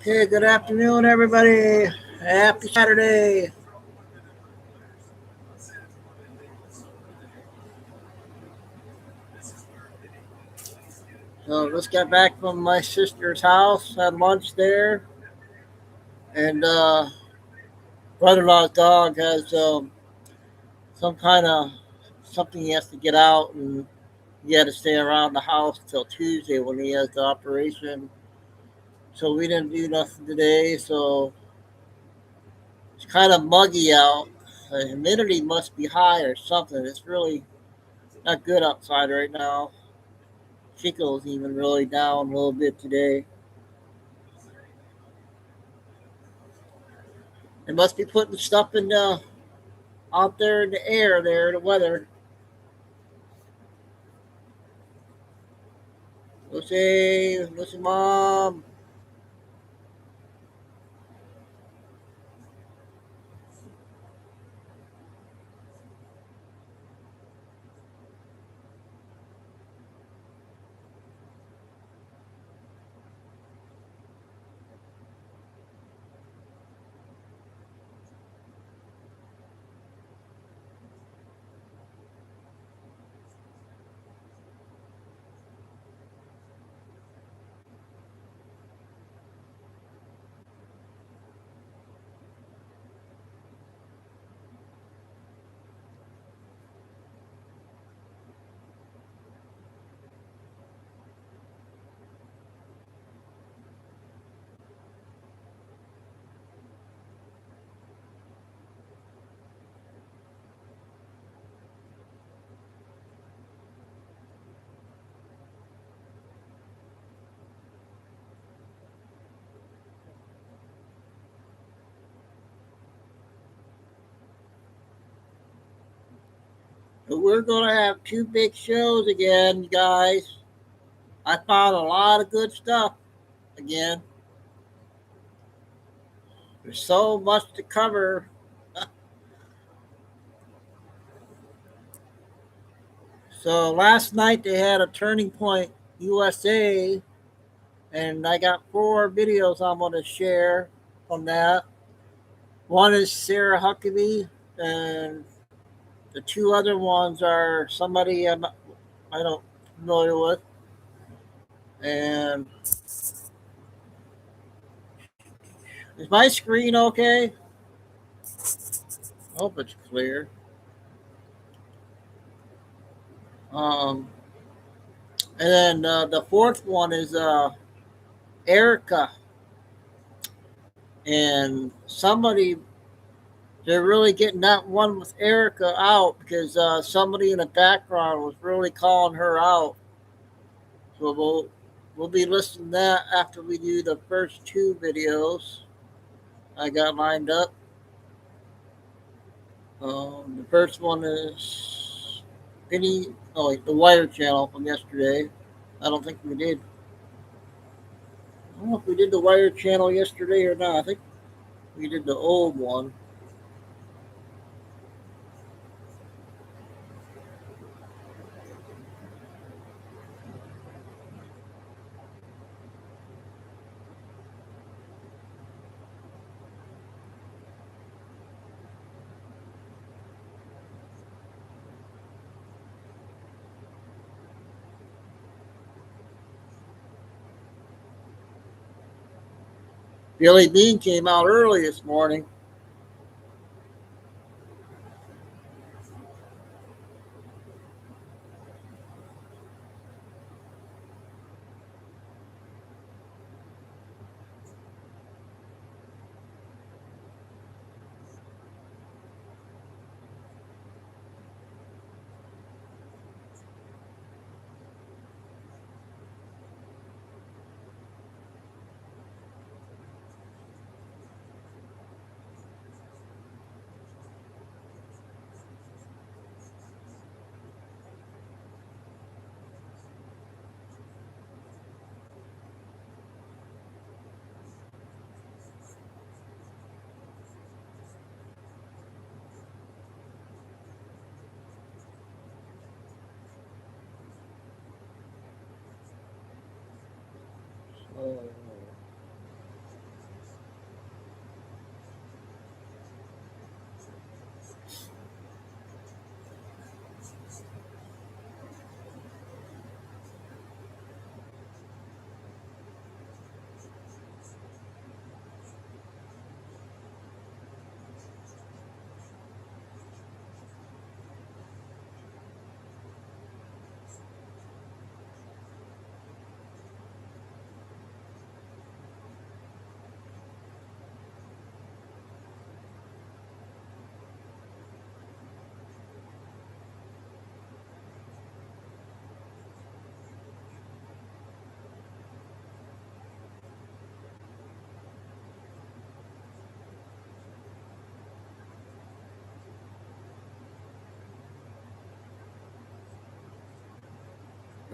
Okay, good afternoon, everybody. Happy Saturday. So let's get back from my sister's house. Had lunch there, and brother-in-law's dog has some kind of something he has to get out, and he had to stay around the house till Tuesday when he has the operation. So we didn't do nothing today. So it's kind of muggy out. The humidity must be high or something. It's really not good outside right now. Chico's even really down a little bit today. They must be putting stuff in the out there in the air there, the weather. Lucy, mom. We're gonna have two big shows again, guys. I found a lot of good stuff again. There's so much to cover. So last night they had a Turning Point USA, and I got four videos I'm gonna share from that. One is Sarah Huckabee, and the two other ones are somebody I don't familiar with. And is my screen okay? I hope it's clear. Um, and then the fourth one is Erica, and somebody they're really getting that one with Erica out because somebody in the background was really calling her out. So we'll be listening to that after we do the first two videos I got lined up. The first one is Penny, oh, wait, the Wire channel from yesterday. I don't think we did. I don't know if we did the Wire channel yesterday or not. I think we did the old one. Billy Bean came out early this morning.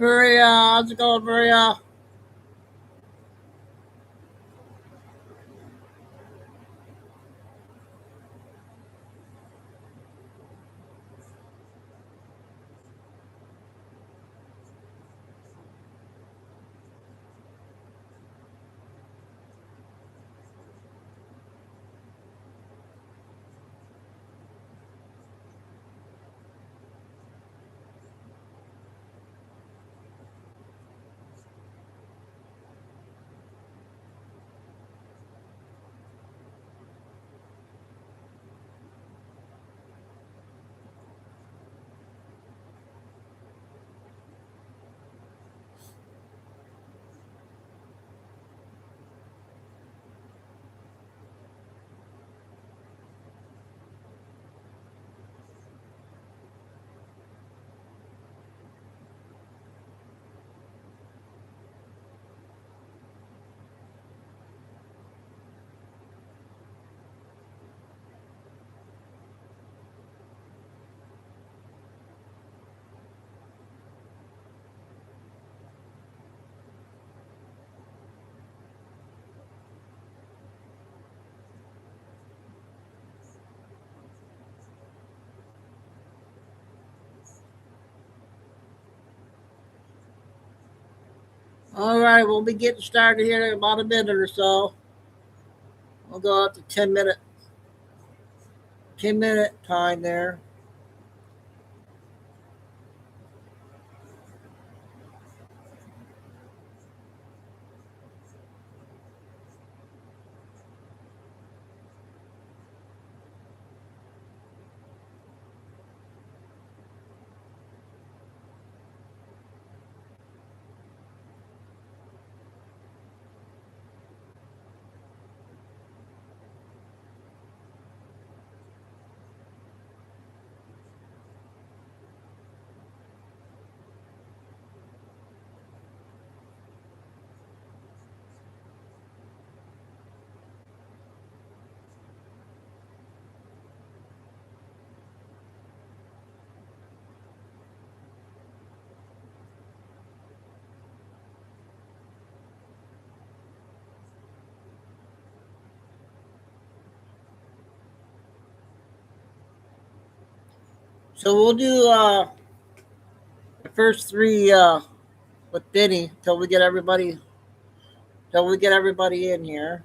Maria, how's it going, Maria? All right, we'll be getting started here in about a minute or so. We'll go up to 10-minute time there. So we'll do the first three with Benny till we get everybody in here.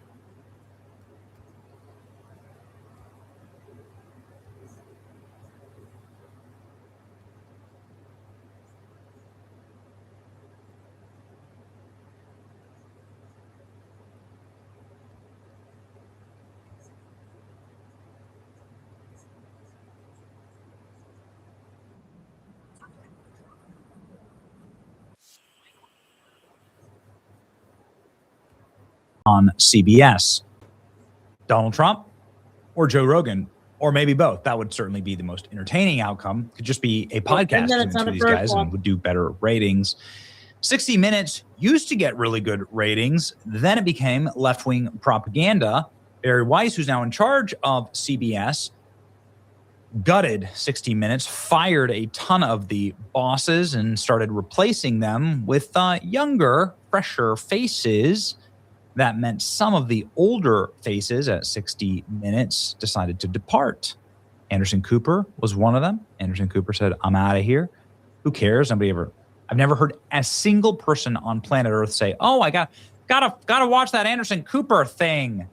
On CBS, Donald Trump or Joe Rogan, or maybe both. That would certainly be the most entertaining outcome. Could just be a podcast between the two of these guys and would do better ratings. 60 Minutes used to get really good ratings. Then it became left-wing propaganda. Barry Weiss, who's now in charge of CBS, gutted 60 Minutes, fired a ton of the bosses and started replacing them with younger, fresher faces. That meant some of the older faces at 60 Minutes decided to depart. Anderson Cooper was one of them. Anderson Cooper said, I'm out of here. Who cares? I've never heard a single person on planet Earth say, oh, I gotta watch that Anderson Cooper thing.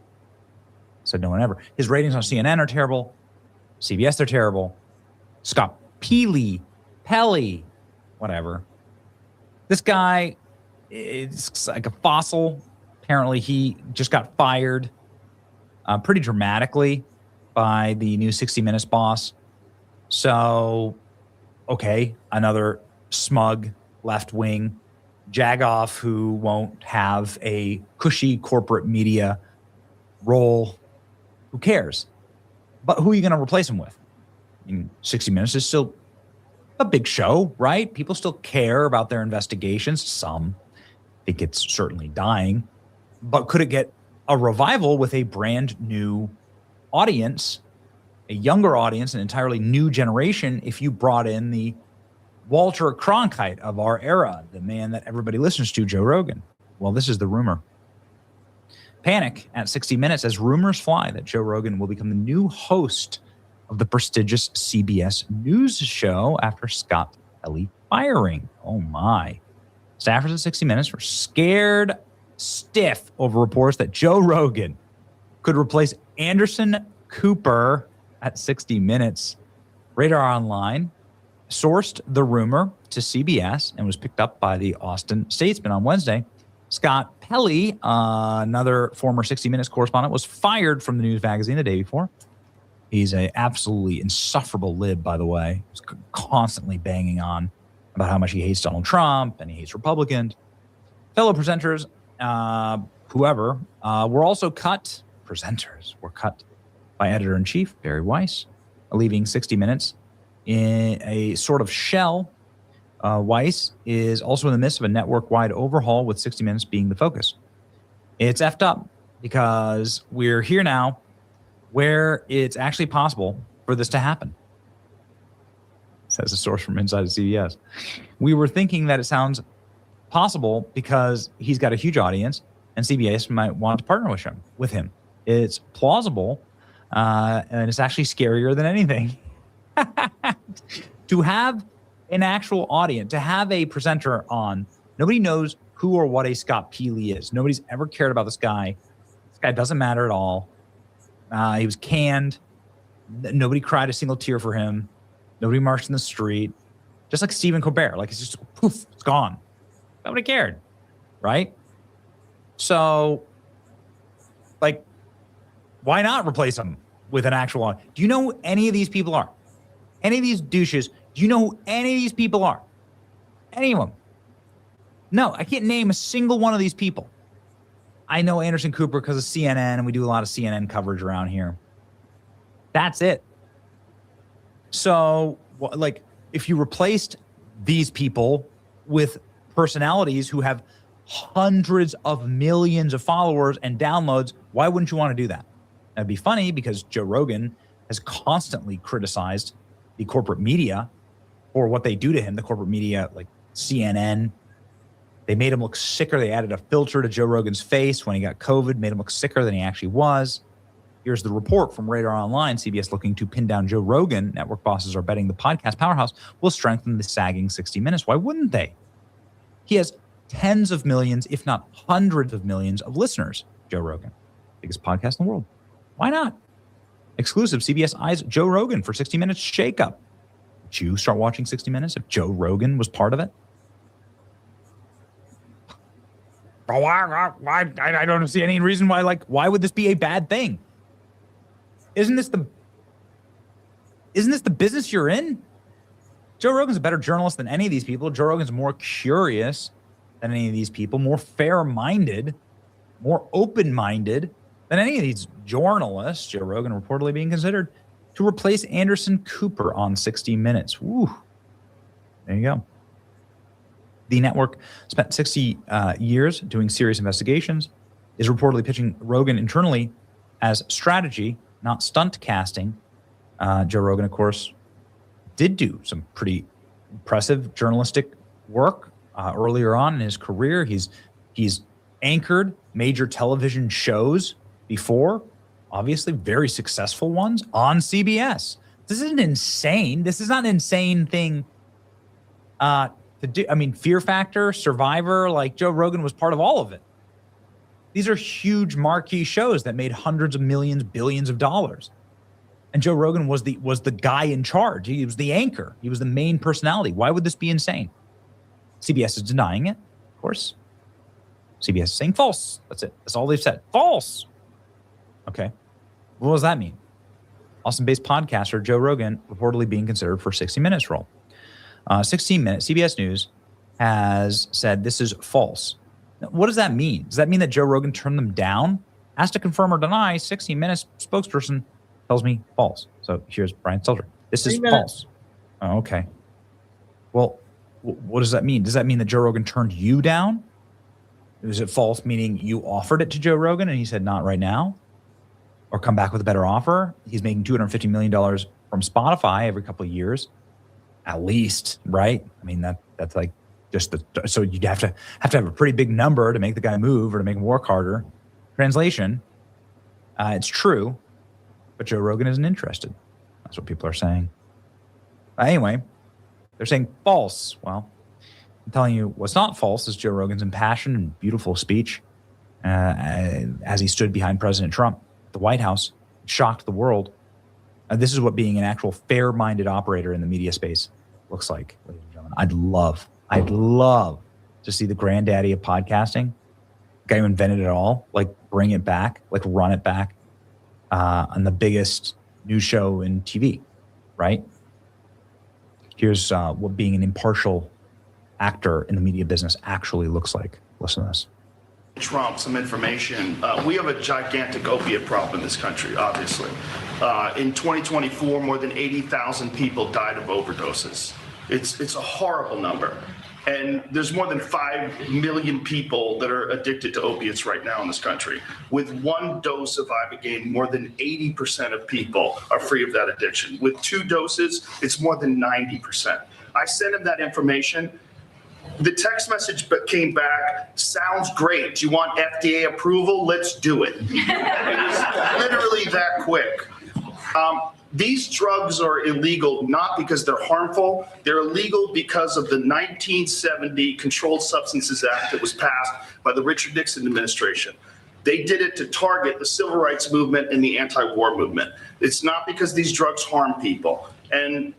Said no one ever. His ratings on CNN are terrible. CBS, they're terrible. Scott Pelly, whatever. This guy is like a fossil. Apparently, he just got fired pretty dramatically by the new 60 Minutes boss. So, okay, another smug left-wing jagoff who won't have a cushy corporate media role. Who cares? But who are you going to replace him with? I mean, 60 Minutes is still a big show, right? People still care about their investigations. Some think it's certainly dying. But could it get a revival with a brand new audience, a younger audience, an entirely new generation, if you brought in the Walter Cronkite of our era, the man that everybody listens to, Joe Rogan. Well, this is the rumor. Panic at 60 Minutes as rumors fly that Joe Rogan will become the new host of the prestigious CBS News show after Scott Pelley firing. Oh, my. Staffers at 60 Minutes were scared stiff over reports that Joe Rogan could replace Anderson Cooper at 60 Minutes. Radar Online sourced the rumor to CBS and was picked up by the Austin Statesman on Wednesday. Scott Pelley, another former 60 Minutes correspondent, was fired from the news magazine the day before. He's a absolutely insufferable lib, by the way. He's constantly banging on about how much he hates Donald Trump and he hates Republicans. Fellow presenters, whoever, were also cut. Presenters were cut by editor-in-chief Barry Weiss, leaving 60 Minutes in a sort of shell. Weiss is also in the midst of a network-wide overhaul with 60 Minutes being the focus. It's effed up because we're here now where it's actually possible for this to happen, says a source from inside of CBS. We were thinking that it sounds possible because he's got a huge audience and CBS might want to partner with him. It's plausible, and it's actually scarier than anything. To have an actual audience, to have a presenter on, nobody knows who or what a Scott Pelley is. Nobody's ever cared about this guy. This guy doesn't matter at all. He was canned. Nobody cried a single tear for him. Nobody marched in the street. Just like Stephen Colbert. Like, it's just poof, it's gone. Nobody cared, right? So, like, why not replace him with an actual audience? Do you know who any of these people are? Any of these douches, do you know who any of these people are? Any of them? No, I can't name a single one of these people. I know Anderson Cooper because of CNN, and we do a lot of CNN coverage around here. That's it. So, like, if you replaced these people with personalities who have hundreds of millions of followers and downloads, why wouldn't you want to do that? That'd be funny because Joe Rogan has constantly criticized the corporate media for what they do to him. The corporate media, like CNN, they made him look sicker. They added a filter to Joe Rogan's face when he got COVID, made him look sicker than he actually was. Here's the report from Radar Online. CBS looking to pin down Joe Rogan. Network bosses are betting the podcast powerhouse will strengthen the sagging 60 Minutes. Why wouldn't they? He has tens of millions, if not hundreds of millions of listeners, Joe Rogan. Biggest podcast in the world. Why not? Exclusive, CBS eyes Joe Rogan for 60 Minutes shakeup. Would you start watching 60 Minutes if Joe Rogan was part of it? Oh, I don't see any reason why, like, why would this be a bad thing? Isn't this the business you're in? Joe Rogan's a better journalist than any of these people. Joe Rogan's more curious than any of these people, more fair-minded, more open-minded than any of these journalists. Joe Rogan reportedly being considered to replace Anderson Cooper on 60 Minutes. Woo. There you go. The network spent 60 years doing serious investigations, is reportedly pitching Rogan internally as strategy, not stunt casting. Joe Rogan, of course, did do some pretty impressive journalistic work earlier on in his career. He's anchored major television shows before, obviously very successful ones on CBS. This isn't insane. This is not an insane thing to do. I mean, Fear Factor, Survivor, like Joe Rogan was part of all of it. These are huge marquee shows that made hundreds of millions, billions of dollars. And Joe Rogan was the guy in charge. He was the anchor. He was the main personality. Why would this be insane? CBS is denying it, of course. CBS is saying false. That's it. That's all they've said. False. Okay. What does that mean? Austin-based podcaster Joe Rogan reportedly being considered for 60 Minutes role. 16 Minutes, CBS News has said this is false. Now, what does that mean? Does that mean that Joe Rogan turned them down? Asked to confirm or deny, 60 Minutes spokesperson tells me false. So here's Brian Stelter. This is false. Oh, okay. Well, what does that mean? Does that mean that Joe Rogan turned you down? Is it false, meaning you offered it to Joe Rogan and he said, not right now? Or come back with a better offer? He's making $250 million from Spotify every couple of years. at least, right? I mean, that's like just so you'd have to have a pretty big number to make the guy move or to make him work harder. Translation, it's true, but Joe Rogan isn't interested. That's what people are saying. Anyway, they're saying false. Well, I'm telling you what's not false is Joe Rogan's impassioned and beautiful speech as he stood behind President Trump at the White House. It shocked the world. This is what being an actual fair-minded operator in the media space looks like, ladies and gentlemen. I'd love to see the granddaddy of podcasting, the guy who invented it all, like bring it back, like run it back on the biggest news show in TV, right? Here's what being an impartial actor in the media business actually looks like. Listen to this. Trump some information. We have a gigantic opiate problem in this country, obviously. In 2024, more than 80,000 people died of overdoses. It's a horrible number. And there's more than 5 million people that are addicted to opiates right now in this country. With one dose of Ibogaine, more than 80% of people are free of that addiction. With 2 doses, it's more than 90%. I sent him that information. The text message came back, sounds great. Do you want FDA approval? Let's do it. It was literally that quick. These drugs are illegal not because they're harmful. They're illegal because of the 1970 Controlled Substances Act that was passed by the Richard Nixon administration. They did it to target the civil rights movement and the anti-war movement. It's not because these drugs harm people. And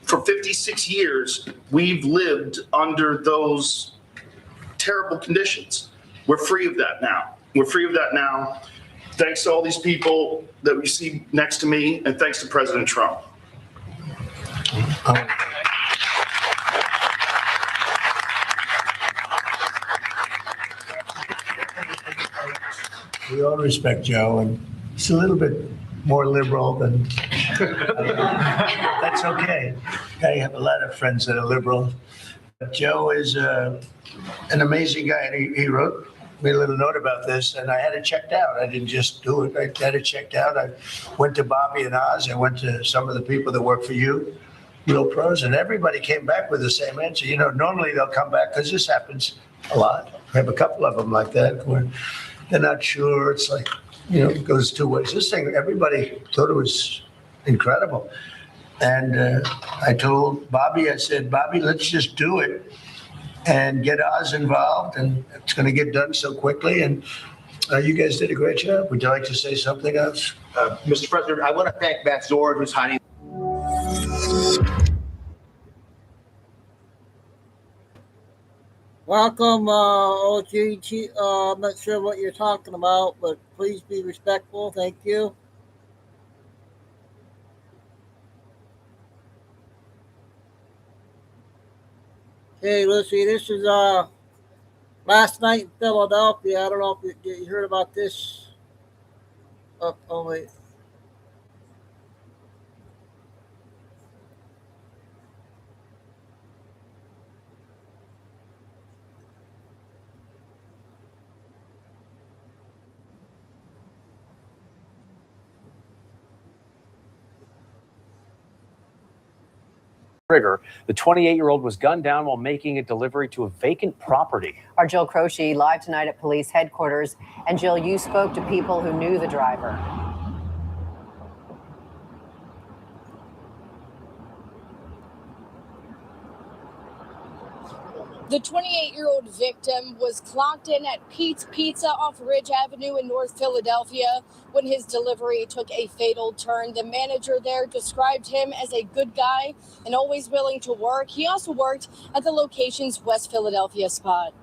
for 56 years, we've lived under those terrible conditions. We're free of that now. We're free of that now. Thanks to all these people that we see next to me, and thanks to President Trump. We all respect Joe, and he's a little bit more liberal than that's okay. I have a lot of friends that are liberal. Joe is an amazing guy, and he wrote me a little note about this, and I had it checked out. I didn't just do it. I had it checked out. I went to Bobby and Oz. I went to some of the people that work for you, real pros, and everybody came back with the same answer. You know, normally they'll come back, because this happens a lot. I have a couple of them like that where they're not sure. It's like, you know, it goes 2 ways. This thing, everybody thought it was incredible. And I told Bobby, I said, Bobby, let's just do it and get Oz involved, and it's going to get done so quickly. And you guys did a great job. Would you like to say something else? Mr. President, I want to thank Matt Zorn, who's hiding. Welcome, OG. I'm not sure what you're talking about, but please be respectful. Thank you. Hey, Lucy, this is last night in Philadelphia. I don't know if you heard about this. Oh wait. Trigger. The 28-year-old was gunned down while making a delivery to a vacant property. Our Jill Croce live tonight at police headquarters. And Jill, you spoke to people who knew the driver. The 28-year-old victim was clocked in at Pete's Pizza off Ridge Avenue in North Philadelphia when his delivery took a fatal turn. The manager there described him as a good guy and always willing to work. He also worked at the location's West Philadelphia spot.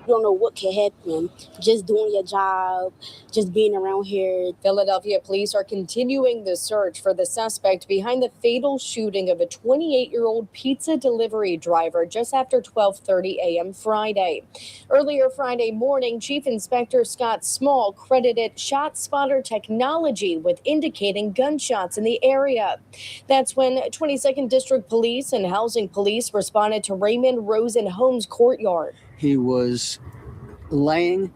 You don't know what can happen. Just doing your job, just being around here. Philadelphia police are continuing the search for the suspect behind the fatal shooting of a 28-year-old pizza delivery driver just after 12:30 a.m. Friday. Earlier Friday morning, Chief Inspector Scott Small credited ShotSpotter technology with indicating gunshots in the area. That's when 22nd District Police and Housing Police responded to Raymond Rosen Homes courtyard. He was laying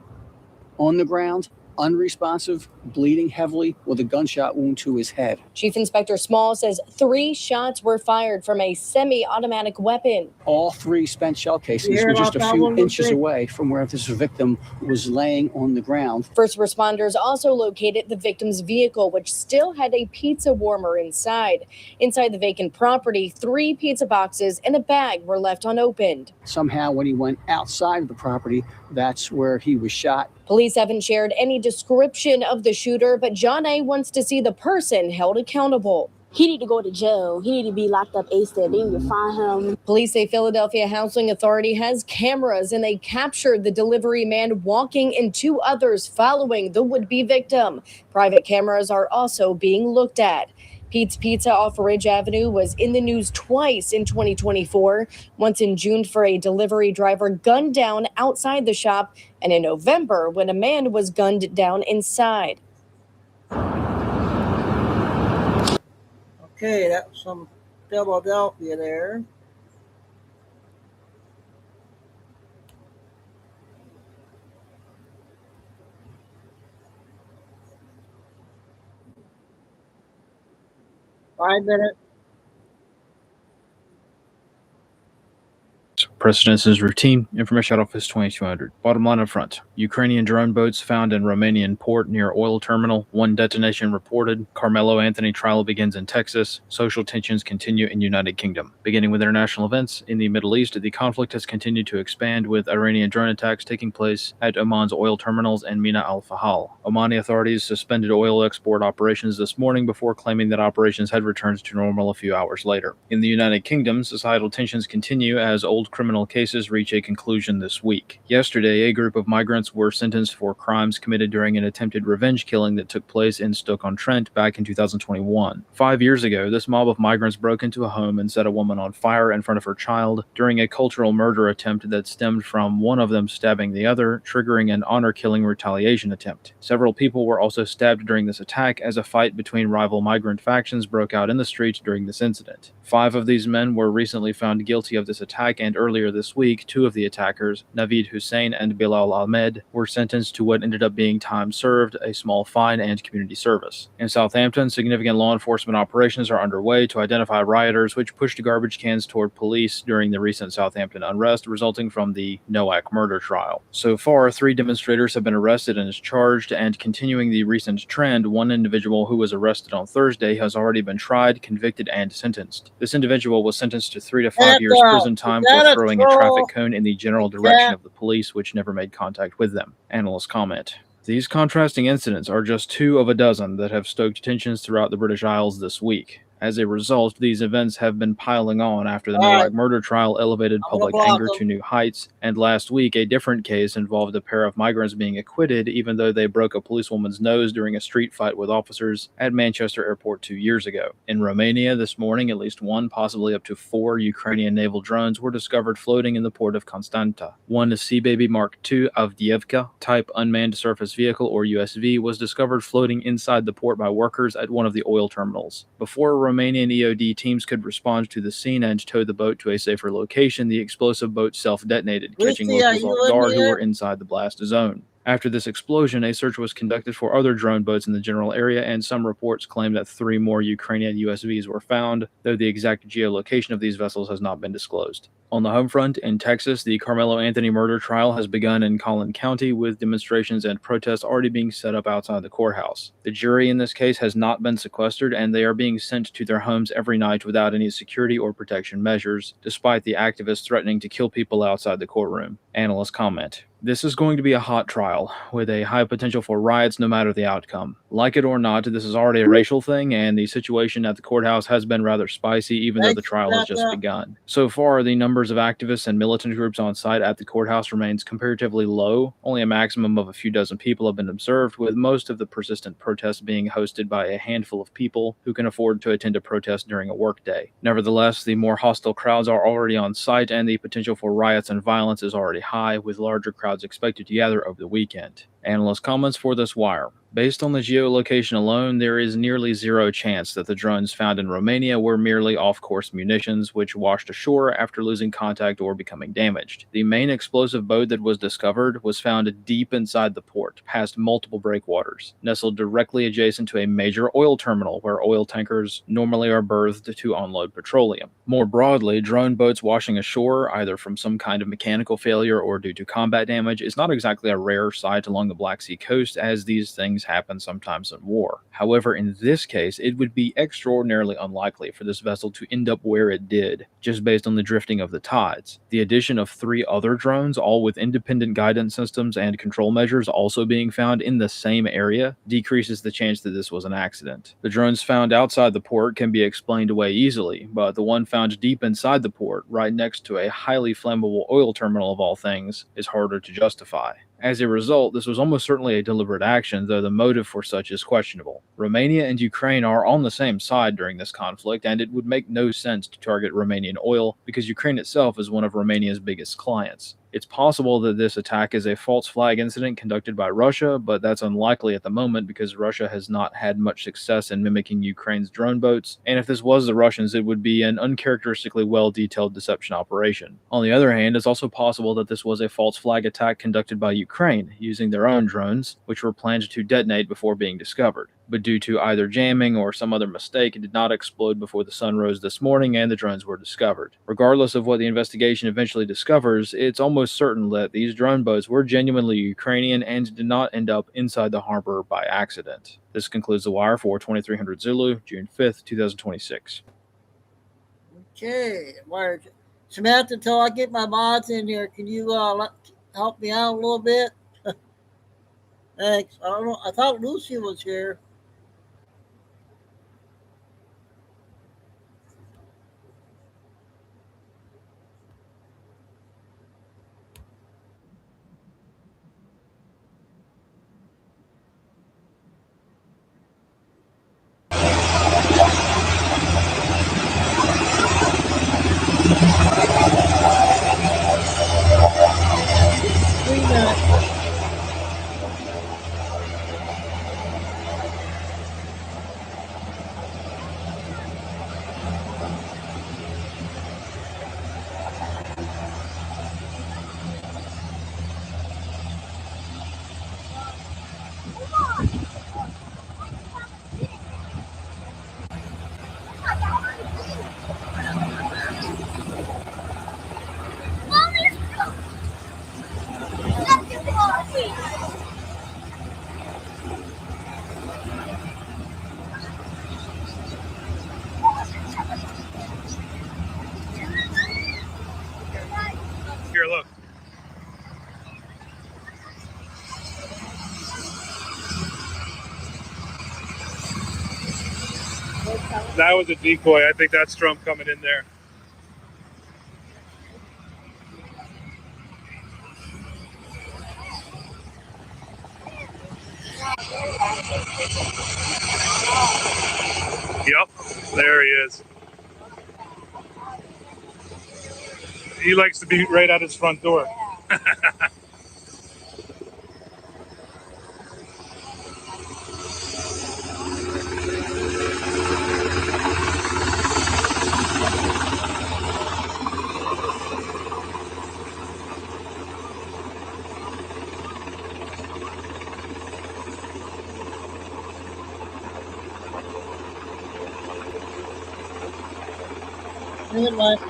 on the ground unresponsive, bleeding heavily with a gunshot wound to his head. Chief Inspector Small says 3 shots were fired from a semi-automatic weapon. All 3 spent shell casings were just a few inches away from where this victim was laying on the ground. First responders also located the victim's vehicle, which still had a pizza warmer inside. Inside the vacant property, 3 pizza boxes and a bag were left unopened. Somehow, when he went outside of the property, that's where he was shot. Police haven't shared any description of the shooter, but John A. wants to see the person held accountable. He need to go to jail. He need to be locked up ASAP. They need to find him. Police say Philadelphia Housing Authority has cameras, and they captured the delivery man walking and 2 others following the would-be victim. Private cameras are also being looked at. Pete's Pizza off Ridge Avenue was in the news twice in 2024, once in June for a delivery driver gunned down outside the shop, and in November when a man was gunned down inside. Okay, that's from Philadelphia there. Five minutes. Precedence is routine. Information Office 2200. Bottom line up front. Ukrainian drone boats found in Romanian port near oil terminal. 1 detonation reported. Carmelo Anthony trial begins in Texas. Social tensions continue in United Kingdom. Beginning with international events in the Middle East, the conflict has continued to expand with Iranian drone attacks taking place at Oman's oil terminals and Mina al-Fahal. Omani authorities suspended oil export operations this morning before claiming that operations had returned to normal a few hours later. In the United Kingdom, societal tensions continue as old criminal cases reach a conclusion this week. Yesterday, a group of migrants were sentenced for crimes committed during an attempted revenge killing that took place in Stoke-on-Trent back in 2021. 5 years ago, this mob of migrants broke into a home and set a woman on fire in front of her child during a cultural murder attempt that stemmed from one of them stabbing the other, triggering an honor-killing retaliation attempt. Several people were also stabbed during this attack as a fight between rival migrant factions broke out in the streets during this incident. 5 of these men were recently found guilty of this attack, and earlier this week, 2 of the attackers, Naveed Hussein and Bilal Ahmed, were sentenced to what ended up being time served, a small fine, and community service. In Southampton, significant law enforcement operations are underway to identify rioters which pushed garbage cans toward police during the recent Southampton unrest resulting from the Nowak murder trial. So far, 3 demonstrators have been arrested and is charged, and continuing the recent trend, 1 individual who was arrested on Thursday has already been tried, convicted, and sentenced. This individual was sentenced to 3 to 5 years prison time for throwing a traffic cone in the general direction of the police, which never made contact with them. Analysts comment. These contrasting incidents are just 2 of a dozen that have stoked tensions throughout the British Isles this week. As a result, these events have been piling on after the Nowak murder trial elevated public anger to new heights, and last week a different case involved a pair of migrants being acquitted even though they broke a policewoman's nose during a street fight with officers at Manchester Airport 2 years ago. In Romania this morning, at least 1, possibly up to 4 Ukrainian naval drones were discovered floating in the port of Constanta. 1 Seababy Mark II Avdiivka type unmanned surface vehicle, or USV, was discovered floating inside the port by workers at one of the oil terminals. Before Romanian EOD teams could respond to the scene and tow the boat to a safer location, the explosive boat self-detonated, catching locals off guard who were inside the blast zone. After this explosion, a search was conducted for other drone boats in the general area, and some reports claim that 3 more Ukrainian USVs were found, though the exact geolocation of these vessels has not been disclosed. On the home front, in Texas, the Carmelo Anthony murder trial has begun in Collin County, with demonstrations and protests already being set up outside the courthouse. The jury in this case has not been sequestered, and they are being sent to their homes every night without any security or protection measures, despite the activists threatening to kill people outside the courtroom. Analysts comment. This is going to be a hot trial, with a high potential for riots no matter the outcome. Like it or not, this is already a racial thing, and the situation at the courthouse has been rather spicy, even though the trial has just begun. So far, the numbers of activists and militant groups on site at the courthouse remains comparatively low. Only a maximum of a few dozen people have been observed, with most of the persistent protests being hosted by a handful of people who can afford to attend a protest during a workday. Nevertheless, the more hostile crowds are already on site, and the potential for riots and violence is already high, with larger crowds expected to gather over the weekend. Analyst comments for this wire. Based on the geolocation alone, there is nearly zero chance that the drones found in Romania were merely off-course munitions which washed ashore after losing contact or becoming damaged. The main explosive boat that was discovered was found deep inside the port, past multiple breakwaters, nestled directly adjacent to a major oil terminal where oil tankers normally are berthed to unload petroleum. More broadly, drone boats washing ashore, either from some kind of mechanical failure or due to combat damage, is not exactly a rare sight along the Black Sea coast, as these things happen sometimes in war. However, in this case, it would be extraordinarily unlikely for this vessel to end up where it did, just based on the drifting of the tides. The addition of 3 other drones, all with independent guidance systems and control measures also being found in the same area, decreases the chance that this was an accident. The drones found outside the port can be explained away easily, but the one found deep inside the port, right next to a highly flammable oil terminal of all things, is harder to justify. As a result, this was almost certainly a deliberate action, though the motive for such is questionable. Romania and Ukraine are on the same side during this conflict, and it would make no sense to target Romanian oil because Ukraine itself is one of Romania's biggest clients. It's possible that this attack is a false flag incident conducted by Russia, but that's unlikely at the moment because Russia has not had much success in mimicking Ukraine's drone boats, and if this was the Russians, it would be an uncharacteristically well-detailed deception operation. On the other hand, it's also possible that this was a false flag attack conducted by Ukraine, using their own drones, which were planned to detonate before being discovered. But due to either jamming or some other mistake, it did not explode before the sun rose this morning and the drones were discovered. Regardless of what the investigation eventually discovers, it's almost certain that these drone boats were genuinely Ukrainian and did not end up inside the harbor by accident. This concludes The Wire for 2300 Zulu, June 5th, 2026. Okay, Wire. Samantha, until I get my mods in here, can you help me out a little bit? Thanks. I don't know. I thought Lucy was here. Here, look. That was a decoy. I think that's Trump coming in there. Yep, there he is. He likes to be right at his front door. Good luck.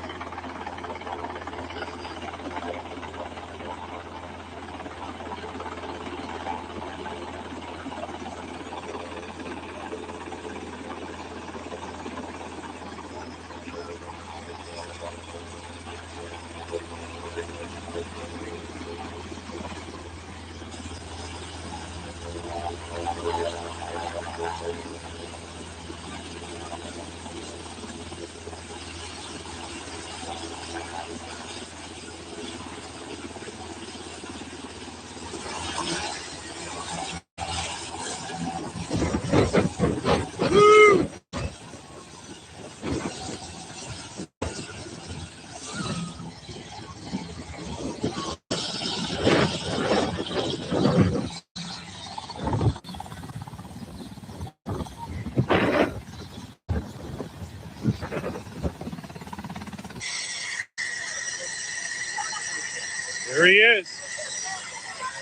There he is.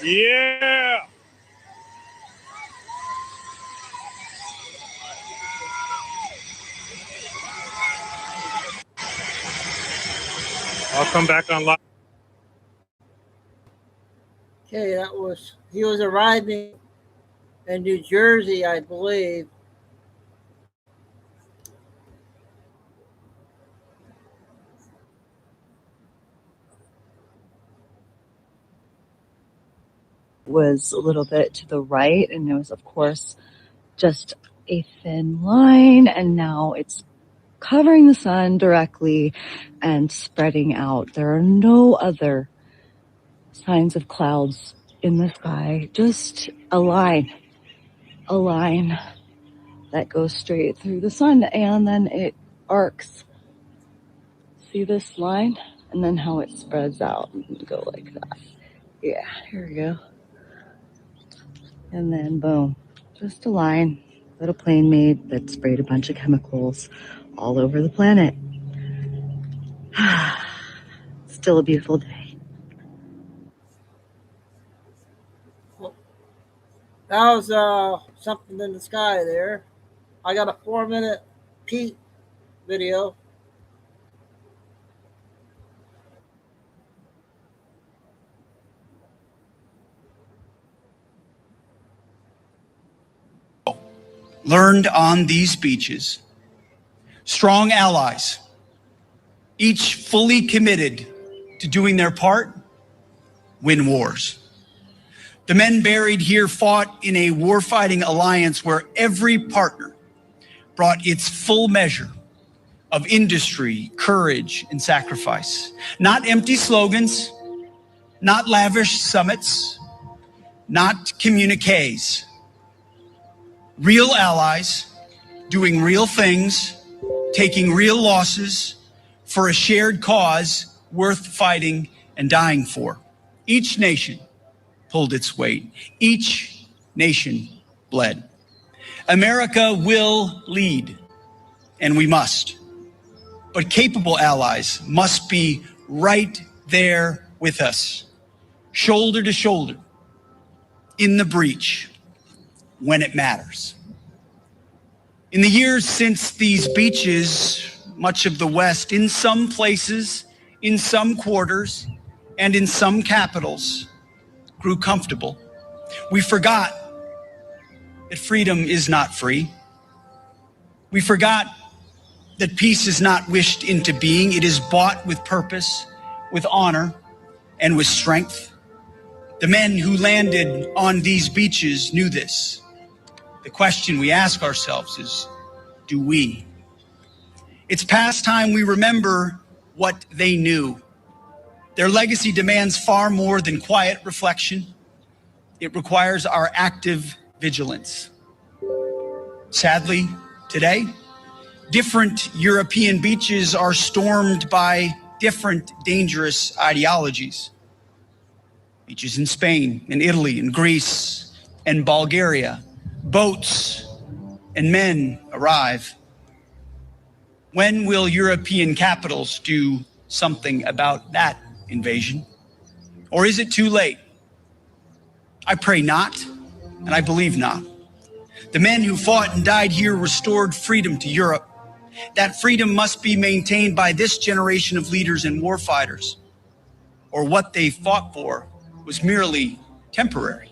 Yeah. I'll come back online. Okay, he was arriving in New Jersey, I believe. Was a little bit to the right, and there was, of course, just a thin line, and now it's covering the sun directly and spreading out. There are no other signs of clouds in the sky, just a line that goes straight through the sun, and then it arcs. See this line? And then how it spreads out and go like that. Yeah, here we go. And then boom, just a line that a plane made that sprayed a bunch of chemicals all over the planet. Still a beautiful day. That was something in the sky there. I got a 4-minute peep video. Learned on these beaches. Strong allies, each fully committed to doing their part, win wars. The men buried here fought in a warfighting alliance where every partner brought its full measure of industry, courage, and sacrifice. Not empty slogans, not lavish summits, not communiques. Real allies doing real things, taking real losses for a shared cause worth fighting and dying for. Each nation pulled its weight. Each nation bled. America will lead, and we must. But capable allies must be right there with us, shoulder to shoulder, in the breach, when it matters. In the years since these beaches, much of the West, in some places, in some quarters, and in some capitals, grew comfortable. We forgot that freedom is not free. We forgot that peace is not wished into being. It is bought with purpose, with honor, and with strength. The men who landed on these beaches knew this. The question we ask ourselves is, do we? It's past time we remember what they knew. Their legacy demands far more than quiet reflection. It requires our active vigilance. Sadly, today, different European beaches are stormed by different dangerous ideologies. Beaches in Spain, in Italy, in Greece, and Bulgaria, boats and men arrive. When will European capitals do something about that invasion? Or is it too late? I pray not, and I believe not. The men who fought and died here restored freedom to Europe. That freedom must be maintained by this generation of leaders and warfighters, or what they fought for was merely temporary.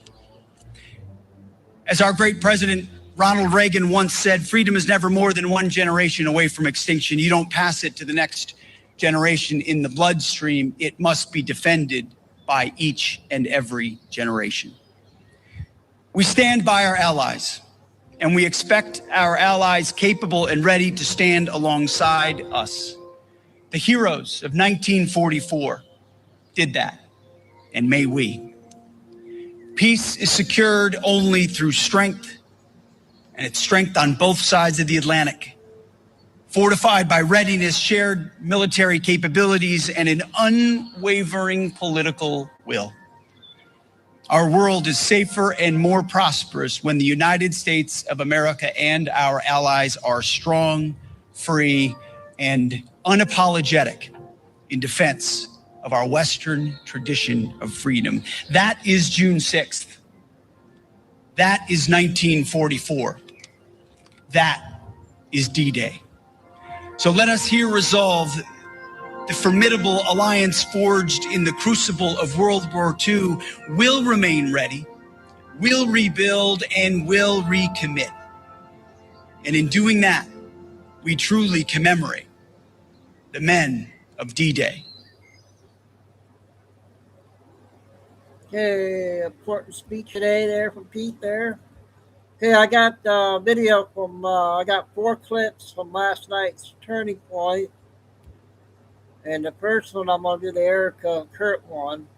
As our great president Ronald Reagan once said, freedom is never more than one generation away from extinction. You don't pass it to the next generation in the bloodstream. It must be defended by each and every generation. We stand by our allies, and we expect our allies capable and ready to stand alongside us. The heroes of 1944 did that, and may we. Peace is secured only through strength, and it's strength on both sides of the Atlantic, fortified by readiness, shared military capabilities, and an unwavering political will. Our world is safer and more prosperous when the United States of America and our allies are strong, free, and unapologetic in defense of our Western tradition of freedom. That is June 6th. That is 1944. That is D-Day. So let us here resolve the formidable alliance forged in the crucible of World War II will remain ready, will rebuild, and will recommit. And in doing that, we truly commemorate the men of D-Day. Okay, important speech today there from Pete there. Okay, I got video from, I got 4 clips from last night's Turning Point. And the first one, I'm going to do the Erica Kurt one.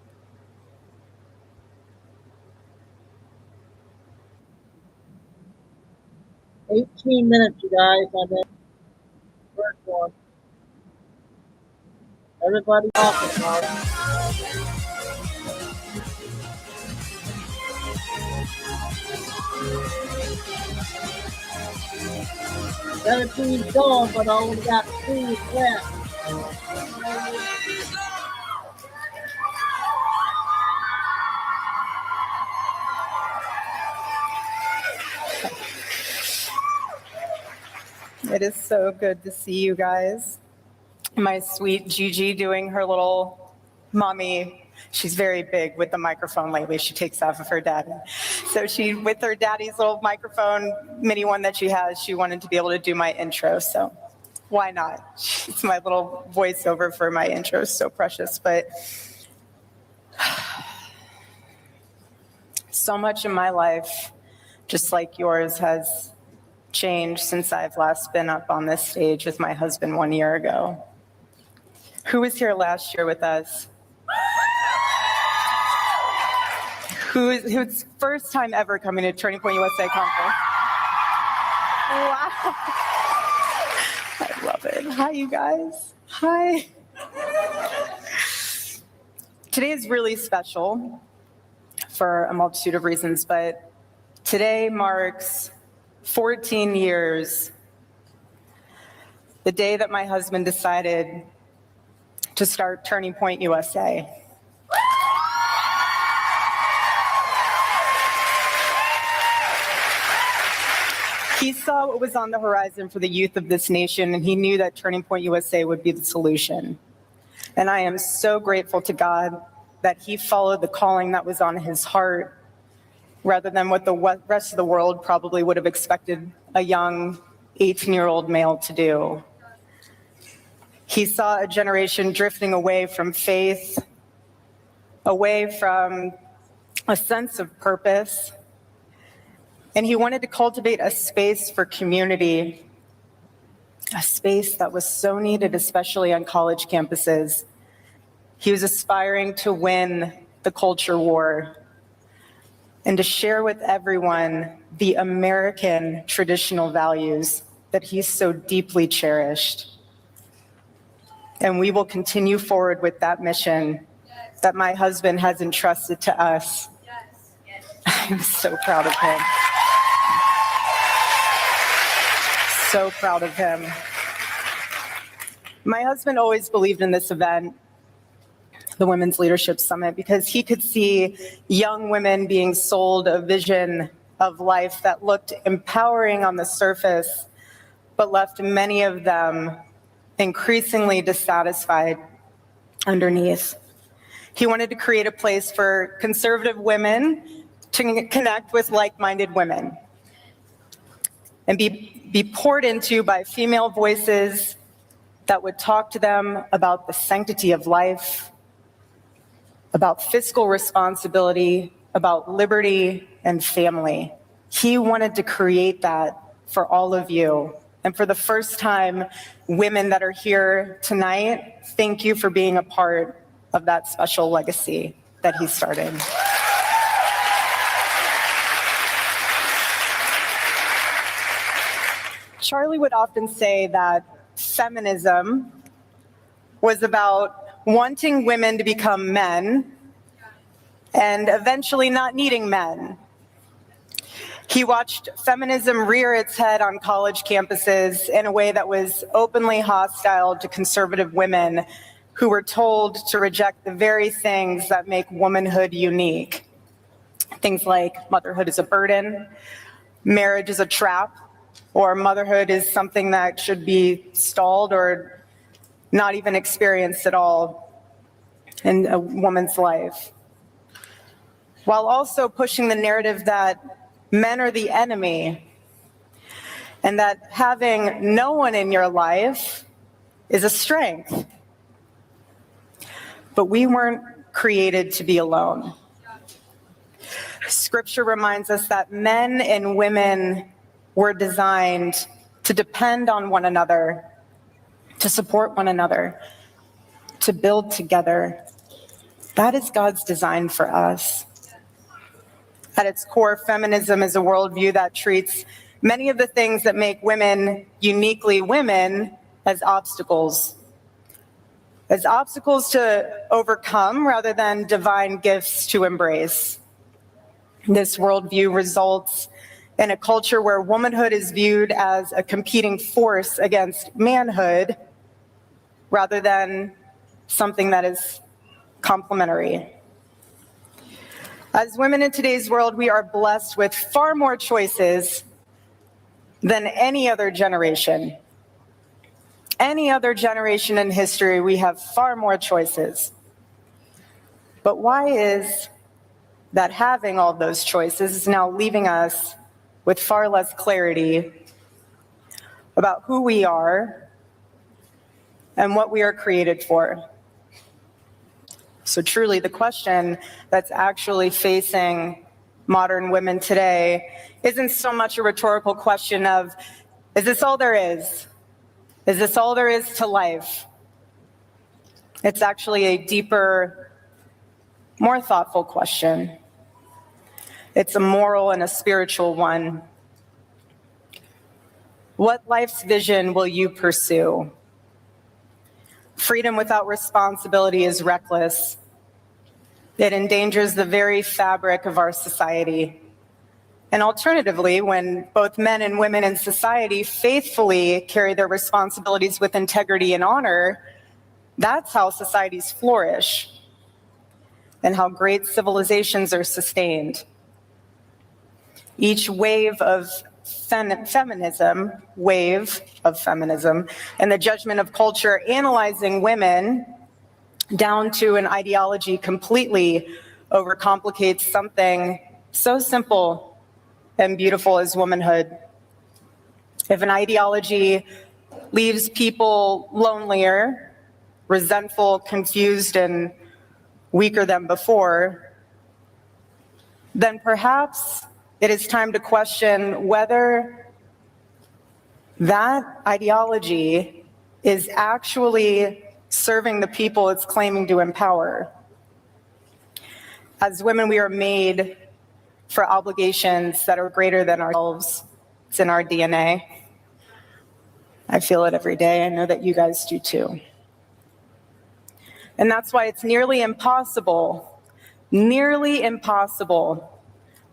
"18 minutes, you guys, on that first one. Everybody talking about it. "17's gone, but I only got 2 left. It is so good to see you guys. My sweet Gigi doing her little mommy. She's very big with the microphone lately. She takes off of her daddy. So she, with her daddy's little microphone, mini one that she has, she wanted to be able to do my intro. So why not? It's my little voiceover for my intro. So precious. But so much in my life, just like yours, has changed since I've last been up on this stage with my husband 1 year ago. Who was here last year with us? Who's first time ever coming to Turning Point USA conference? Wow. I love it. Hi, you guys. Hi. Today is really special for a multitude of reasons, but today marks 14 years, the day that my husband decided to start Turning Point USA. He saw what was on the horizon for the youth of this nation, and he knew that Turning Point USA would be the solution. And I am so grateful to God that he followed the calling that was on his heart rather than what the rest of the world probably would have expected a young 18-year-old male to do. He saw a generation drifting away from faith, away from a sense of purpose, and he wanted to cultivate a space for community, a space that was so needed, especially on college campuses. He was aspiring to win the culture war and to share with everyone the American traditional values that he so deeply cherished. And we will continue forward with that mission that my husband has entrusted to us. I'm so proud of him. So proud of him. My husband always believed in this event, the Women's Leadership Summit, because he could see young women being sold a vision of life that looked empowering on the surface, but left many of them increasingly dissatisfied underneath. He wanted to create a place for conservative women to connect with like-minded women and be poured into by female voices that would talk to them about the sanctity of life, about fiscal responsibility, about liberty and family. He wanted to create that for all of you. And for the first time, women that are here tonight, thank you for being a part of that special legacy that he started. Charlie would often say that feminism was about wanting women to become men and eventually not needing men. He watched feminism rear its head on college campuses in a way that was openly hostile to conservative women who were told to reject the very things that make womanhood unique. Things like motherhood is a burden, marriage is a trap, or motherhood is something that should be stalled or not even experienced at all in a woman's life. While also pushing the narrative that men are the enemy and that having no one in your life is a strength. But we weren't created to be alone. Scripture reminds us that men and women were designed to depend on one another, to support one another, to build together. That is God's design for us. At its core, feminism is a worldview that treats many of the things that make women uniquely women as obstacles to overcome rather than divine gifts to embrace. This worldview results in a culture where womanhood is viewed as a competing force against manhood rather than something that is complementary. As women in today's world, we are blessed with far more choices than any other generation. Any other generation in history, we have far more choices. But why is that having all those choices is now leaving us with far less clarity about who we are and what we are created for? So truly, the question that's actually facing modern women today isn't so much a rhetorical question of, is this all there is? Is this all there is to life? It's actually a deeper, more thoughtful question. It's a moral and a spiritual one. What life's vision will you pursue? Freedom without responsibility is reckless. It endangers the very fabric of our society. And alternatively, when both men and women in society faithfully carry their responsibilities with integrity and honor, that's how societies flourish and how great civilizations are sustained. Each wave of feminism, and the judgment of culture analyzing women down to an ideology completely overcomplicates something so simple and beautiful as womanhood. If an ideology leaves people lonelier, resentful, confused, and weaker than before, then perhaps it is time to question whether that ideology is actually serving the people it's claiming to empower. As women, we are made for obligations that are greater than ourselves. It's in our DNA. I feel it every day. I know that you guys do too. And that's why it's nearly impossible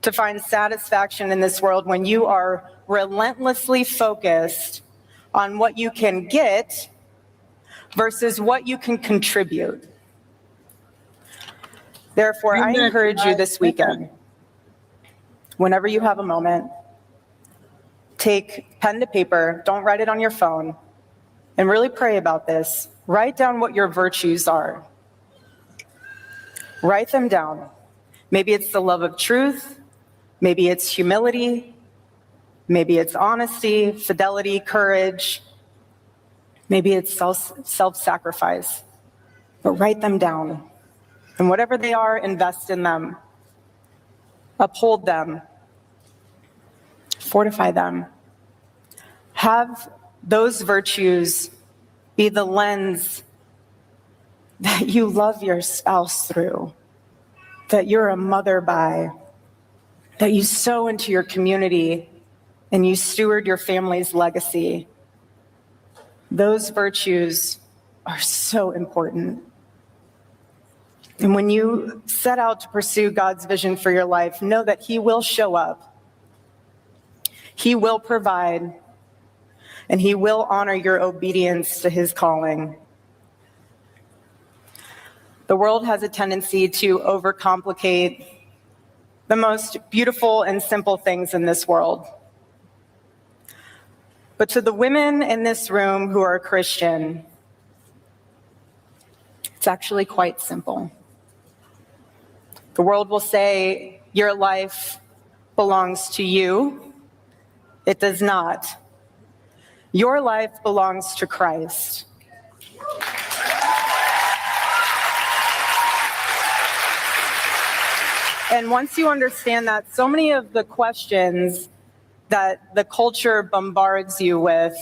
to find satisfaction in this world when you are relentlessly focused on what you can get versus what you can contribute. Therefore, I encourage you this weekend, whenever you have a moment, take pen to paper, don't write it on your phone, and really pray about this. Write down what your virtues are. Write them down. Maybe it's the love of truth. Maybe it's humility. Maybe it's honesty, fidelity, courage. Maybe it's self-sacrifice. But write them down. And whatever they are, invest in them. Uphold them. Fortify them. Have those virtues be the lens that you love your spouse through, that you're a mother by, that you sow into your community and you steward your family's legacy. Those virtues are so important. And when you set out to pursue God's vision for your life, know that He will show up. He will provide, and He will honor your obedience to His calling. The world has a tendency to overcomplicate the most beautiful and simple things in this world. But to the women in this room who are Christian, it's actually quite simple. The world will say your life belongs to you. It does not. Your life belongs to Christ. And once you understand that, so many of the questions that the culture bombards you with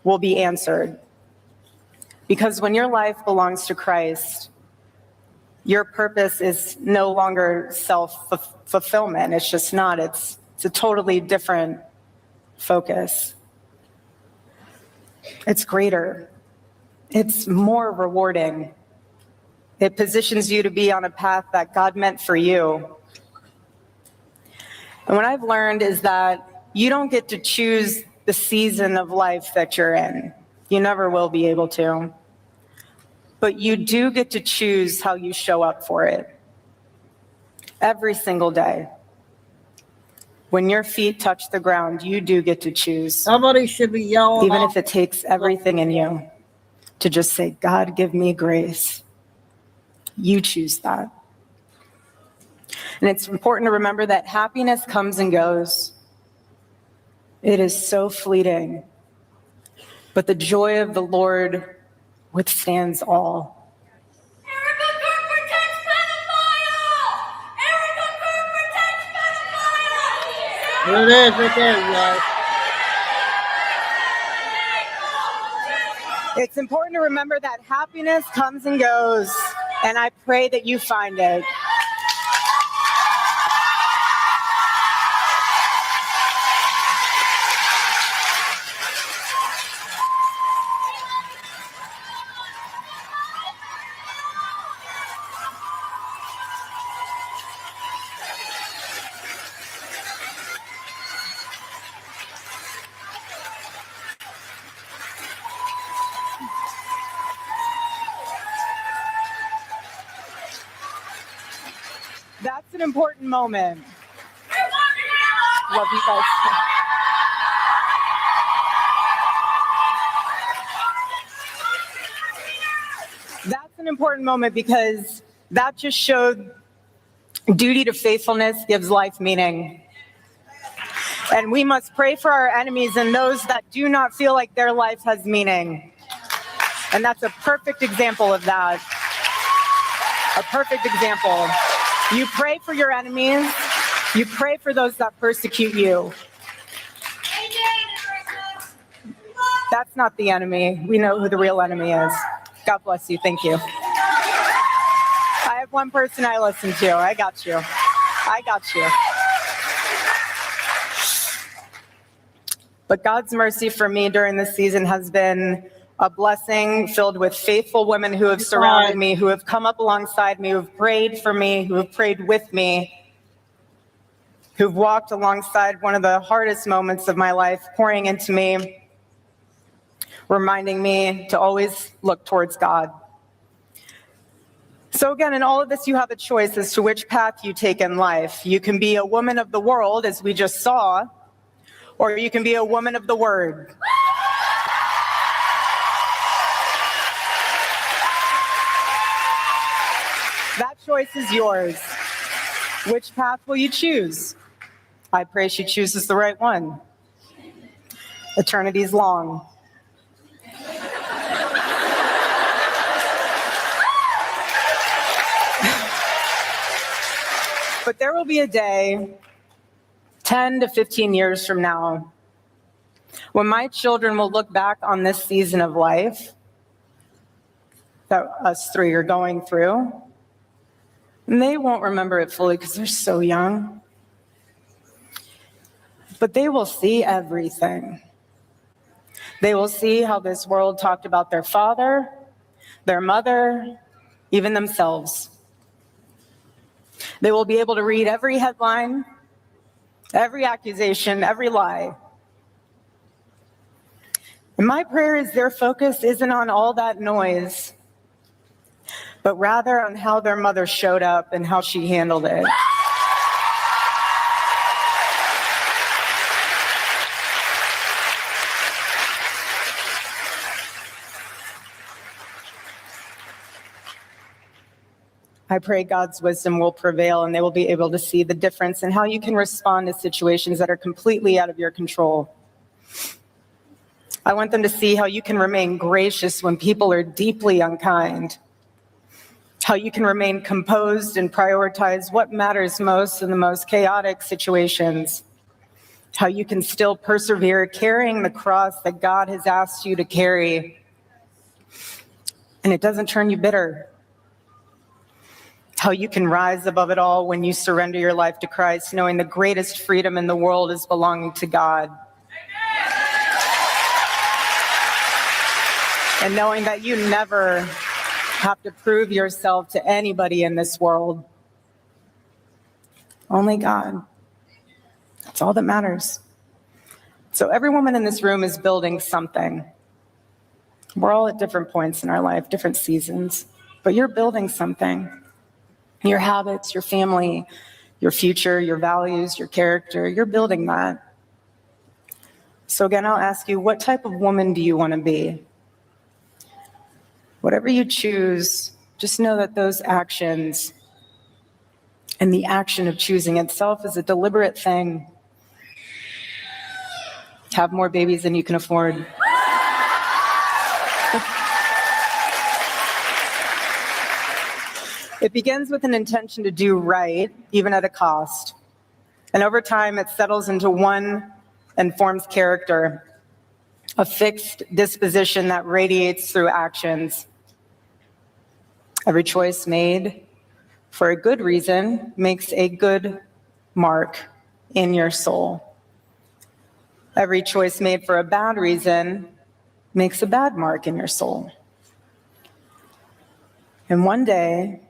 will be answered. Because when your life belongs to Christ, your purpose is no longer self-fulfillment. It's just not. It's a totally different focus. It's greater. It's more rewarding. It positions you to be on a path that God meant for you. And what I've learned is that you don't get to choose the season of life that you're in. You never will be able to. But you do get to choose how you show up for it. Every single day. When your feet touch the ground, you do get to choose. Somebody should be yelling. Even if it takes everything in you to just say, God, give me grace. You choose that. And it's important to remember that happiness comes and goes. It is so fleeting. But the joy of the Lord withstands all. There it is, right there, guys. It's important to remember that happiness comes and goes, and I pray that you find it. That's an important moment. Love you guys. That's an important moment because that just showed duty to faithfulness gives life meaning. And we must pray for our enemies and those that do not feel like their life has meaning. And that's a perfect example of that. A perfect example. You pray for your enemies. You pray for those that persecute you. That's not the enemy. We know who the real enemy is. God bless you. Thank you. I have one person I listen to. I got you. I got you. But God's mercy for me during this season has been a blessing filled with faithful women who have surrounded me, who have come up alongside me, who have prayed for me, who have prayed with me, who've walked alongside one of the hardest moments of my life, pouring into me, reminding me to always look towards God. So again, in all of this, you have a choice as to which path you take in life. You can be a woman of the world, as we just saw, or you can be a woman of the word. That choice is yours. Which path will you choose? I pray she chooses the right one. Eternity's long. But there will be a day, 10 to 15 years from now, when my children will look back on this season of life that us three are going through, and they won't remember it fully because they're so young. But they will see everything. They will see how this world talked about their father, their mother, even themselves. They will be able to read every headline, every accusation, every lie. And my prayer is their focus isn't on all that noise, but rather on how their mother showed up and how she handled it. I pray God's wisdom will prevail and they will be able to see the difference in how you can respond to situations that are completely out of your control. I want them to see how you can remain gracious when people are deeply unkind, how you can remain composed and prioritize what matters most in the most chaotic situations, how you can still persevere carrying the cross that God has asked you to carry, and it doesn't turn you bitter. How you can rise above it all when you surrender your life to Christ, knowing the greatest freedom in the world is belonging to God. And knowing that you never have to prove yourself to anybody in this world. Only God. That's all that matters. So every woman in this room is building something. We're all at different points in our life, different seasons, but you're building something. Your habits, your family, your future, your values, your character, you're building that. So again, I'll ask you, what type of woman do you want to be? Whatever you choose, just know that those actions and the action of choosing itself is a deliberate thing. Have more babies than you can afford. It begins with an intention to do right, even at a cost. And over time, it settles into one and forms character, a fixed disposition that radiates through actions. Every choice made for a good reason makes a good mark in your soul. Every choice made for a bad reason makes a bad mark in your soul. And one day,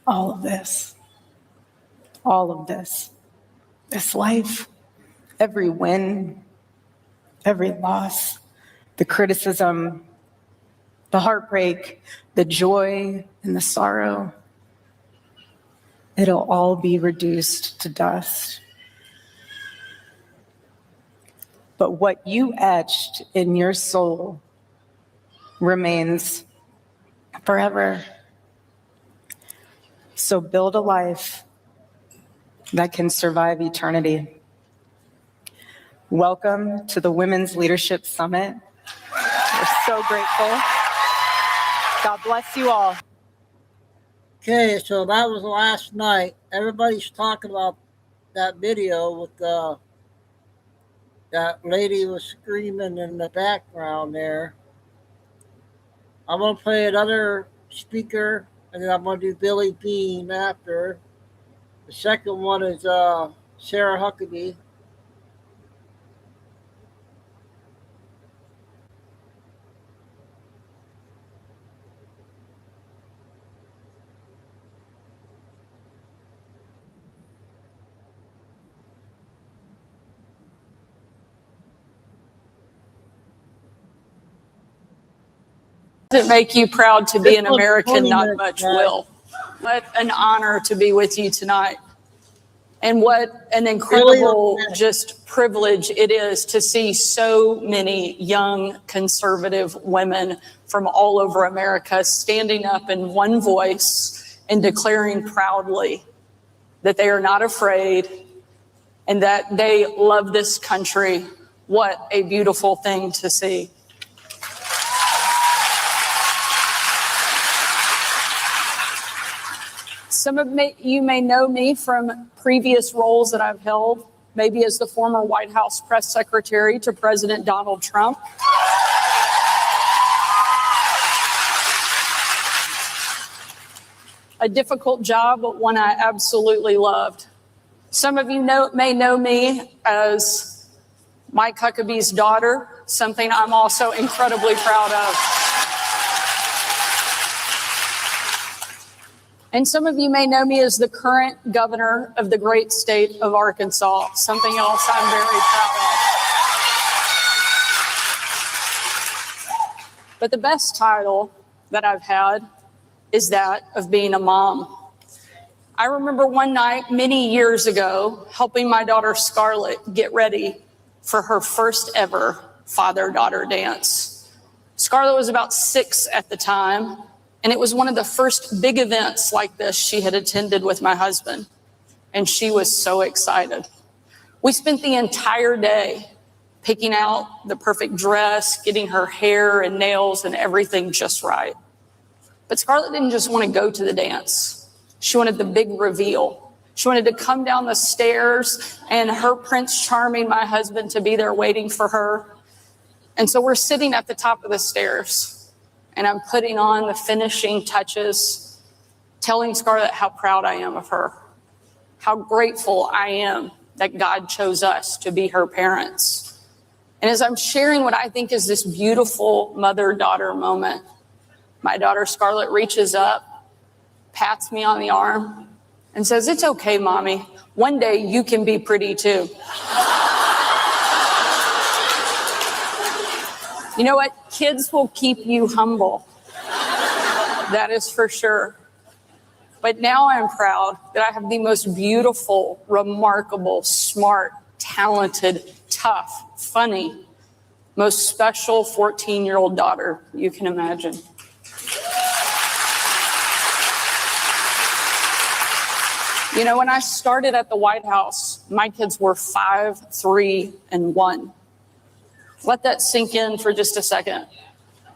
all of this, this life, every win, every loss, the criticism, the heartbreak, the joy and the sorrow, it'll all be reduced to dust. But what you etched in your soul remains forever. So build a life that can survive eternity. Welcome to the Women's Leadership Summit. We're so grateful. God bless you all. Okay, so that was last night. Everybody's talking about that video with that lady was screaming in the background there. I'm going to play another speaker, and then I'm going to do Billy Bean after. The second one is Sarah Huckabee. Does it make you proud to be an American? Not much will. What an honor to be with you tonight. And what an incredible just privilege it is to see so many young conservative women from all over America standing up in one voice and declaring proudly that they are not afraid and that they love this country. What a beautiful thing to see. Some of you may know me from previous roles that I've held, maybe as the former White House press secretary to President Donald Trump. A difficult job, but one I absolutely loved. Some of you may know me as Mike Huckabee's daughter, something I'm also incredibly proud of. And some of you may know me as the current governor of the great state of Arkansas, something else I'm very proud of. But the best title that I've had is that of being a mom. I remember one night many years ago helping my daughter Scarlett get ready for her first ever father-daughter dance. Scarlett was about 6 at the time, and it was one of the first big events like this she had attended with my husband, and she was so excited. We spent the entire day picking out the perfect dress, getting her hair and nails and everything just right. But Scarlett didn't just want to go to the dance. She wanted the big reveal. She wanted to come down the stairs and her Prince Charming, my husband, to be there waiting for her. And so we're sitting at the top of the stairs, and I'm putting on the finishing touches, telling Scarlett how proud I am of her, how grateful I am that God chose us to be her parents. And as I'm sharing what I think is this beautiful mother-daughter moment, my daughter Scarlett reaches up, pats me on the arm, and says, "It's okay, Mommy. One day you can be pretty too." You know what? Kids will keep you humble. That is for sure. But now I'm proud that I have the most beautiful, remarkable, smart, talented, tough, funny, most special 14-year-old daughter you can imagine. You know, when I started at the White House, my kids were 5, 3, and 1. Let that sink in for just a second.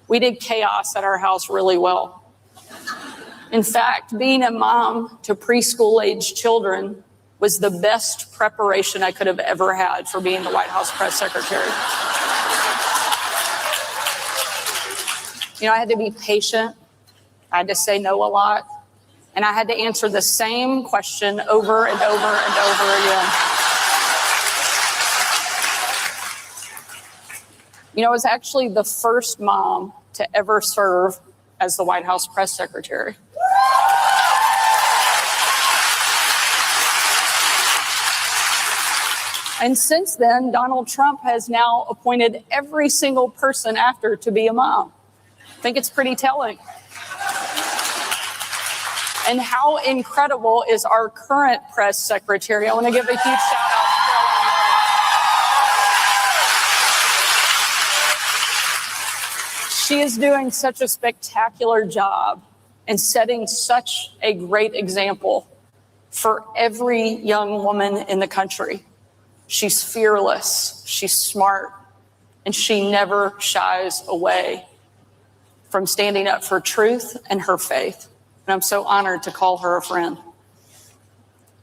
We did chaos at our house really well. In fact, being a mom to preschool-age children was the best preparation I could have ever had for being the White House press secretary. You know, I had to be patient. I had to say no a lot. And I had to answer the same question over and over and over again. You know, I was actually the first mom to ever serve as the White House press secretary. And since then, Donald Trump has now appointed every single person after to be a mom. I think it's pretty telling. And how incredible is our current press secretary? I want to give a huge shout out to Carolyn. She is doing such a spectacular job and setting such a great example for every young woman in the country. She's fearless, she's smart, and she never shies away from standing up for truth and her faith. And I'm so honored to call her a friend.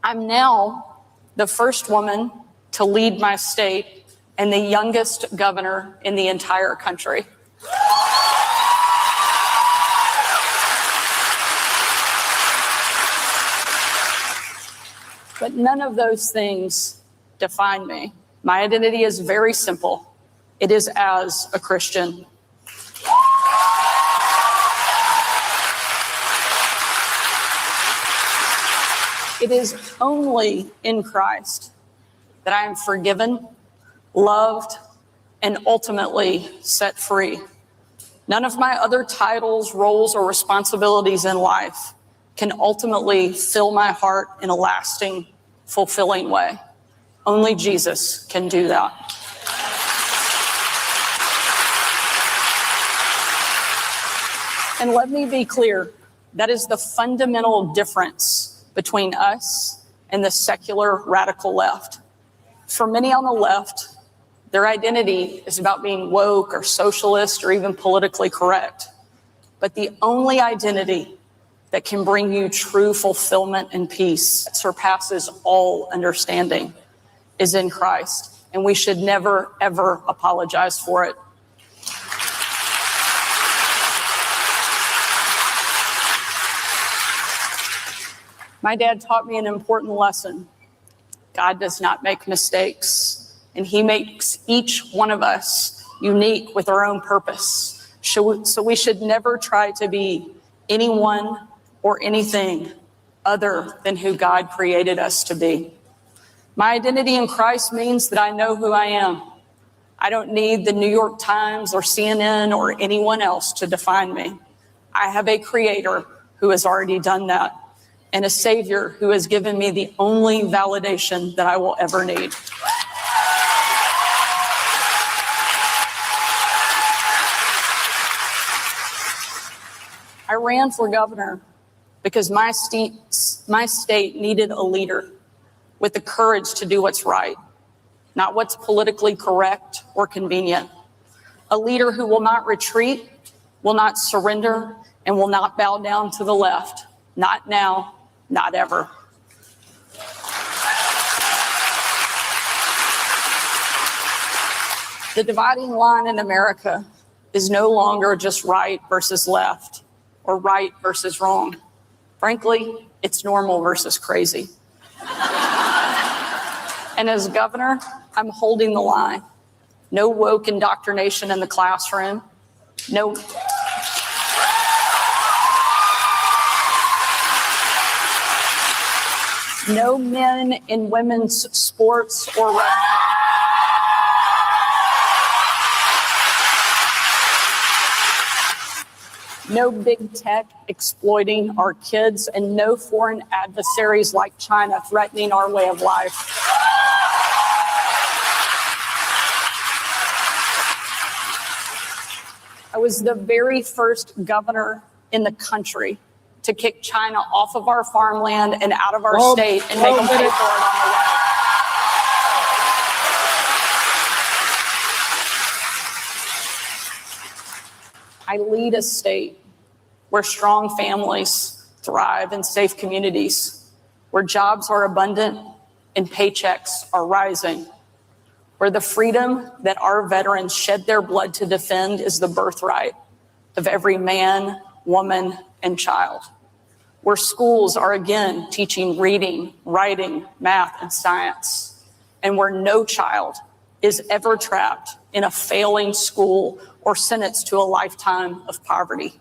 I'm now the first woman to lead my state and the youngest governor in the entire country. But none of those things define me. My identity is very simple. It is as a Christian. It is only in Christ that I am forgiven, loved, and ultimately set free. None of my other titles, roles, or responsibilities in life can ultimately fill my heart in a lasting, fulfilling way. Only Jesus can do that. And let me be clear, that is the fundamental difference between us and the secular radical left. For many on the left, their identity is about being woke or socialist or even politically correct. But the only identity that can bring you true fulfillment and peace that surpasses all understanding is in Christ. And we should never, ever apologize for it. My dad taught me an important lesson. God does not make mistakes, and he makes each one of us unique with our own purpose. So we should never try to be anyone or anything other than who God created us to be. My identity in Christ means that I know who I am. I don't need the New York Times or CNN or anyone else to define me. I have a creator who has already done that, and a Savior who has given me the only validation that I will ever need. I ran for governor because my state needed a leader with the courage to do what's right, not what's politically correct or convenient. A leader who will not retreat, will not surrender, and will not bow down to the left. Not now, not ever. The dividing line in America is no longer just right versus left or right versus wrong. Frankly, it's normal versus crazy. And as governor, I'm holding the line. No woke indoctrination in the classroom. No men in women's sports or no big tech exploiting our kids, and no foreign adversaries like China threatening our way of life. I was the very first governor in the country to kick China off of our farmland and out of our state and make them pay for it on the way. I lead a state where strong families thrive in safe communities, where jobs are abundant and paychecks are rising, where the freedom that our veterans shed their blood to defend is the birthright of every man, woman, and child, where schools are again teaching reading, writing, math, and science, and where no child is ever trapped in a failing school or sentenced to a lifetime of poverty,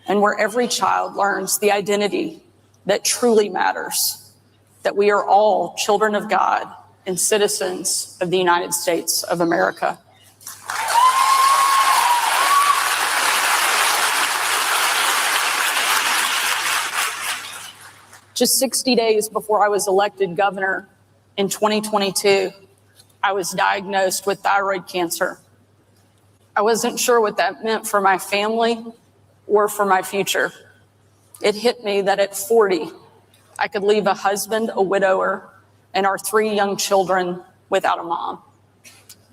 and where every child learns the identity that truly matters, that we are all children of God and citizens of the United States of America. Just 60 days before I was elected governor in 2022, I was diagnosed with thyroid cancer. I wasn't sure what that meant for my family or for my future. It hit me that at 40, I could leave a husband, a widower, and our 3 young children without a mom.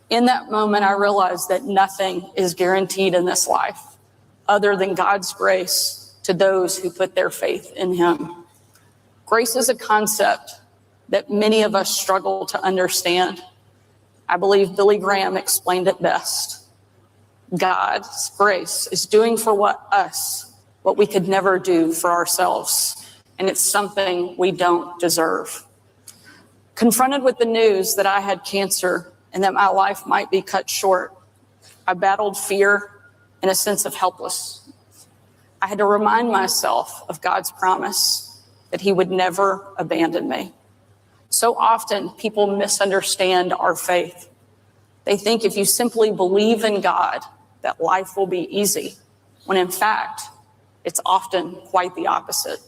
In that moment, I realized that nothing is guaranteed in this life other than God's grace to those who put their faith in Him. Grace is a concept that many of us struggle to understand. I believe Billy Graham explained it best. God's grace is doing for us what we could never do for ourselves, and it's something we don't deserve. Confronted with the news that I had cancer and that my life might be cut short, I battled fear and a sense of helplessness. I had to remind myself of God's promise that He would never abandon me. So often, people misunderstand our faith. They think if you simply believe in God, that life will be easy, when in fact, it's often quite the opposite.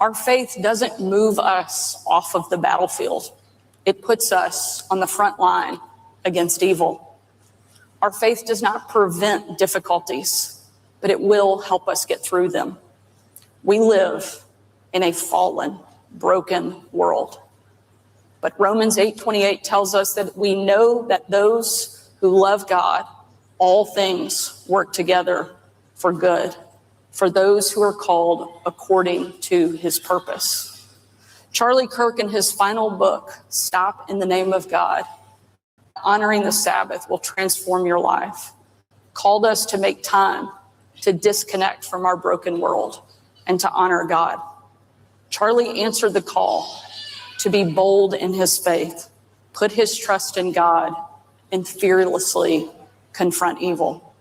Our faith doesn't move us off of the battlefield. It puts us on the front line against evil. Our faith does not prevent difficulties, but it will help us get through them. We live in a fallen, broken world. But Romans 8:28 tells us that we know that those who love God, all things work together for good, for those who are called according to His purpose. Charlie Kirk, in his final book, Stop in the Name of God, Honoring the Sabbath Will Transform Your Life, called us to make time to disconnect from our broken world and to honor God. Charlie answered the call to be bold in his faith, put his trust in God, and fearlessly confront evil.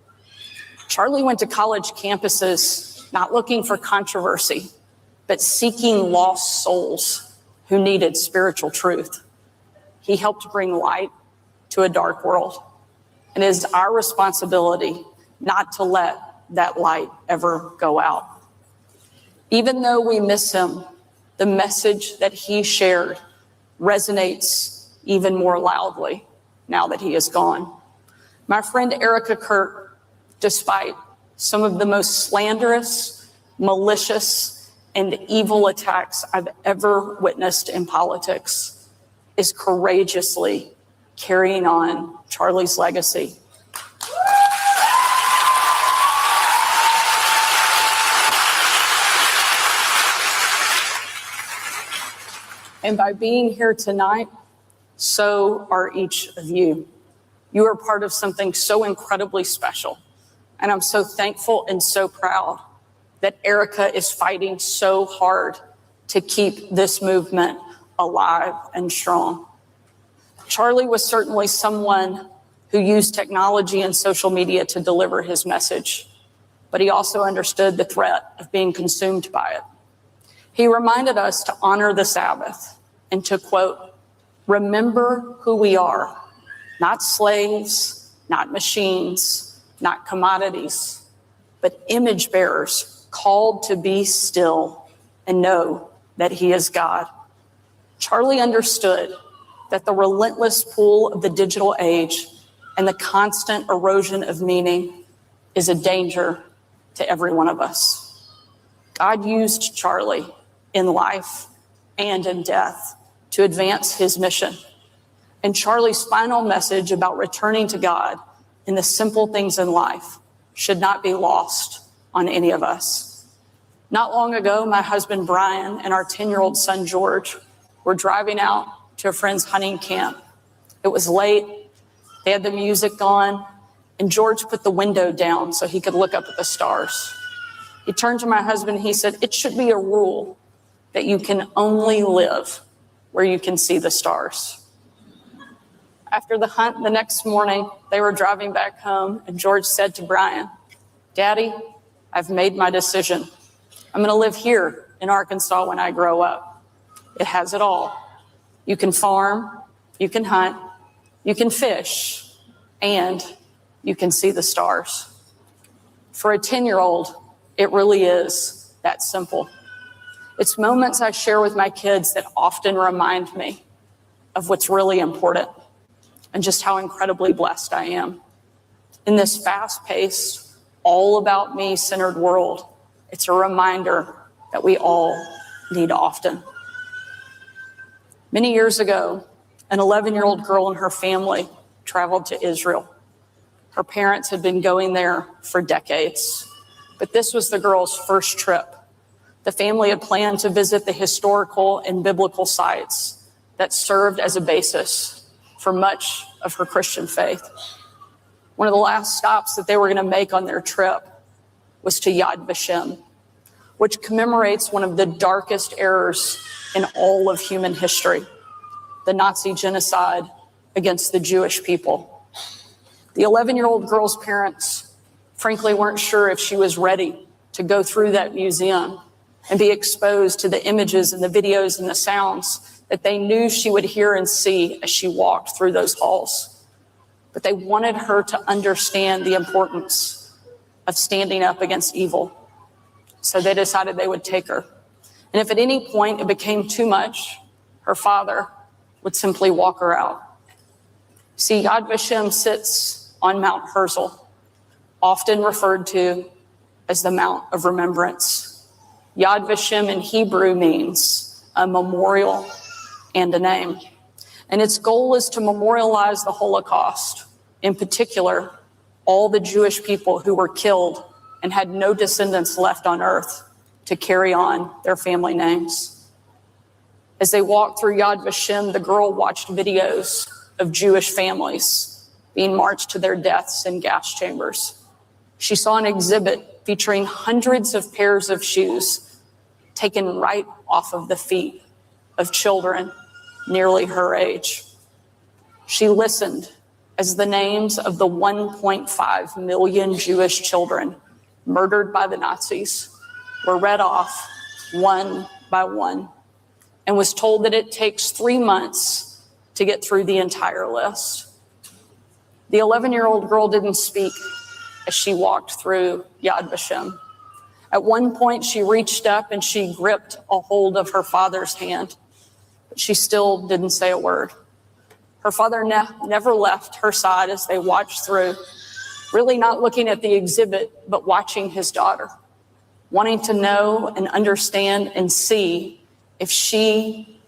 Charlie went to college campuses not looking for controversy, but seeking lost souls who needed spiritual truth. He helped bring light to a dark world. And it is our responsibility not to let that light ever go out. Even though we miss him, the message that he shared resonates even more loudly now that he is gone. My friend Erica Kurt, despite some of the most slanderous, malicious, and evil attacks I've ever witnessed in politics, is courageously carrying on Charlie's legacy. And by being here tonight, so are each of you. You are part of something so incredibly special. And I'm so thankful and so proud that Erica is fighting so hard to keep this movement alive and strong. Charlie was certainly someone who used technology and social media to deliver his message, but he also understood the threat of being consumed by it. He reminded us to honor the Sabbath and to, quote, remember who we are, not slaves, not machines, not commodities, but image bearers called to be still and know that he is God. Charlie understood that the relentless pull of the digital age and the constant erosion of meaning is a danger to every one of us. God used Charlie in life and in death to advance his mission. And Charlie's final message about returning to God in the simple things in life should not be lost on any of us. Not long ago, my husband Brian and our 10-year-old son George were driving out to a friend's hunting camp. It was late, they had the music on, and George put the window down so he could look up at the stars. He turned to my husband and he said, it should be a rule that you can only live where you can see the stars. After the hunt the next morning, they were driving back home, and George said to Brian, Daddy, I've made my decision. I'm going to live here in Arkansas when I grow up. It has it all. You can farm, you can hunt, you can fish, and you can see the stars. For a 10-year-old, it really is that simple. It's moments I share with my kids that often remind me of what's really important and just how incredibly blessed I am. In this fast-paced, all-about-me-centered world, it's a reminder that we all need often. Many years ago, an 11-year-old girl and her family traveled to Israel. Her parents had been going there for decades, but this was the girl's first trip. The family had planned to visit the historical and biblical sites that served as a basis for much of her Christian faith. One of the last stops that they were going to make on their trip was to Yad Vashem, which commemorates one of the darkest errors in all of human history, the Nazi genocide against the Jewish people. The 11-year-old girl's parents, frankly, weren't sure if she was ready to go through that museum and be exposed to the images and the videos and the sounds that they knew she would hear and see as she walked through those halls. But they wanted her to understand the importance of standing up against evil. So they decided they would take her. And if at any point it became too much, her father would simply walk her out. See, Yad Vashem sits on Mount Herzl, often referred to as the Mount of Remembrance. Yad Vashem in Hebrew means a memorial and a name. And its goal is to memorialize the Holocaust, in particular, all the Jewish people who were killed and had no descendants left on earth to carry on their family names. As they walked through Yad Vashem, the girl watched videos of Jewish families being marched to their deaths in gas chambers. She saw an exhibit featuring hundreds of pairs of shoes taken right off of the feet of children nearly her age. She listened as the names of the 1.5 million Jewish children murdered by the Nazis were read off one by one, and was told that it takes 3 months to get through the entire list. The 11-year-old girl didn't speak as she walked through Yad Vashem. At one point, she reached up and she gripped a hold of her father's hand, but she still didn't say a word. Her father never left her side as they watched through, really not looking at the exhibit, but watching his daughter, wanting to know and understand and see if she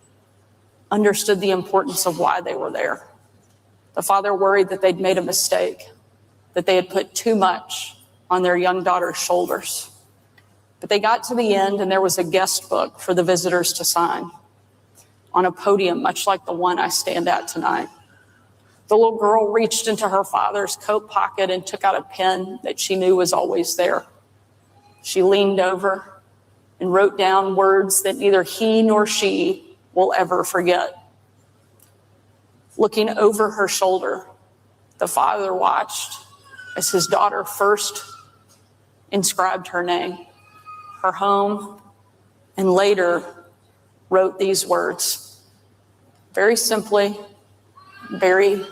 understood the importance of why they were there. The father worried that they'd made a mistake, that they had put too much on their young daughter's shoulders. But they got to the end and there was a guest book for the visitors to sign on a podium, much like the one I stand at tonight. The little girl reached into her father's coat pocket and took out a pen that she knew was always there. She leaned over and wrote down words that neither he nor she will ever forget. Looking over her shoulder, the father watched as his daughter first inscribed her name, her home, and later wrote these words. Very simply, very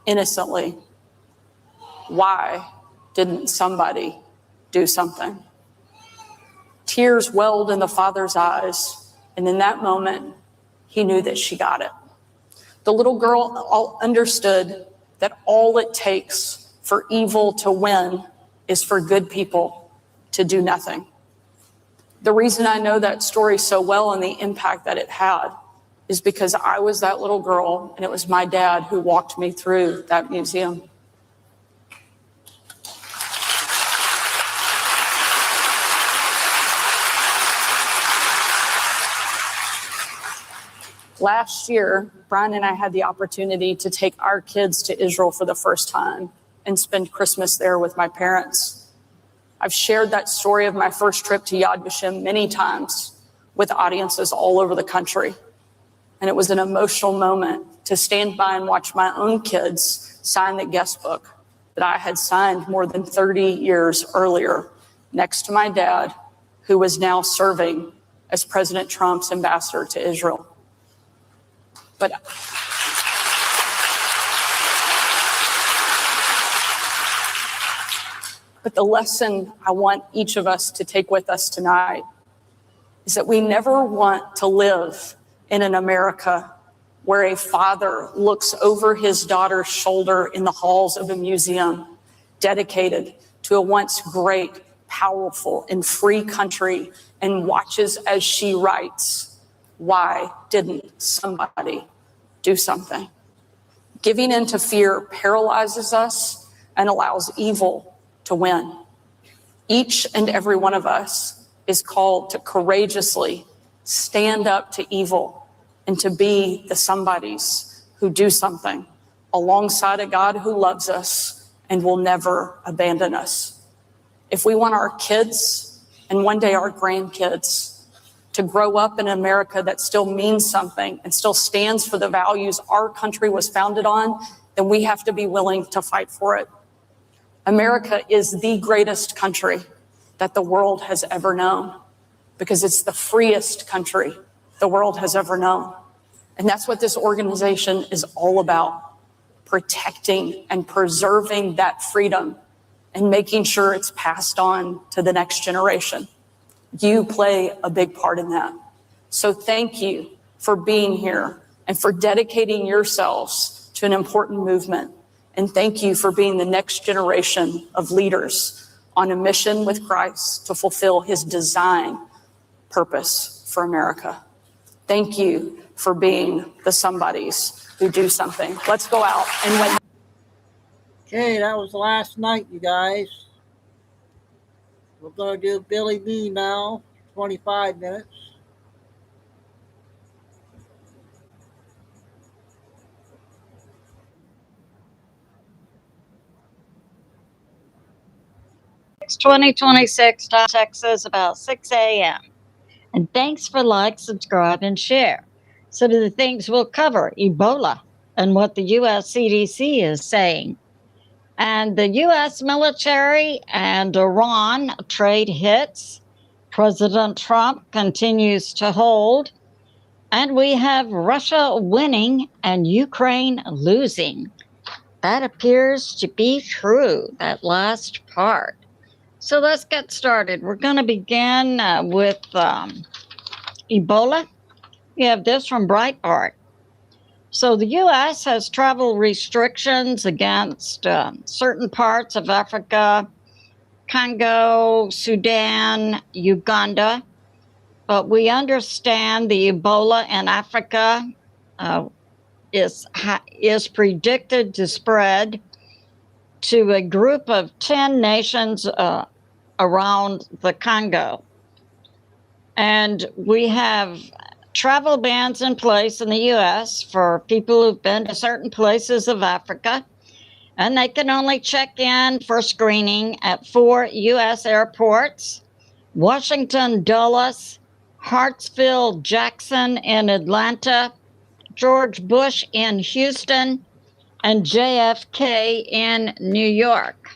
innocently, why didn't somebody do something? Tears welled in the father's eyes, and in that moment, he knew that she got it. The little girl understood that all it takes for evil to win is for good people to do nothing. The reason I know that story so well and the impact that it had is because I was that little girl and it was my dad who walked me through that museum. Last year, Brian and I had the opportunity to take our kids to Israel for the first time and spend Christmas there with my parents. I've shared that story of my first trip to Yad Vashem many times with audiences all over the country. And it was an emotional moment to stand by and watch my own kids sign the guest book that I had signed more than 30 years earlier next to my dad, who was now serving as President Trump's ambassador to Israel. But the lesson I want each of us to take with us tonight is that we never want to live in an America where a father looks over his daughter's shoulder in the halls of a museum dedicated to a once great, powerful, and free country and watches as she writes, why didn't somebody do something? Giving in to fear paralyzes us and allows evil to win. Each and every one of us is called to courageously stand up to evil and to be the somebodies who do something alongside a God who loves us and will never abandon us. If we want our kids and one day our grandkids to grow up in America that still means something and still stands for the values our country was founded on, then we have to be willing to fight for it. America is the greatest country that the world has ever known because it's the freest country the world has ever known. And that's what this organization is all about, protecting and preserving that freedom and making sure it's passed on to the next generation. You play a big part in that. So thank you for being here and for dedicating yourselves to an important movement. And thank you for being the next generation of leaders on a mission with Christ to fulfill his design purpose for America. Thank you for being the somebodies who do something. Let's go out and win. Okay, that was the last night, you guys. We're going to do Billy B now, 25 minutes. It's 2026, Texas, about 6 a.m. And thanks for like, subscribe, and share. Some of the things we'll cover: Ebola and what the U.S. CDC is saying. And the U.S. military and Iran trade hits. President Trump continues to hold. And we have Russia winning and Ukraine losing. That appears to be true, that last part. So let's get started. We're going to begin with Ebola. We have this from Breitbart. So the U.S. has travel restrictions against certain parts of Africa, Congo, Sudan, Uganda. But we understand the Ebola in Africa is predicted to spread to a group of 10 nations around the Congo. And we have travel bans in place in the U.S. for people who've been to certain places of Africa, and they can only check in for screening at 4 U.S. airports: Washington, Dulles, Hartsfield, Jackson in Atlanta, George Bush in Houston, and JFK in New York.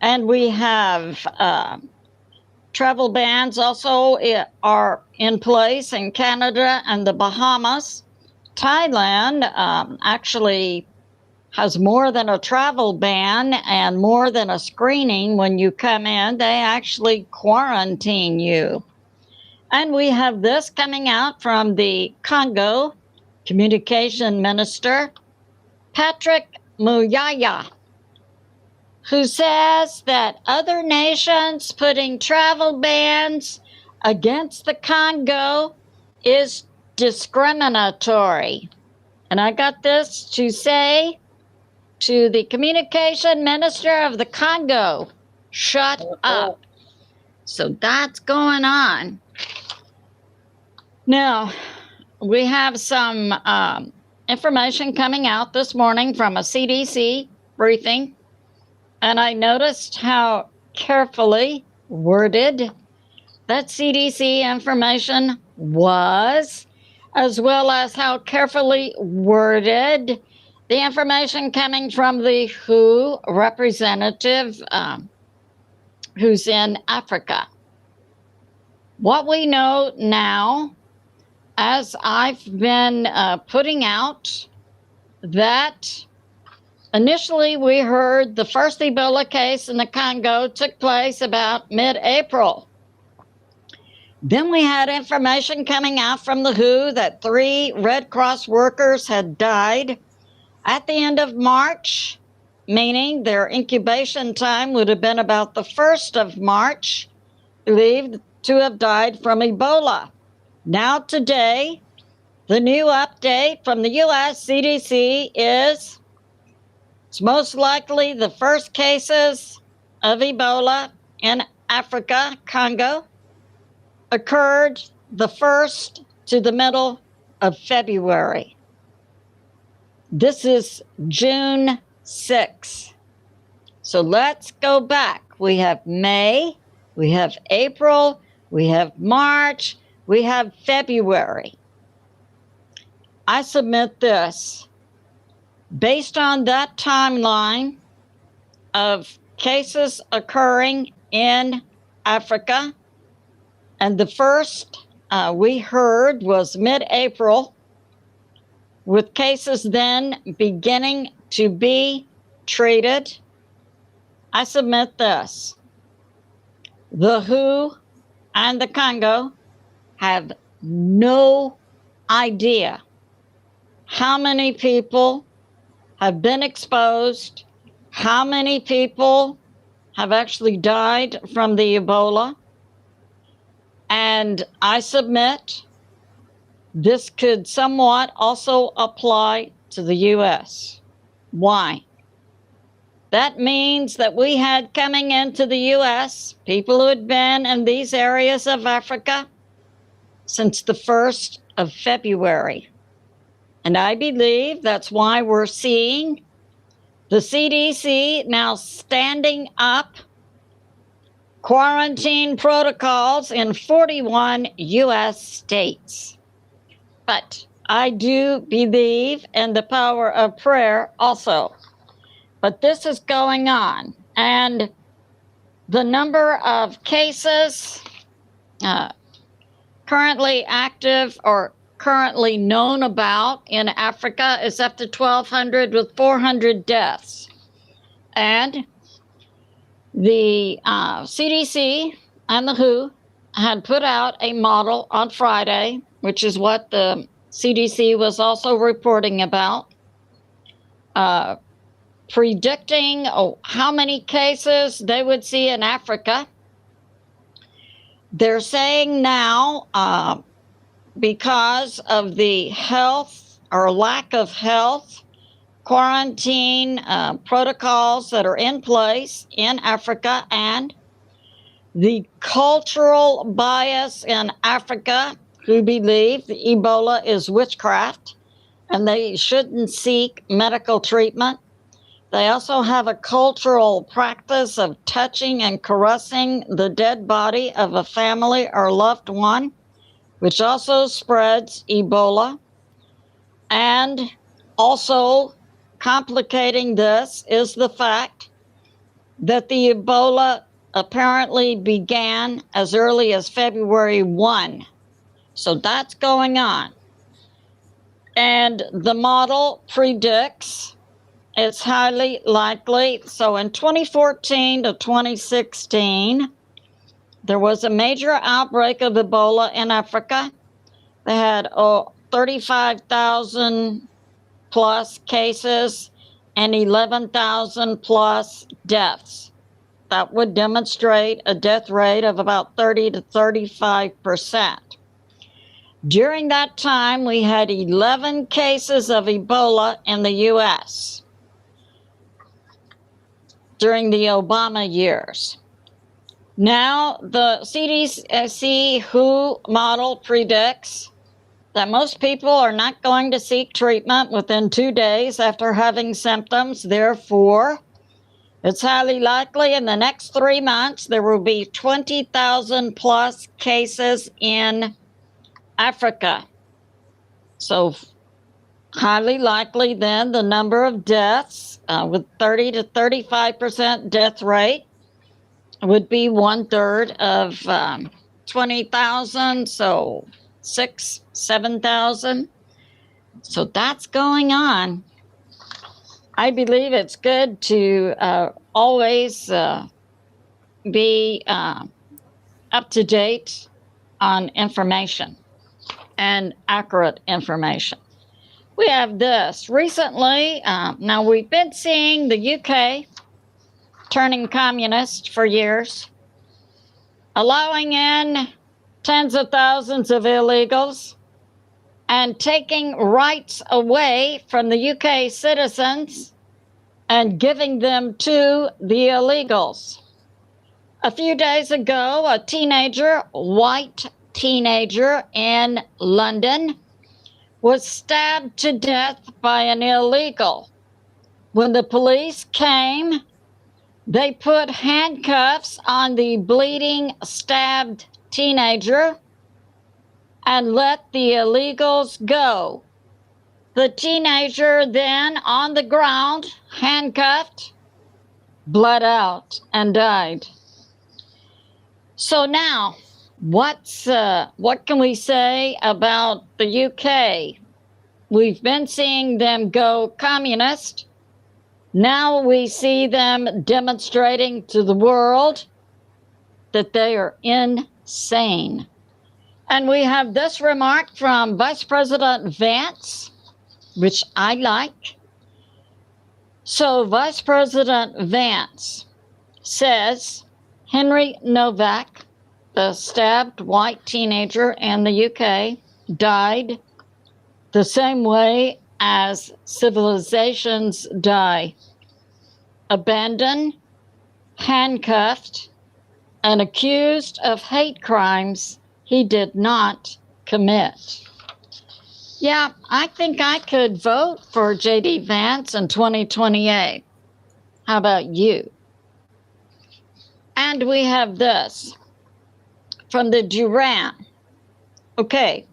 And we have travel bans also are in place in Canada and the Bahamas. Thailand actually has more than a travel ban and more than a screening. When you come in, they actually quarantine you. And we have this coming out from the Congo Communication Minister, Patrick Muyaya, who says that other nations putting travel bans against the Congo is discriminatory. And I got this to say to the communication minister of the Congo, shut up. So that's going on. Now, we have some information coming out this morning from a CDC briefing. And I noticed how carefully worded that CDC information was, as well as how carefully worded the information coming from the WHO representative who's in Africa. What we know now, as I've been putting out, that initially we heard the first Ebola case in the Congo took place about mid-April. Then we had information coming out from the WHO that 3 Red Cross workers had died at the end of March, meaning their incubation time would have been about the 1st of March, believed to have died from Ebola. Now today, the new update from the U.S. CDC is it's most likely the first cases of Ebola in Africa, Congo, occurred the 1st to the middle of February. This is June 6th. So let's go back. We have May, we have April, we have March, we have February. I submit this. Based on that timeline of cases occurring in Africa, and the first we heard was mid-April, with cases then beginning to be treated, I submit this. The WHO and the Congo have no idea how many people have been exposed, how many people have actually died from the Ebola. And I submit this could somewhat also apply to the U.S. Why? That means that we had coming into the U.S. people who had been in these areas of Africa since the 1st of February. And I believe that's why we're seeing the CDC now standing up quarantine protocols in 41 U.S. states. But I do believe in the power of prayer also. But this is going on. And the number of cases currently active or currently known about in Africa is up to 1,200 with 400 deaths. And The CDC and the WHO had put out a model on Friday, which is what the CDC was also reporting about, predicting how many cases they would see in Africa. They're saying now, because of the health or lack of health quarantine protocols that are in place in Africa and the cultural bias in Africa, who believe the Ebola is witchcraft and they shouldn't seek medical treatment. They also have a cultural practice of touching and caressing the dead body of a family or loved one, which also spreads Ebola. And also complicating this is the fact that the Ebola apparently began as early as February 1. So that's going on. And the model predicts it's highly likely. So in 2014 to 2016, there was a major outbreak of Ebola in Africa. They had 35,000 plus cases and 11,000 plus deaths. That would demonstrate a death rate of about 30 to 35%. During that time, we had 11 cases of Ebola in the U.S. during the Obama years. Now, the CDC WHO model predicts that most people are not going to seek treatment within 2 days after having symptoms. Therefore, it's highly likely in the next 3 months there will be 20,000 plus cases in Africa. So highly likely then the number of deaths with 30 to 35% death rate would be 1/3 of 20,000, so 7,000. So that's going on. I believe it's good to always be up to date on information and accurate information. We have this. Recently, now we've been seeing the UK turning communist for years, allowing in tens of thousands of illegals and taking rights away from the UK citizens and giving them to the illegals. A few days ago, a white teenager in London was stabbed to death by an illegal. When the police came, they put handcuffs on the bleeding, stabbed teenager and let the illegals go. The teenager then on the ground, handcuffed, bled out and died. So now, what can we say about the UK? We've been seeing them go communist. Now we see them demonstrating to the world that they are insane. And we have this remark from Vice President Vance, which I like. So Vice President Vance says Henry Novak, the stabbed white teenager in the UK, died the same way as civilizations die: abandoned, handcuffed, and accused of hate crimes he did not commit. Yeah, I think I could vote for J.D. Vance in 2028. How about you? And we have this from the Duran. Okay,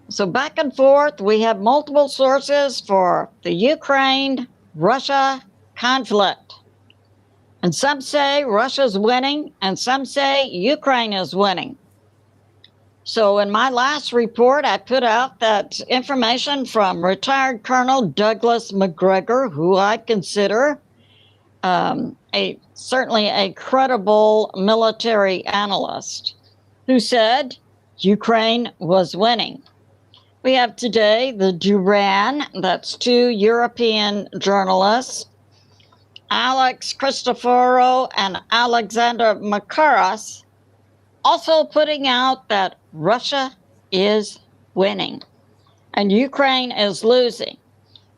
so back and forth, we have multiple sources for the Ukraine-Russia conflict. And some say Russia's winning, and some say Ukraine is winning. So in my last report, I put out that information from retired Colonel Douglas McGregor, who I consider a certainly a credible military analyst who said Ukraine was winning. We have today the Duran, that's two European journalists, Alex Christoforo and Alexander Makaras, also putting out that Russia is winning and Ukraine is losing.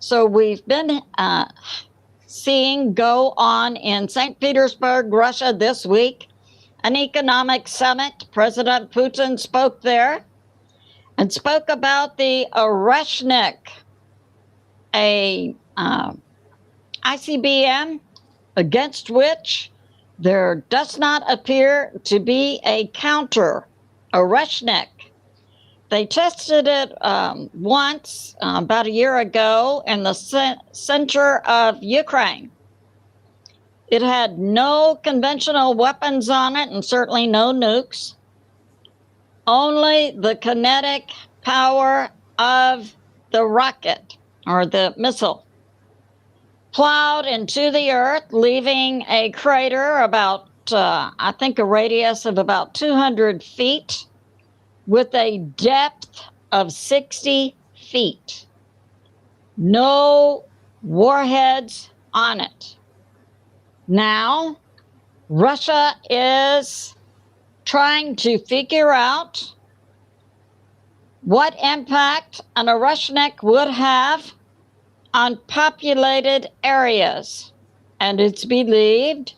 So we've been seeing go on in St. Petersburg, Russia this week, an economic summit. President Putin spoke there and spoke about the Oreshnik, a ICBM against which there does not appear to be a counter, Oreshnik. They tested it once about a year ago in the center of Ukraine. It had no conventional weapons on it and certainly no nukes, only the kinetic power of the rocket or the missile plowed into the earth, leaving a crater about, I think, a radius of about 200 feet with a depth of 60 feet. No warheads on it. Now, Russia is trying to figure out what impact an Oreshnik would have on populated areas. And it's believed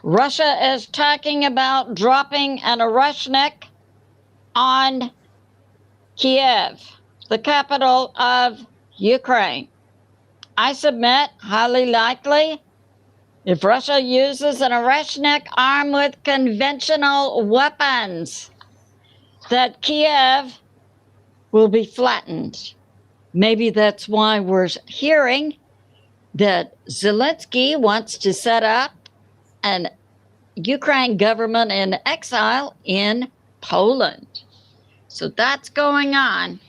Russia is talking about dropping an Oreshnik on Kiev, the capital of Ukraine. I submit, highly likely, if Russia uses an Oreshnik armed with conventional weapons, that Kiev will be flattened. Maybe that's why we're hearing that Zelensky wants to set up an Ukraine government in exile in Poland. So that's going on.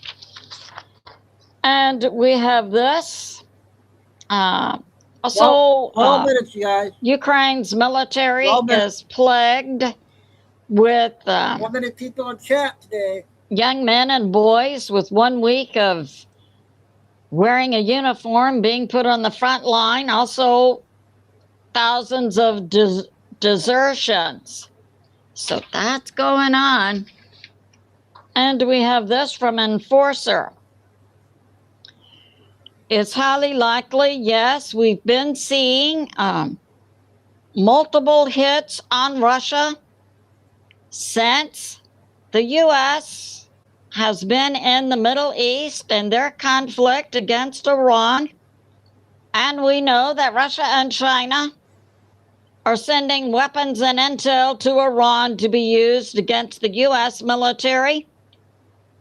And we have this. Also, 12 minutes, you guys. Ukraine's military is plagued with 1 minute people in chat today. Young men and boys with 1 week of wearing a uniform being put on the front line. Also, thousands of desertions. So that's going on. And we have this from Enforcer. It's highly likely, yes, we've been seeing multiple hits on Russia since the U.S. has been in the Middle East and their conflict against Iran. And we know that Russia and China are sending weapons and intel to Iran to be used against the U.S. military,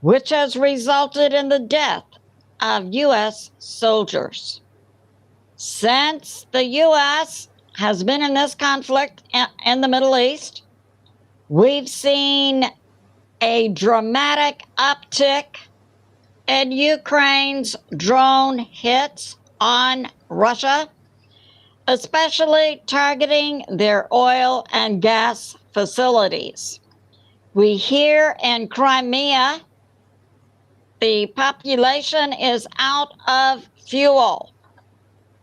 which has resulted in the death of U.S. soldiers. Since the U.S. has been in this conflict in the Middle East, we've seen a dramatic uptick in Ukraine's drone hits on Russia, especially targeting their oil and gas facilities. We hear in Crimea, the population is out of fuel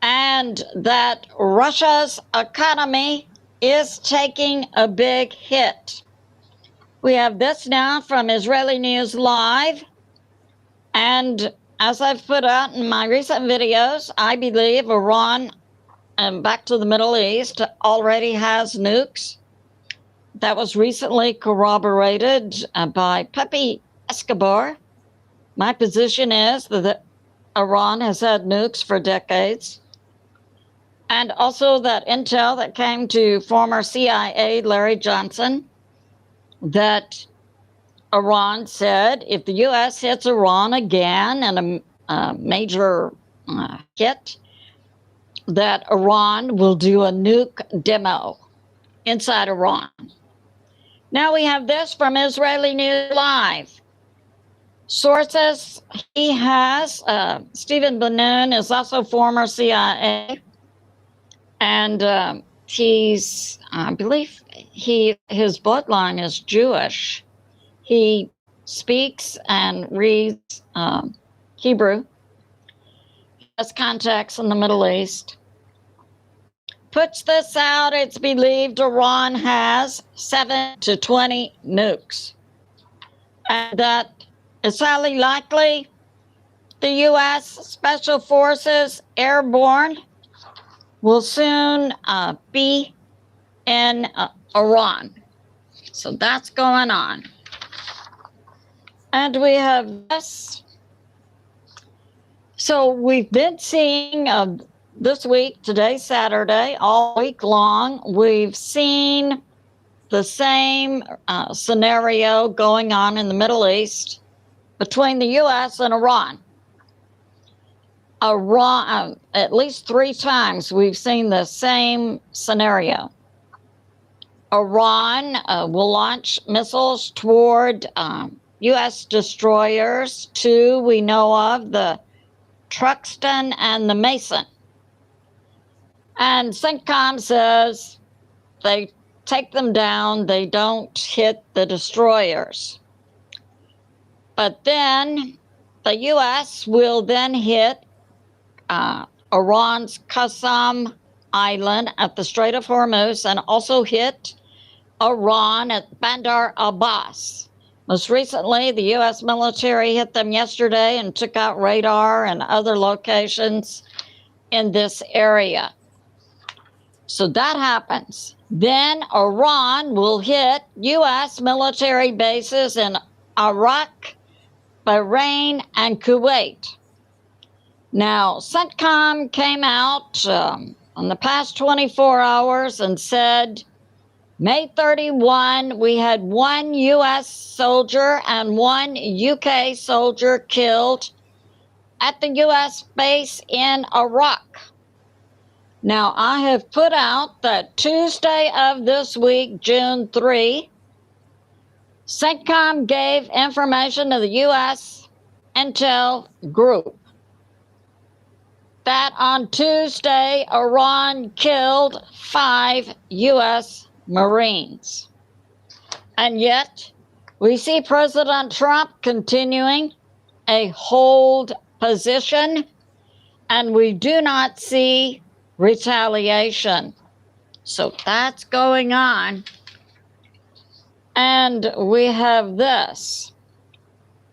and that Russia's economy is taking a big hit. We have this now from Israeli News Live. And as I've put out in my recent videos, I believe Iran, and back to the Middle East, already has nukes. That was recently corroborated by Pepe Escobar. My position is that Iran has had nukes for decades. And also that intel that came to former CIA Larry Johnson, that Iran said if the U.S. hits Iran again in a major hit, that Iran will do a nuke demo inside Iran. Now we have this from Israeli News Live. Sources he has, Stephen Bannon is also former CIA, and I believe his bloodline is Jewish. He speaks and reads Hebrew. He has contacts in the Middle East. Puts this out, it's believed Iran has 7 to 20 nukes. And that it's highly likely the U.S. Special Forces Airborne will soon be in Iran. So that's going on. And we have this. So we've been seeing this week, today's Saturday, all week long, we've seen the same scenario going on in the Middle East between the U.S. and Iran. At least 3 times we've seen the same scenario. Iran will launch missiles toward U.S. destroyers. 2 we know of, the Truxton and the Mason. And CENTCOM says they take them down, they don't hit the destroyers. But then the U.S. will then hit Iran's Qasem Island at the Strait of Hormuz and also hit Iran at Bandar Abbas. Most recently, the U.S. military hit them yesterday and took out radar and other locations in this area. So that happens. Then Iran will hit U.S. military bases in Iraq, Bahrain, and Kuwait. Now, CENTCOM came out on the past 24 hours and said, May 31, we had 1 U.S. soldier and 1 UK soldier killed at the U.S. base in Iraq. Now, I have put out that Tuesday of this week, June 3, CENTCOM gave information to the U.S. Intel Group that on Tuesday, Iran killed 5 U.S. Marines. And yet, we see President Trump continuing a hold position, and we do not see retaliation. So that's going on. And we have this.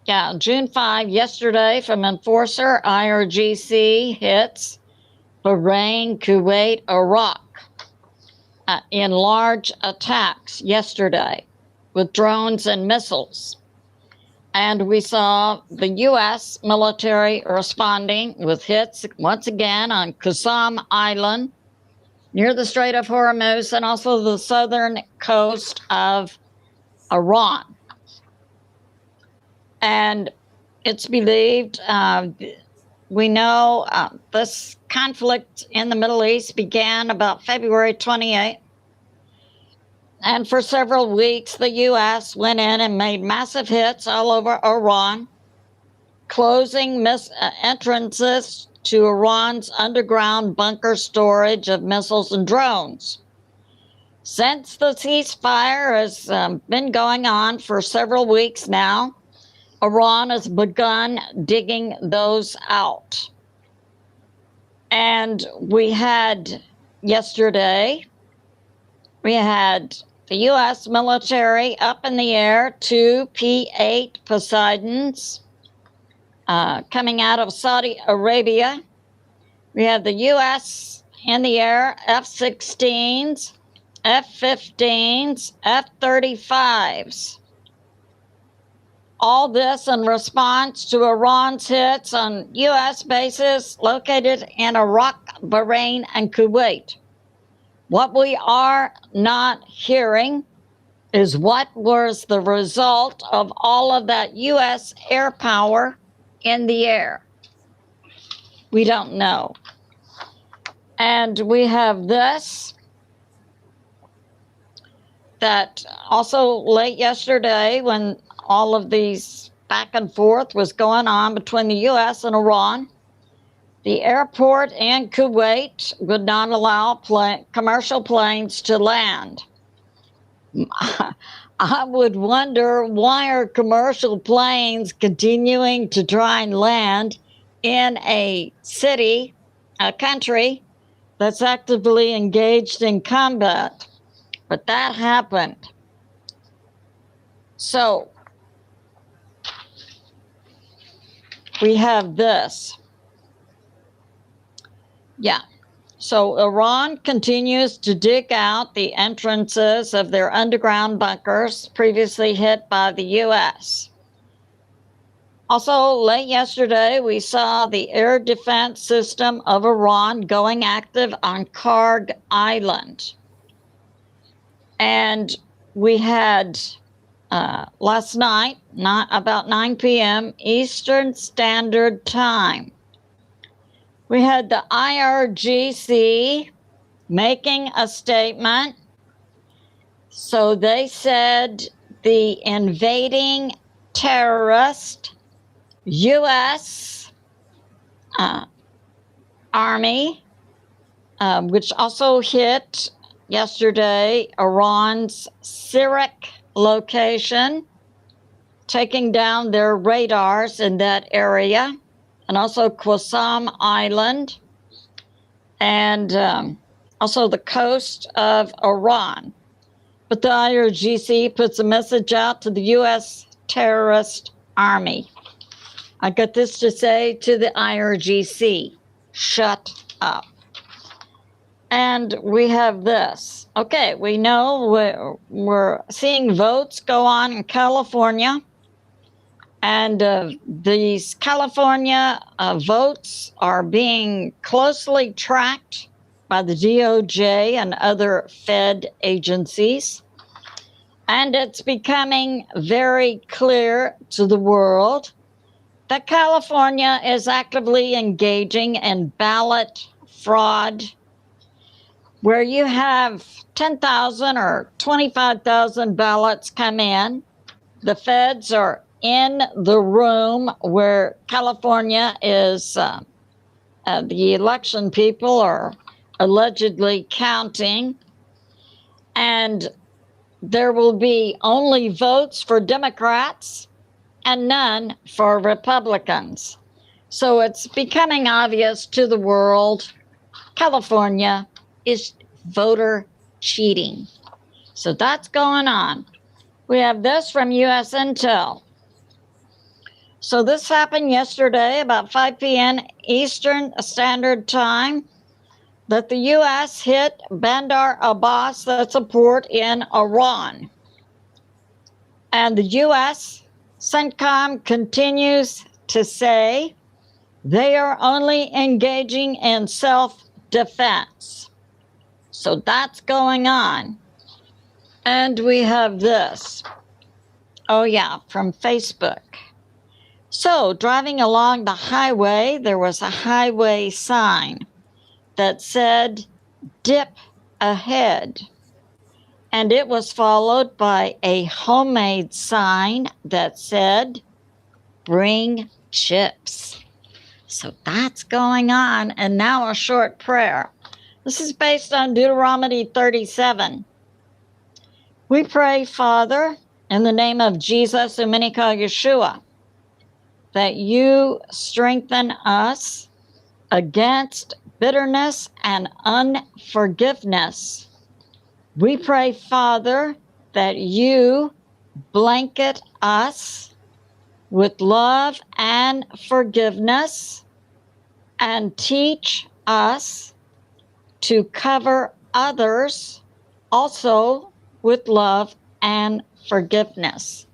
Yeah, June 5, yesterday, from Enforcer, IRGC hits Bahrain, Kuwait, Iraq in large attacks yesterday with drones and missiles. And we saw the U.S. military responding with hits once again on Qasem Island near the Strait of Hormuz and also the southern coast of Iran. And it's believed, we know this conflict in the Middle East began about February 28th. And for several weeks, the U.S. went in and made massive hits all over Iran, closing entrances to Iran's underground bunker storage of missiles and drones. Since the ceasefire has been going on for several weeks now, Iran has begun digging those out. And we had yesterday, we had the U.S. military up in the air, 2 P-8 Poseidons coming out of Saudi Arabia. We had the U.S. in the air, F-16s, F-15s, F-35s. All this in response to Iran's hits on U.S. bases located in Iraq, Bahrain, and Kuwait. What we are not hearing is what was the result of all of that U.S. air power in the air. We don't know. And we have this, that also late yesterday when all of these back and forth was going on between the U.S. and Iran, The airport in Kuwait would not allow commercial planes to land. I would wonder, why are commercial planes continuing to try and land in a city, a country that's actively engaged in combat? But that happened. So we have this. Yeah. So Iran continues to dig out the entrances of their underground bunkers previously hit by the U.S. Also, late yesterday, we saw the air defense system of Iran going active on Karg Island. And we had last night, about 9 p.m. Eastern Standard Time, we had the IRGC making a statement. So they said the invading terrorist U.S. Army, which also hit yesterday Iran's Sirak location, taking down their radars in that area, and also Qassam Island, and also the coast of Iran. But the IRGC puts a message out to the U.S. terrorist army. I got this to say to the IRGC: shut up. And we have this. Okay, we know we're seeing votes go on in California. And these California votes are being closely tracked by the DOJ and other Fed agencies. And it's becoming very clear to the world that California is actively engaging in ballot fraud, where you have 10,000 or 25,000 ballots come in. The feds are in the room where California is, the election people are allegedly counting, and there will be only votes for Democrats and none for Republicans. So it's becoming obvious to the world, California is voter cheating. So that's going on. We have this from U.S. Intel. So this happened yesterday about 5 p.m. Eastern Standard Time, that the U.S. hit Bandar Abbas, that's a port in Iran. And the U.S. CENTCOM continues to say they are only engaging in self-defense. So that's going on. And we have this. Oh yeah, from Facebook. So driving along the highway, there was a highway sign that said, "Dip ahead." And it was followed by a homemade sign that said, "Bring chips." So that's going on. And now a short prayer. This is based on Deuteronomy 37. We pray, Father, in the name of Jesus, whom many call Yeshua, that you strengthen us against bitterness and unforgiveness. We pray, Father, that you blanket us with love and forgiveness and teach us to cover others also with love and forgiveness.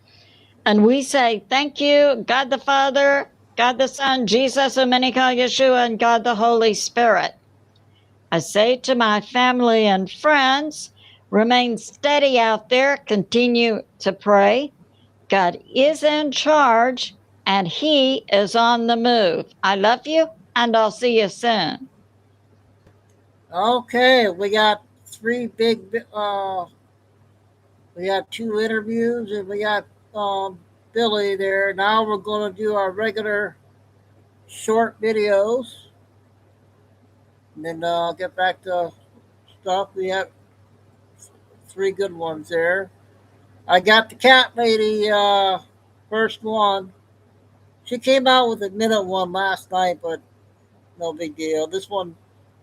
And we say, thank you, God the Father, God the Son, Jesus, whom many call Yeshua, and God the Holy Spirit. I say to my family and friends, remain steady out there, continue to pray. God is in charge, and he is on the move. I love you, and I'll see you soon. Okay, we got we got 2 interviews, and we got Billy there. Now we're going to do our regular short videos. And then get back to stuff. We have 3 good ones there. I got the cat lady first one. She came out with a minute one last night, but no big deal. This one,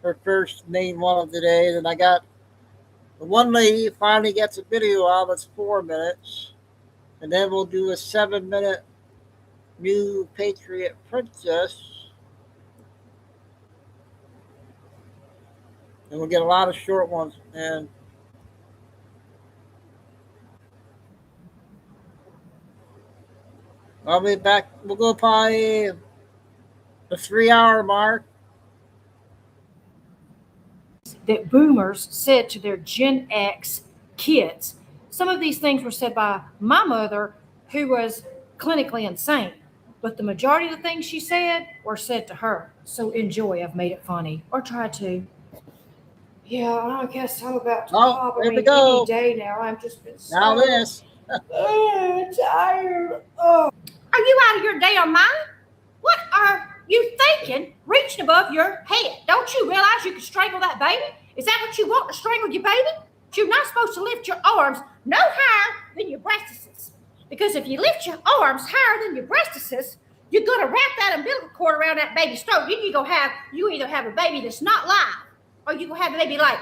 her first main one of the day. Then I got the one lady finally gets a video out. It's 4 minutes. And then we'll do a 7-minute new Patriot Princess. And we'll get a lot of short ones. And I'll be back. We'll go probably the 3-hour mark. That boomers said to their Gen X kids. Some of these things were said by my mother, who was clinically insane, but the majority of the things she said were said to her. So enjoy. I've made it funny, or tried to. Yeah, I guess I'm about to pop. There we go. Any day now. I've just been so now this. Tired. Oh. Are you out of your damn mind? What are you thinking reaching above your head? Don't you realize you can strangle that baby? Is that what you want, to strangle your baby? You're not supposed to lift your arms no higher than your breastises. Because if you lift your arms higher than your breastises, you're going to wrap that umbilical cord around that baby's throat. You either have a baby that's not live, or you going to have a baby like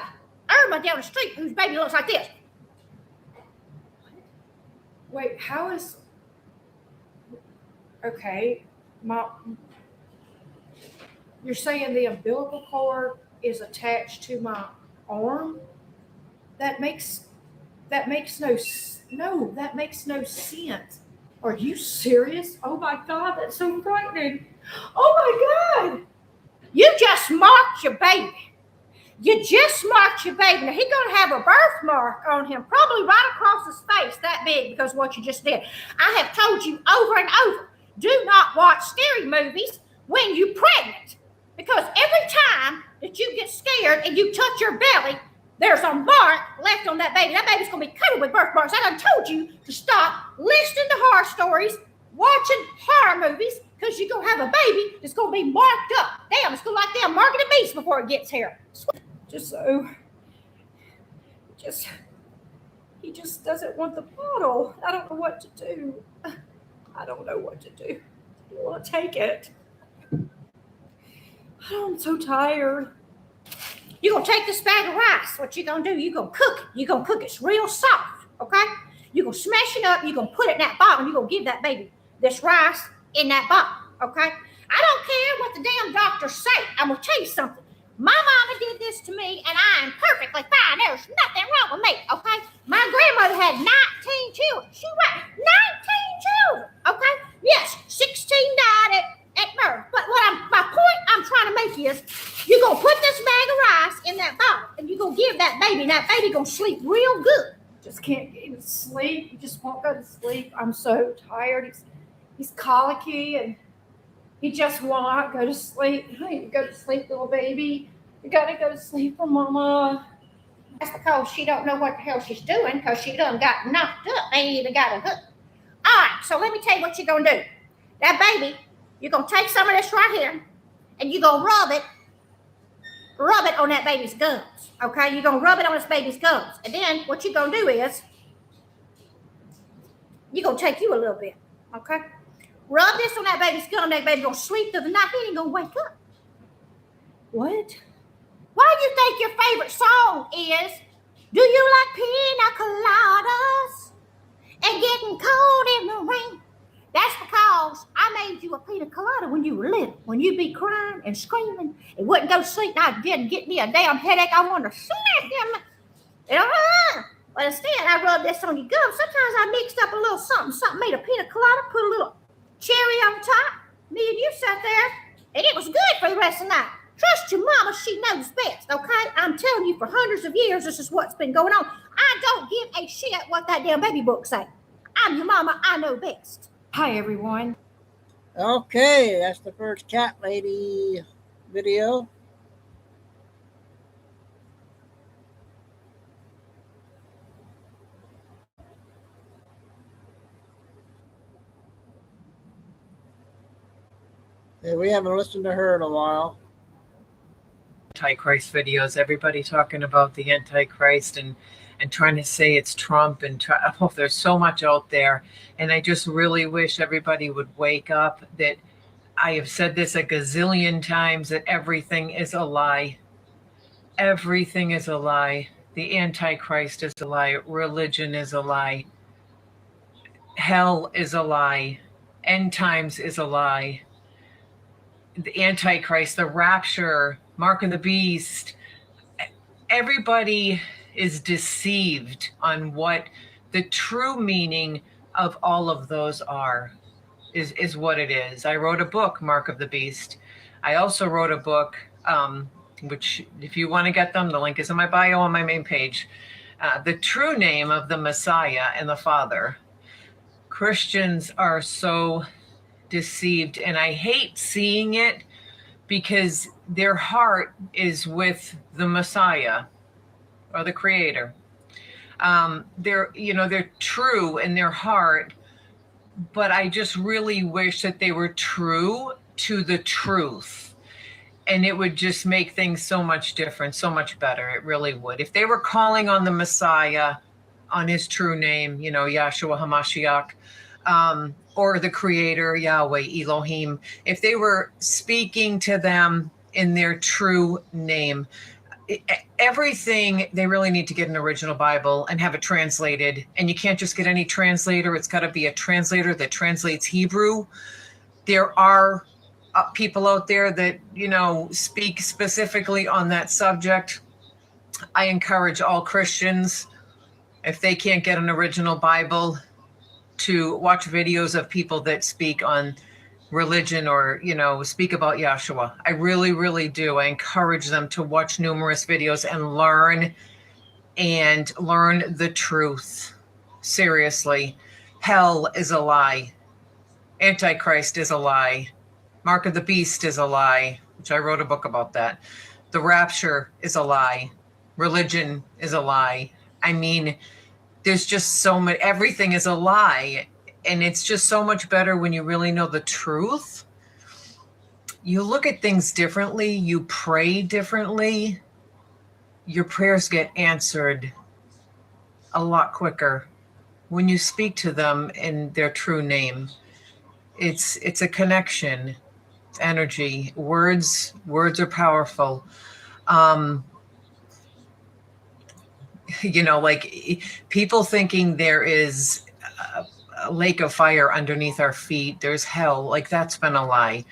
Irma down the street whose baby looks like this. Wait, how is... Okay, you're saying the umbilical cord is attached to my arm? That makes no sense. Are you serious? Oh my God, that's so frightening. Oh my God. You just marked your baby. You just marked your baby. Now, he's going to have a birthmark on him, probably right across his face, that big, because of what you just did. I have told you over and over, do not watch scary movies when you're pregnant, because every time that you get scared and you touch your belly, there's a mark left on that baby. That baby's going to be covered with birthmarks. I done told you to stop listening to horror stories, watching horror movies, because you're going to have a baby that's going to be marked up. Damn, it's going to like them marking a beast before it gets here. He just doesn't want the bottle. I don't know what to do. I don't want to take it. I'm so tired. You're going to take this bag of rice. What you going to do? You're going to cook it. You're going to cook it real soft, okay? You're going to smash it up. You're going to put it in that bottle, and you're going to give that baby this rice in that bottle, okay? I don't care what the damn doctors say. I'm going to tell you something. My mama did this to me, and I am perfectly fine. There's nothing wrong with me, okay? My grandmother had 19 children. She had 19 children, okay? Yes, 16 died at birth. But my point I'm trying to make is, you're going to put this bag of rice in that bottle, and you're going to give that baby, and that baby going to sleep real good. Just can't get him to sleep. He just won't go to sleep. I'm so tired. He's colicky, and he just won't go to sleep. You need to go to sleep, little baby. You got to go to sleep for mama. That's because she don't know what the hell she's doing, because she done got knocked up. They even got a hook. All right, so let me tell you what you're going to do. That baby, you're going to take some of this right here, and you're going to rub it on that baby's gums, okay? You're going to rub it on this baby's gums. And then what you're going to do is, you're going to take you a little bit, okay? Rub this on that baby's gum. That baby's going to sleep through the night. He ain't going to wake up. What? Why do you think your favorite song is, do you like pina coladas and getting cold in the rain? That's because I made you a pina colada when you were little. When you'd be crying and screaming and wouldn't go to sleep, and I'd get me a damn headache. I wanted to smack them. But instead, I rubbed this on your gum. Sometimes I mixed up a little something, made a pina colada, put a little cherry on top. Me and you sat there, and it was good for the rest of the night. Trust your mama, she knows best, okay? I'm telling you, for hundreds of years, this is what's been going on. I don't give a shit what that damn baby book say. I'm your mama, I know best. Hi, everyone. Okay, that's the first cat lady video. Yeah, we haven't listened to her in a while. Antichrist videos, everybody talking about the Antichrist and trying to say it's Trump there's so much out there. And I just really wish everybody would wake up that I have said this a gazillion times, that everything is a lie. Everything is a lie. The Antichrist is a lie. Religion is a lie. Hell is a lie. End times is a lie. The Antichrist, the rapture, mark of the beast. Everybody is deceived on what the true meaning of all of those is what it is. I wrote a book, Mark of the Beast. I also wrote a book, which if you want to get them, the link is in my bio on my main page. The true name of the Messiah and the Father. Christians are so deceived, and I hate seeing it because their heart is with the Messiah or the Creator. They're true in their heart, but I just really wish that they were true to the truth. And it would just make things so much different, so much better. It really would. If they were calling on the Messiah on his true name, Yahshua HaMashiach, or the Creator, Yahweh, Elohim, if they were speaking to them in their true name, everything, they really need to get an original Bible and have it translated. And you can't just get any translator. It's got to be a translator that translates Hebrew. There are people out there that, speak specifically on that subject. I encourage all Christians, if they can't get an original Bible, to watch videos of people that speak on religion or, speak about Yahshua. I really, really do. I encourage them to watch numerous videos and learn the truth. Seriously. Hell is a lie. Antichrist is a lie. Mark of the Beast is a lie, which I wrote a book about that. The rapture is a lie. Religion is a lie. I mean, there's just so much, everything is a lie. And it's just so much better when you really know the truth. You look at things differently. You pray differently. Your prayers get answered a lot quicker when you speak to them in their true name. It's a connection. It's energy. Words are powerful. Like people thinking there is a lake of fire underneath our feet. There's hell. Like that's been a lie.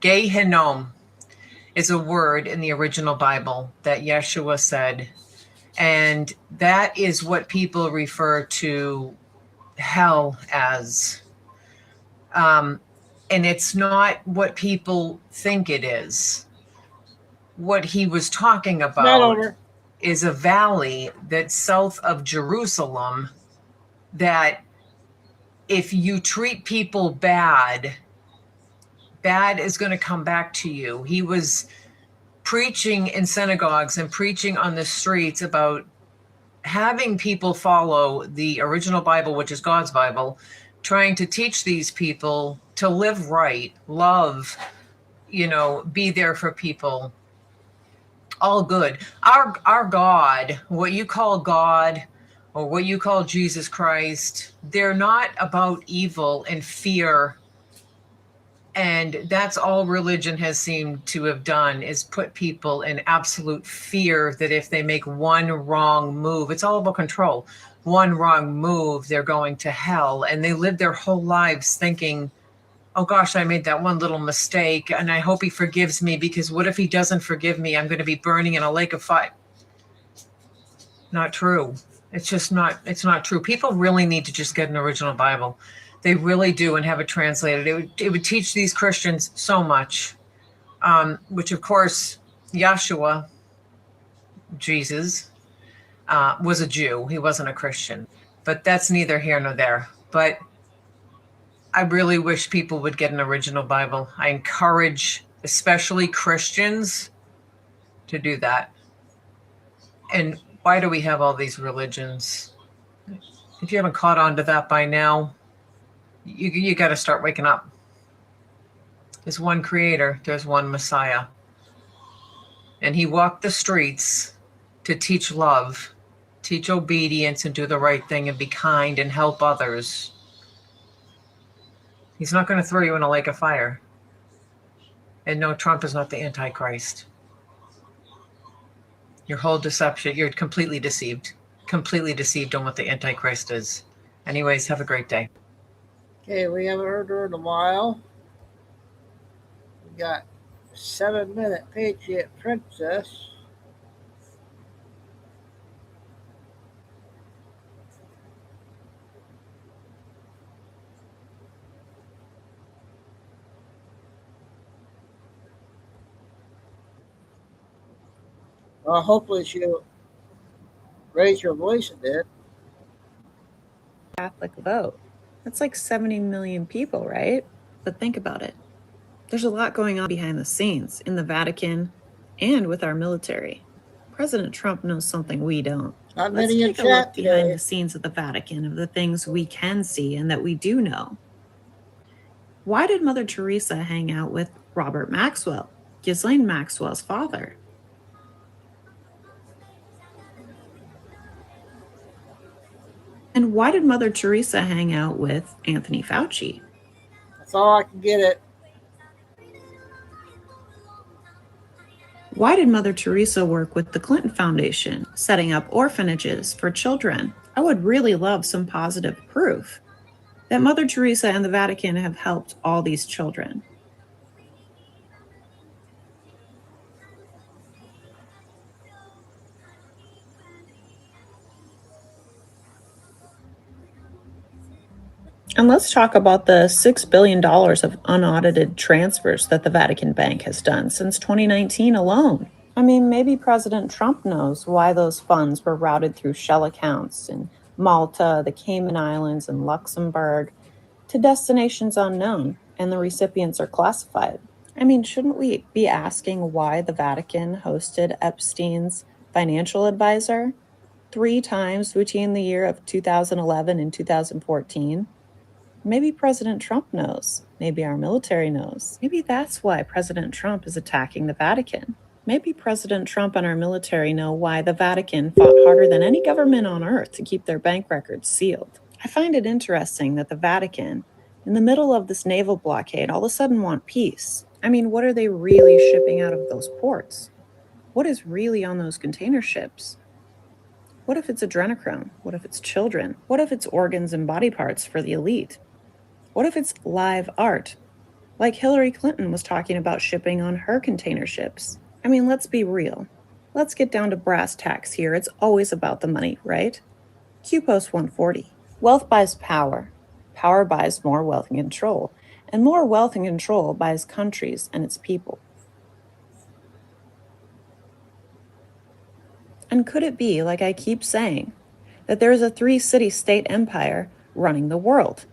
Gehinnom is a word in the original Bible that Yeshua said. And that is what people refer to hell as. And it's not what people think it is. What he was talking about is a valley that's south of Jerusalem that if you treat people bad is going to come back to you. He was preaching in synagogues and preaching on the streets about having people follow the original Bible, which is God's Bible, trying to teach these people to live right, love, be there for people. All good. Our God, what you call God or what you call Jesus Christ, they're not about evil and fear. And that's all religion has seemed to have done, is put people in absolute fear that if they make one wrong move, it's all about control. One wrong move, they're going to hell. And they live their whole lives thinking, oh gosh, I made that one little mistake and I hope he forgives me, because what if he doesn't forgive me? I'm going to be burning in a lake of fire. Not true. It's not true. People really need to just get an original Bible. They really do, and have it translated. It would teach these Christians so much, which of course, Yahshua, Jesus, was a Jew. He wasn't a Christian, but that's neither here nor there. But I really wish people would get an original Bible. I encourage, especially Christians, to do that. And why do we have all these religions? If you haven't caught on to that by now, you got to start waking up. There's one creator, there's one Messiah. And he walked the streets to teach love, teach obedience, and do the right thing and be kind and help others. He's not going to throw you in a lake of fire. And no, Trump is not the Antichrist. Your whole deception, you're completely deceived on what the Antichrist is. Anyways, have a great day. Okay, we haven't heard her in a while. We got 7-minute Patriot Princess. Well, hopefully she'll raise your voice a bit. Catholic vote. That's like 70 million people, right? But think about it. There's a lot going on behind the scenes in the Vatican and with our military. President Trump knows something we don't. Not Let's many in take a look chat behind today. the scenes of the Vatican, of the things we can see and that we do know. Why did Mother Teresa hang out with Robert Maxwell, Ghislaine Maxwell's father? And why did Mother Teresa hang out with Anthony Fauci? That's all I can get it. Why did Mother Teresa work with the Clinton Foundation, setting up orphanages for children? I would really love some positive proof that Mother Teresa and the Vatican have helped all these children. And let's talk about the $6 billion of unaudited transfers that the Vatican Bank has done since 2019 alone. I mean, maybe President Trump knows why those funds were routed through shell accounts in Malta, the Cayman Islands, and Luxembourg to destinations unknown, and the recipients are classified. I mean, shouldn't we be asking why the Vatican hosted Epstein's financial advisor 3 times between the year of 2011 and 2014? Maybe President Trump knows. Maybe our military knows. Maybe that's why President Trump is attacking the Vatican. Maybe President Trump and our military know why the Vatican fought harder than any government on earth to keep their bank records sealed. I find it interesting that the Vatican, in the middle of this naval blockade, all of a sudden want peace. I mean, what are they really shipping out of those ports? What is really on those container ships? What if it's adrenochrome? What if it's children? What if it's organs and body parts for the elite? What if it's live art, like Hillary Clinton was talking about shipping on her container ships? I mean, let's be real. Let's get down to brass tacks here. It's always about the money, right? Q Post 140. Wealth buys power. Power buys more wealth and control. And more wealth and control buys countries and its people. And could it be, like I keep saying, that there is a 3-city-state empire running the world?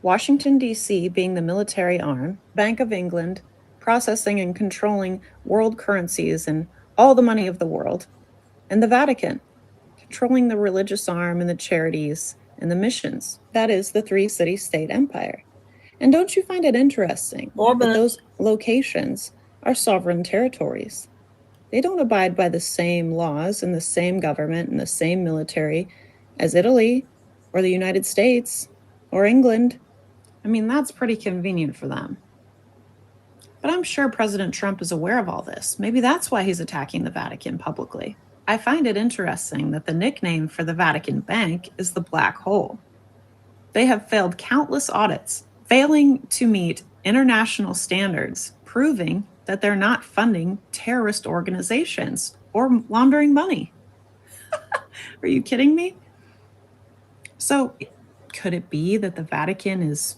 Washington, D.C. being the military arm, Bank of England, processing and controlling world currencies and all the money of the world, and the Vatican, controlling the religious arm and the charities and the missions. That is the 3-city-state empire. And don't you find it interesting that those locations are sovereign territories? They don't abide by the same laws and the same government and the same military as Italy or the United States or England. I mean, that's pretty convenient for them. But I'm sure President Trump is aware of all this. Maybe that's why he's attacking the Vatican publicly. I find it interesting that the nickname for the Vatican Bank is the Black Hole. They have failed countless audits, failing to meet international standards, proving that they're not funding terrorist organizations or laundering money. Are you kidding me? So could it be that the Vatican is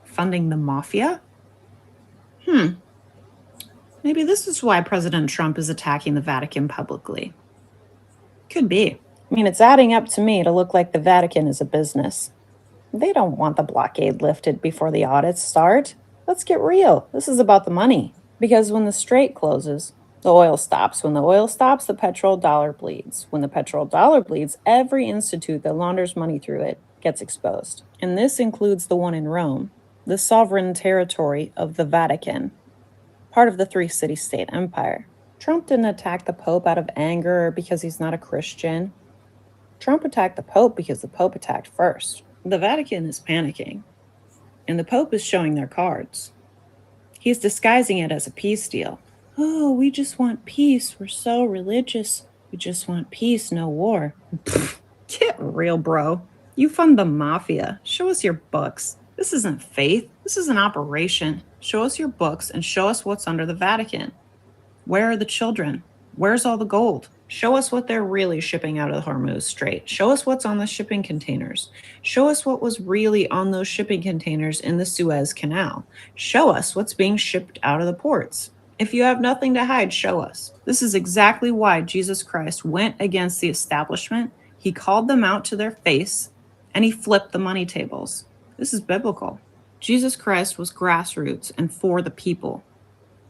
funding the mafia? Maybe this is why President Trump is attacking the Vatican publicly. Could be. I mean, it's adding up to me to look like the Vatican is a business. They don't want the blockade lifted before the audits start. Let's get real. This is about the money. Because when the strait closes, the oil stops. When the oil stops, the petrodollar bleeds. When the petrodollar bleeds, every institute that launders money through it gets exposed. And this includes the one in Rome, the sovereign territory of the Vatican, part of the three-city-state empire. Trump didn't attack the Pope out of anger or because he's not a Christian. Trump attacked the Pope because the Pope attacked first. The Vatican is panicking, and the Pope is showing their cards. He's disguising it as a peace deal. Oh, we just want peace. We're so religious. We just want peace, no war. Get real, bro. You fund the mafia. Show us your books. This isn't faith. This is an operation. Show us your books and show us what's under the Vatican. Where are the children? Where's all the gold? Show us what they're really shipping out of the Hormuz Strait. Show us what's on the shipping containers. Show us what was really on those shipping containers in the Suez Canal. Show us what's being shipped out of the ports. If you have nothing to hide, show us. This is exactly why Jesus Christ went against the establishment. He called them out to their face, and he flipped the money tables. This is biblical. Jesus Christ was grassroots and for the people.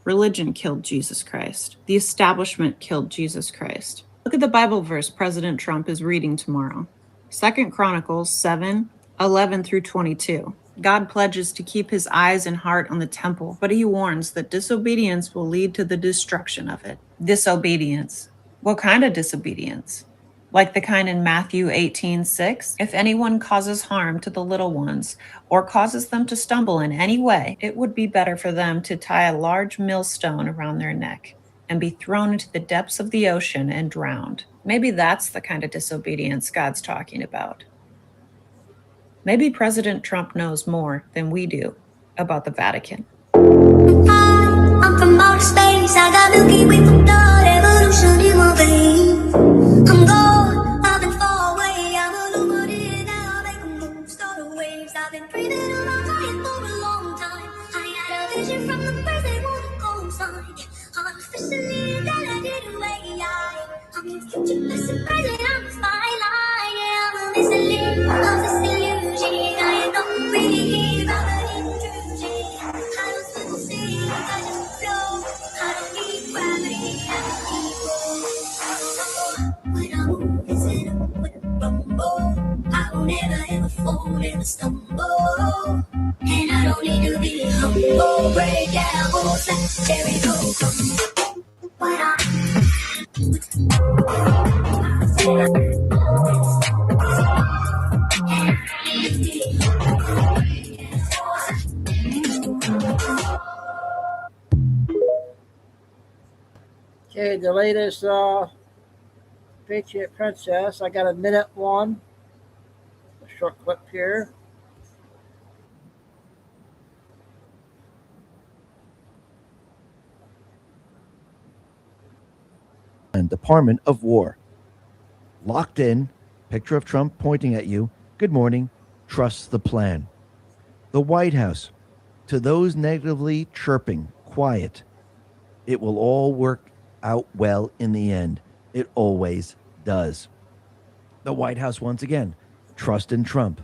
Religion killed Jesus Christ. The establishment killed Jesus Christ. Look at the Bible verse President Trump is reading tomorrow. 2 Chronicles 7:11-22. God pledges to keep his eyes and heart on the temple, but he warns that disobedience will lead to the destruction of it. Disobedience. What kind of disobedience? Like the kind in Matthew 18:6, if anyone causes harm to the little ones or causes them to stumble in any way, it would be better for them to tie a large millstone around their neck and be thrown into the depths of the ocean and drowned. Maybe that's the kind of disobedience God's talking about. Maybe President Trump knows more than we do about the Vatican. I'm from outer space, I got Milky Way from blood, evolution in my veins. I'm gone, I've been far away, I'm a nobody now, I make a move, start the waves. I've been breathing on my diet for a long time. I had a vision from the birds, they wanna go inside. I'm officially delegated away, I'm your future missing present, I'm the spotlight. Yeah, I'm a missing of this illusion. I am not really about an intrusion. I don't still see, I just flow. I don't need gravity, I just need roll. When I move, it's in a rumble. I don't ever fall, never stumble. And I don't need to be humble. Break down walls like Jericho. When I Okay, the latest Patriot Princess. I got a minute one. A short clip here. And Department of War. Locked in, picture of Trump pointing at you. Good morning. Trust the plan. The White House. To those negatively chirping, quiet. It will all work out well in the end. It always does. The White House, once again, trust in Trump.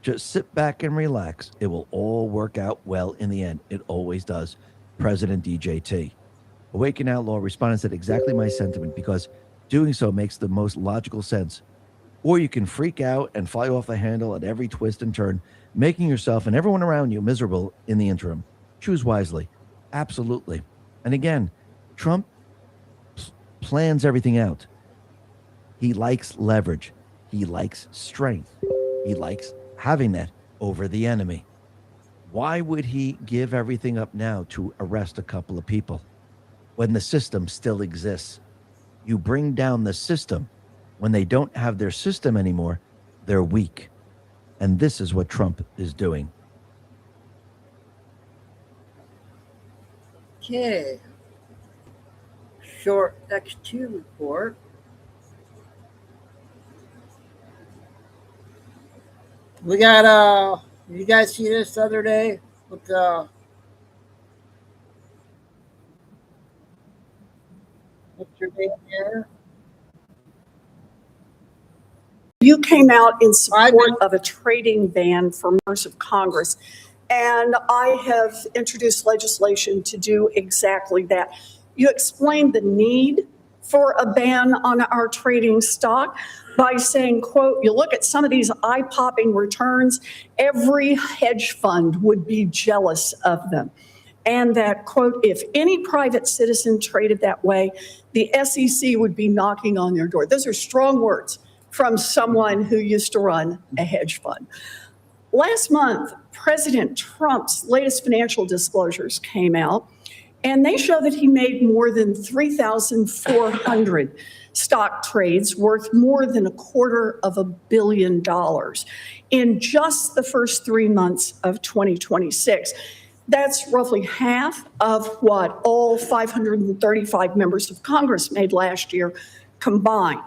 Just sit back and relax. It will all work out well in the end. It always does. President DJT. Awaken Outlaw responded and said exactly my sentiment, because doing so makes the most logical sense. Or you can freak out and fly off the handle at every twist and turn, making yourself and everyone around you miserable in the interim. Choose wisely. Absolutely. And again, Trump plans everything out. He likes leverage. He likes strength. He likes having that over the enemy. Why would he give everything up now to arrest a couple of people when the system still exists? You bring down the system. When they don't have their system anymore, they're weak. And this is what Trump is doing. Okay. Short X2 report. We got you guys see this the other day with what's your name here? You came out in support of a trading ban for members of Congress, and I have introduced legislation to do exactly that. You explained the need for a ban on our trading stock by saying, quote, you look at some of these eye-popping returns, every hedge fund would be jealous of them. And that, quote, if any private citizen traded that way, the SEC would be knocking on their door. Those are strong words from someone who used to run a hedge fund. Last month, President Trump's latest financial disclosures came out, and they show that he made more than 3,400 stock trades worth more than $250 million in just the first 3 months of 2026. That's roughly half of what all 535 members of Congress made last year combined.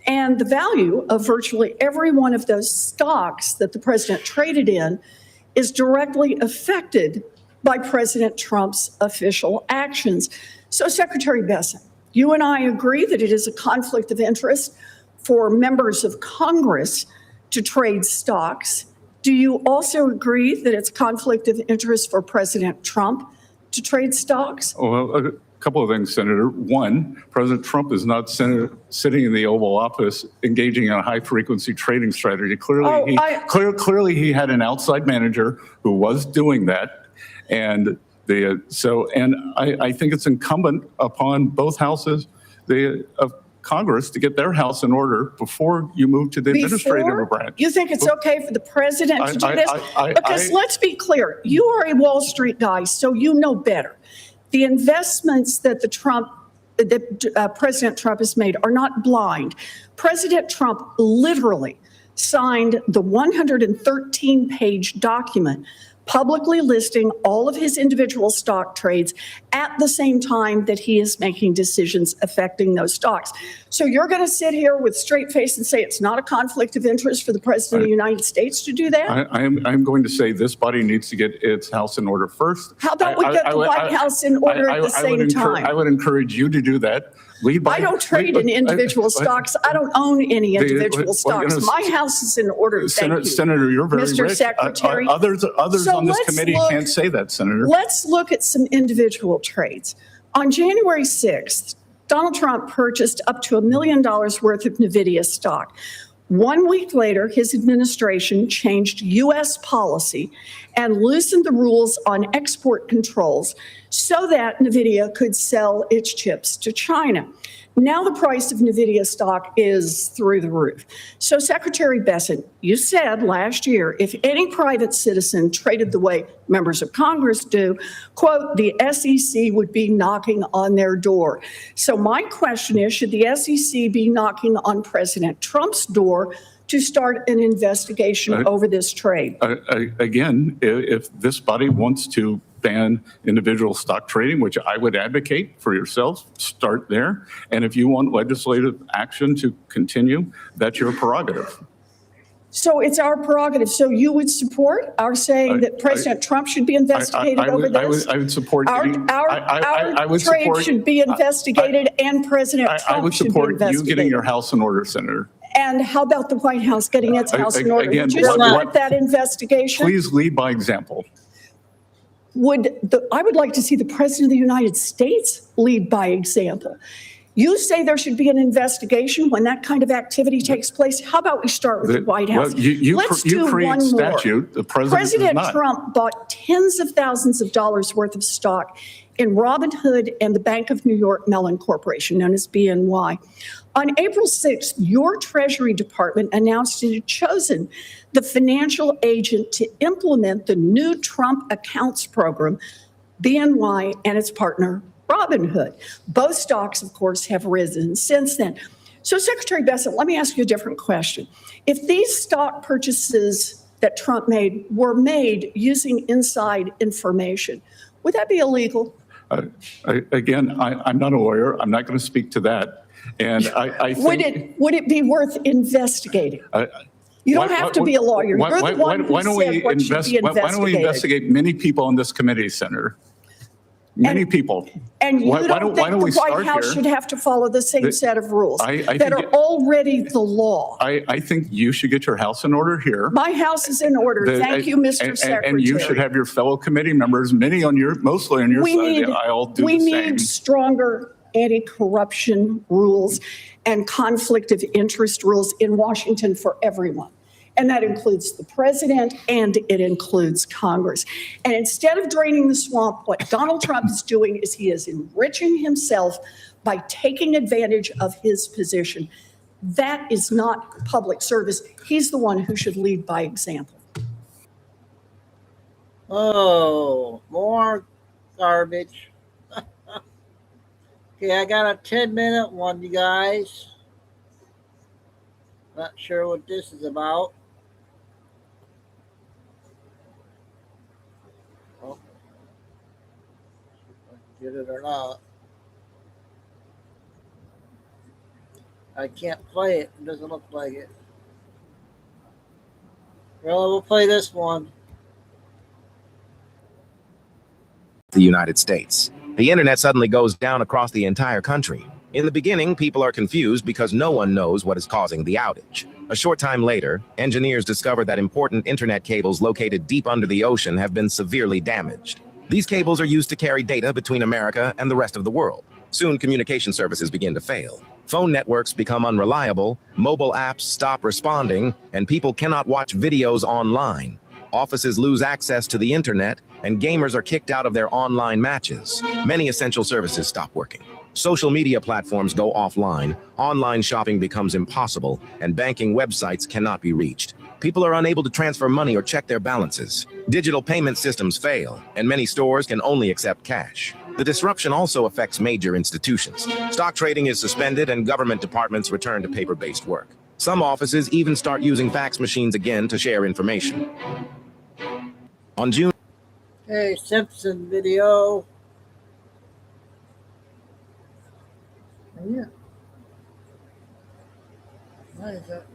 And the value of virtually every one of those stocks that the president traded in is directly affected by President Trump's official actions. So, Secretary Bessent, you and I agree that it is a conflict of interest for members of Congress to trade stocks. Do you also agree that it's a conflict of interest for President Trump to trade stocks? Well, a couple of things, Senator. One, President Trump is not sitting in the Oval Office engaging in a high-frequency trading strategy. Clearly, he had an outside manager who was doing that. And I think it's incumbent upon both houses of Congress to get their house in order before you move to the administrative branch. You think it's okay for the president to do this? Because let's be clear, you are a Wall Street guy, so you know better. The investments that President Trump has made are not blind. President Trump literally signed the 113-page document publicly listing all of his individual stock trades at the same time that he is making decisions affecting those stocks. So you're going to sit here with straight face and say it's not a conflict of interest for the President of the United States to do that? I'm going to say this body needs to get its house in order first. How about we get the White House in order at the same time? I would encourage you to do that. I don't trade in individual stocks. I don't own any individual stocks. My house is in order. Thank you. Senator, you're very Mr. rich. Secretary. Others on this committee can't say that, Senator. Let's look at some individual trades. On January 6th, Donald Trump purchased up to $1 million worth of NVIDIA stock. 1 week later, his administration changed U.S. policy and loosened the rules on export controls so that NVIDIA could sell its chips to China. Now the price of NVIDIA stock is through the roof. So, Secretary Bessent, you said last year, if any private citizen traded the way members of Congress do, quote, the SEC would be knocking on their door. So my question is, should the SEC be knocking on President Trump's door to start an investigation over this trade? Again, if this body wants to ban individual stock trading, which I would advocate for yourselves, start there. And if you want legislative action to continue, that's your prerogative. So it's our prerogative. So you would support our saying that President Trump should be investigated over this? I would support our trade should be investigated and President Trump should be investigated. I would support you getting your house in order, Senator. And how about the White House getting its house in order? Would you support that investigation? Please lead by example. I would like to see the President of the United States lead by example. You say there should be an investigation when that kind of activity takes place. How about we start with the White House? Well, you create statute. The President Trump bought tens of thousands of dollars worth of stock in Robinhood and the Bank of New York Mellon Corporation, known as BNY. On April 6th, your Treasury Department announced it had chosen the financial agent to implement the new Trump accounts program, BNY and its partner, Robinhood. Both stocks, of course, have risen since then. So, Secretary Bessent, let me ask you a different question. If these stock purchases that Trump made were made using inside information, would that be illegal? Again, I'm not a lawyer. I'm not going to speak to that. And I think, would it be worth investigating? You don't have to be a lawyer. You're the one who said what should be investigated. Why don't we investigate many people on this committee, Senator? Many people. And you don't think the White House should have to follow the same set of rules that are already the law? I think you should get your house in order here. My house is in order. Thank you, Mr. Secretary. And you should have your fellow committee members, mostly on your side of the aisle, do the same. We need stronger anti-corruption rules and conflict of interest rules in Washington for everyone. And that includes the president and it includes Congress. And instead of draining the swamp, what Donald Trump is doing is he is enriching himself by taking advantage of his position. That is not public service. He's the one who should lead by example. Oh, more garbage. Okay, I got a 10-minute one, you guys. Not sure what this is about. Oh. Get it or not. I can't play it. It doesn't look like it. Well, we'll play this one. The United States. The internet suddenly goes down across the entire country. In the beginning, people are confused because no one knows what is causing the outage. A short time later, engineers discover that important internet cables located deep under the ocean have been severely damaged. These cables are used to carry data between America and the rest of the world. Soon, communication services begin to fail. Phone networks become unreliable, mobile apps stop responding, and people cannot watch videos online. Offices lose access to the internet, and gamers are kicked out of their online matches. Many essential services stop working. Social media platforms go offline, online shopping becomes impossible, and banking websites cannot be reached. People are unable to transfer money or check their balances. Digital payment systems fail, and many stores can only accept cash. The disruption also affects major institutions. Stock trading is suspended, and government departments return to paper-based work. Some offices even start using fax machines again to share information. On June... Hey, Simpson video. Yeah. What is that?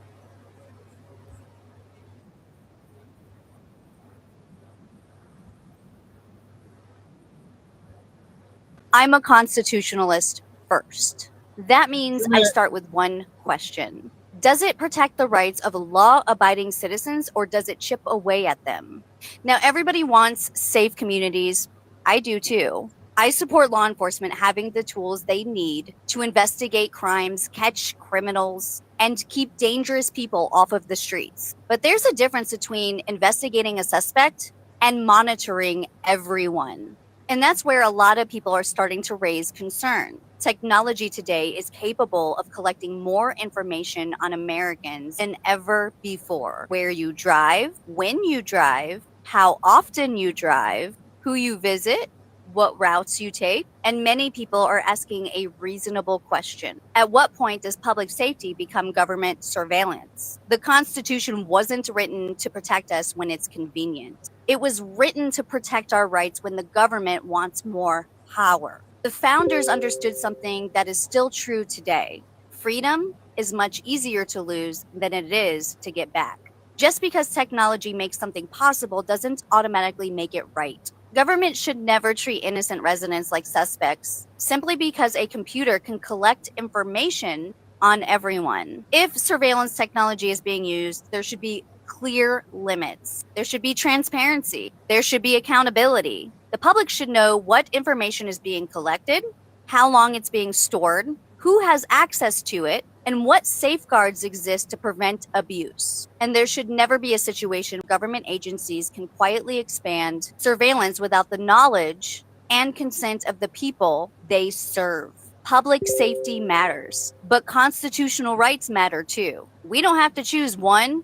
I'm a constitutionalist first. That means I start with one question. Does it protect the rights of law-abiding citizens, or does it chip away at them? Now, everybody wants safe communities. I do too. I support law enforcement having the tools they need to investigate crimes, catch criminals, and keep dangerous people off of the streets. But there's a difference between investigating a suspect and monitoring everyone. And that's where a lot of people are starting to raise concern. Technology today is capable of collecting more information on Americans than ever before. Where you drive, when you drive, how often you drive, who you visit, what routes you take, and many people are asking a reasonable question. At what point does public safety become government surveillance? The Constitution wasn't written to protect us when it's convenient. It was written to protect our rights when the government wants more power. The founders understood something that is still true today. Freedom is much easier to lose than it is to get back. Just because technology makes something possible doesn't automatically make it right. Government should never treat innocent residents like suspects simply because a computer can collect information on everyone. If surveillance technology is being used, there should be clear limits. There should be transparency. There should be accountability. The public should know what information is being collected, how long it's being stored, who has access to it, and what safeguards exist to prevent abuse. And there should never be a situation where government agencies can quietly expand surveillance without the knowledge and consent of the people they serve. Public safety matters, but constitutional rights matter too. We don't have to choose one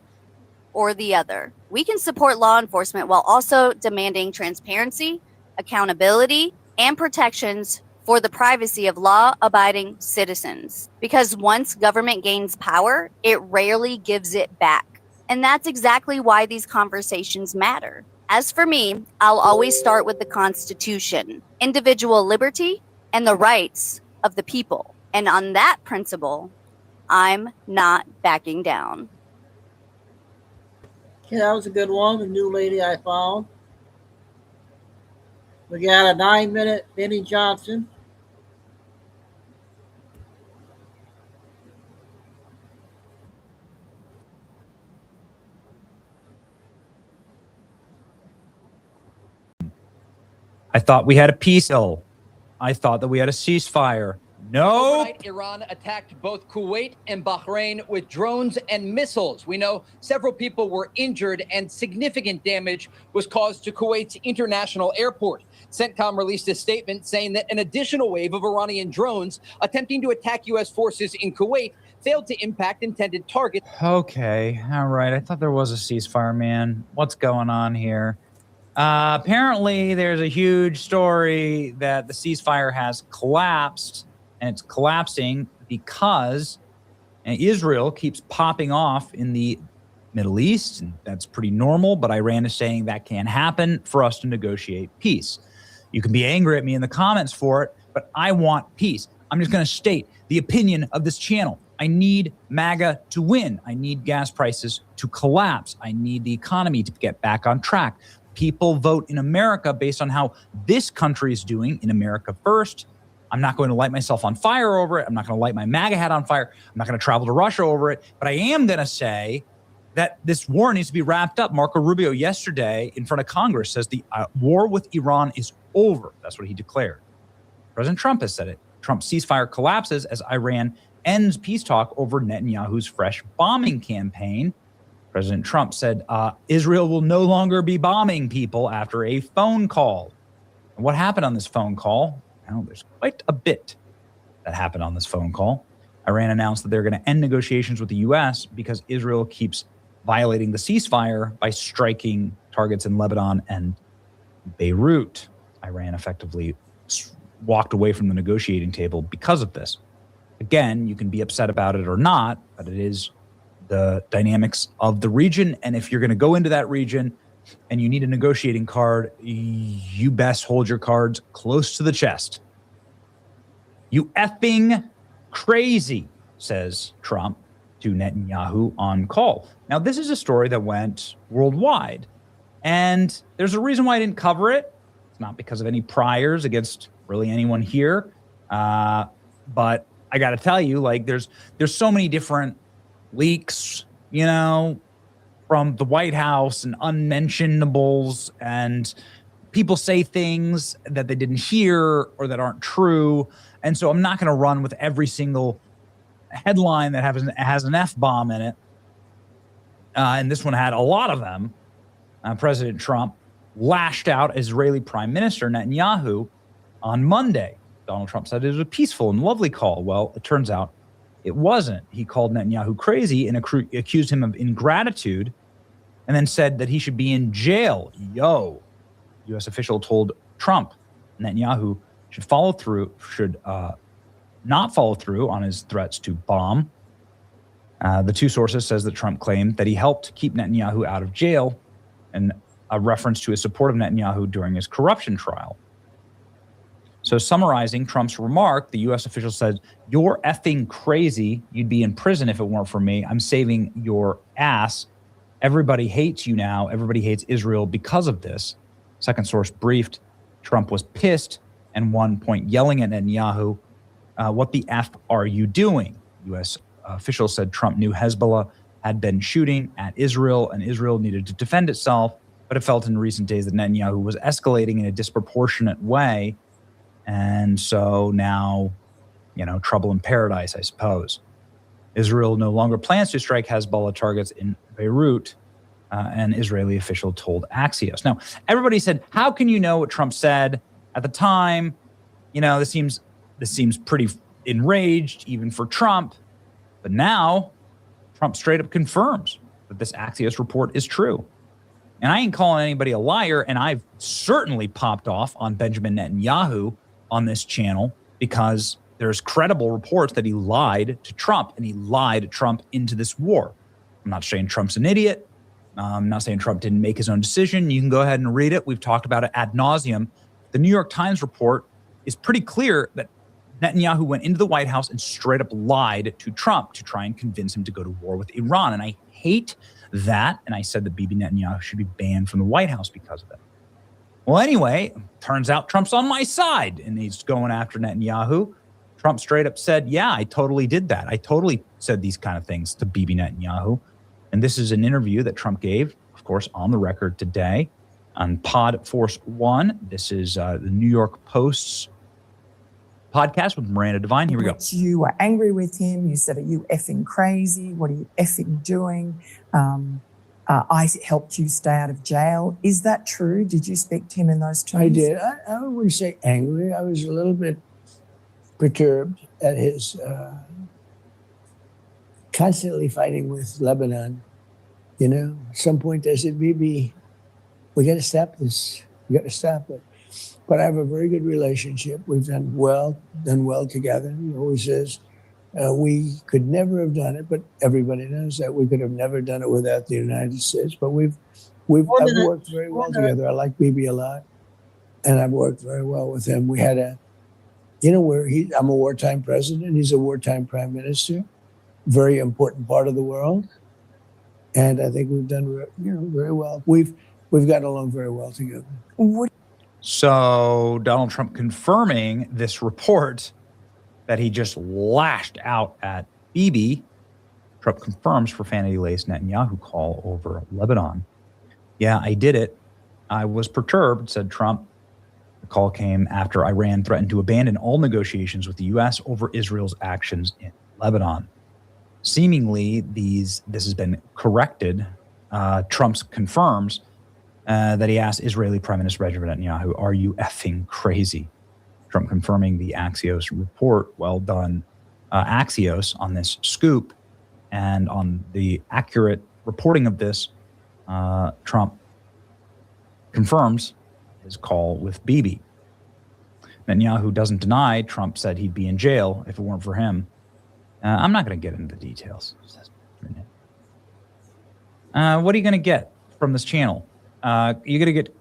or the other. We can support law enforcement while also demanding transparency, accountability, and protections for the privacy of law-abiding citizens. Because once government gains power, it rarely gives it back. And that's exactly why these conversations matter. As for me, I'll always start with the Constitution, individual liberty, and the rights of the people. And on that principle, I'm not backing down. Okay, that was a good one. The new lady I found. We got a 9-minute Benny Johnson. I thought we had a peace deal. I thought that we had a ceasefire. No. Overnight, Iran attacked both Kuwait and Bahrain with drones and missiles. We know several people were injured and significant damage was caused to Kuwait's international airport. CENTCOM released a statement saying that an additional wave of Iranian drones attempting to attack U.S. forces in Kuwait failed to impact intended targets. Okay, all right. I thought there was a ceasefire, man. What's going on here? Apparently, there's a huge story that the ceasefire has collapsed, and it's collapsing because Israel keeps popping off in the Middle East, and that's pretty normal, but Iran is saying that can't happen for us to negotiate peace. You can be angry at me in the comments for it, but I want peace. I'm just going to state the opinion of this channel. I need MAGA to win. I need gas prices to collapse. I need the economy to get back on track. People vote in America based on how this country is doing in America first. I'm not going to light myself on fire over it. I'm not going to light my MAGA hat on fire. I'm not going to travel to Russia over it. But I am going to say that this war needs to be wrapped up. Marco Rubio yesterday in front of Congress says the war with Iran is over. That's what he declared. President Trump has said it. Trump's ceasefire collapses as Iran ends peace talk over Netanyahu's fresh bombing campaign. President Trump said Israel will no longer be bombing people after a phone call. And what happened on this phone call? Well, there's quite a bit that happened on this phone call. Iran announced that they're going to end negotiations with the U.S. because Israel keeps violating the ceasefire by striking targets in Lebanon and Beirut. Iran effectively walked away from the negotiating table because of this. Again, you can be upset about it or not, but it is the dynamics of the region. And if you're going to go into that region and you need a negotiating card, you best hold your cards close to the chest. You effing crazy, says Trump to Netanyahu on call. Now, this is a story that went worldwide, and there's a reason why I didn't cover it. It's not because of any priors against really anyone here, but I got to tell you, like, there's so many different leaks, you know, from the White House and unmentionables, and people say things that they didn't hear or that aren't true. And so I'm not going to run with every single headline that has an F-bomb in it. And this one had a lot of them. President Trump lashed out Israeli Prime Minister Netanyahu on Monday. Donald Trump said it was a peaceful and lovely call. Well, it turns out it wasn't. He called Netanyahu crazy and accused him of ingratitude, and then said that he should be in jail. U.S. official told Trump Netanyahu should not follow through on his threats to bomb. The two sources says that Trump claimed that he helped keep Netanyahu out of jail, and a reference to his support of Netanyahu during his corruption trial. So summarizing Trump's remark, the U.S. official said, "You're effing crazy. You'd be in prison if it weren't for me. I'm saving your ass. Everybody hates you now. Everybody hates Israel because of this." Second source briefed Trump was pissed and one point yelling at Netanyahu, "What the F are you doing?" U.S. officials said Trump knew Hezbollah had been shooting at Israel and Israel needed to defend itself, but it felt in recent days that Netanyahu was escalating in a disproportionate way. And so now, trouble in paradise, I suppose. Israel no longer plans to strike Hezbollah targets in Beirut, an Israeli official told Axios. Now, everybody said, how can you know what Trump said at the time? This seems pretty enraged, even for Trump. But now, Trump straight up confirms that this Axios report is true. And I ain't calling anybody a liar, and I've certainly popped off on Benjamin Netanyahu on this channel because there's credible reports that he lied to Trump, and he lied Trump into this war. I'm not saying Trump's an idiot. I'm not saying Trump didn't make his own decision. You can go ahead and read it. We've talked about it ad nauseum. The New York Times report is pretty clear that Netanyahu went into the White House and straight up lied to Trump to try and convince him to go to war with Iran. And I hate that. And I said that Bibi Netanyahu should be banned from the White House because of it. Well, anyway, turns out Trump's on my side and he's going after Netanyahu. Trump straight up said, yeah, I totally did that. I totally said these kind of things to Bibi Netanyahu. And this is an interview that Trump gave, of course, on the record today on Pod Force One. This is the New York Post's podcast with Miranda Devine. Here we go. You were angry with him. You said, "Are you effing crazy? What are you effing doing?" I helped you stay out of jail. Is that true? Did you speak to him in those terms? I did. I wouldn't say angry. I was a little bit perturbed at his constantly fighting with Lebanon. You know, at some point I said, "Bibi, we got to stop this. We got to stop it." But I have a very good relationship. We've done well together. He always says, we could never have done it, but everybody knows that we could have never done it without the United States. But I've worked very well together. I like Bibi a lot, and I've worked very well with him. We had I'm a wartime president. He's a wartime prime minister, very important part of the world, and I think we've done very well. We've gotten along very well together. So Donald Trump confirming this report that he just lashed out at Bibi. Trump confirms profanity-laced Netanyahu call over Lebanon. "Yeah, I did it. I was perturbed," said Trump. The call came after Iran threatened to abandon all negotiations with the U.S. over Israel's actions in Lebanon. Seemingly, this has been corrected. Trump confirms that he asked Israeli Prime Minister Benjamin Netanyahu, "Are you effing crazy?" Trump confirming the Axios report. Well done, Axios, on this scoop and on the accurate reporting of this. Trump confirms his call with Bibi. Netanyahu doesn't deny Trump said he'd be in jail if it weren't for him. I'm not going to get into the details. What are you going to get from this channel? You're going to get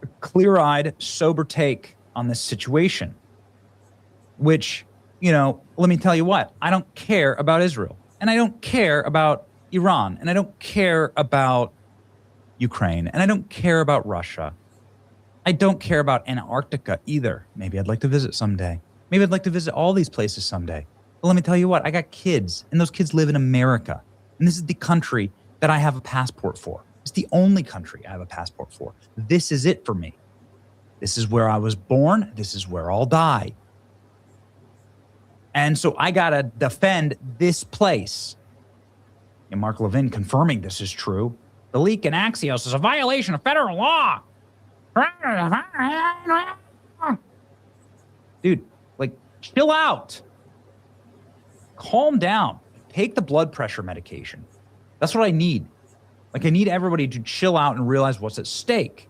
a clear-eyed, sober take on this situation, which, let me tell you what, I don't care about Israel, and I don't care about Iran, and I don't care about Ukraine, and I don't care about Russia. I don't care about Antarctica either. Maybe I'd like to visit someday. Maybe I'd like to visit all these places someday. But let me tell you what, I got kids, and those kids live in America, and this is the country that I have a passport for. It's the only country I have a passport for. This is it for me. This is where I was born. This is where I'll die. And so I got to defend this place. And Mark Levin confirming this is true. The leak in Axios is a violation of federal law. Dude, chill out. Calm down. Take the blood pressure medication. That's what I need. I need everybody to chill out and realize what's at stake.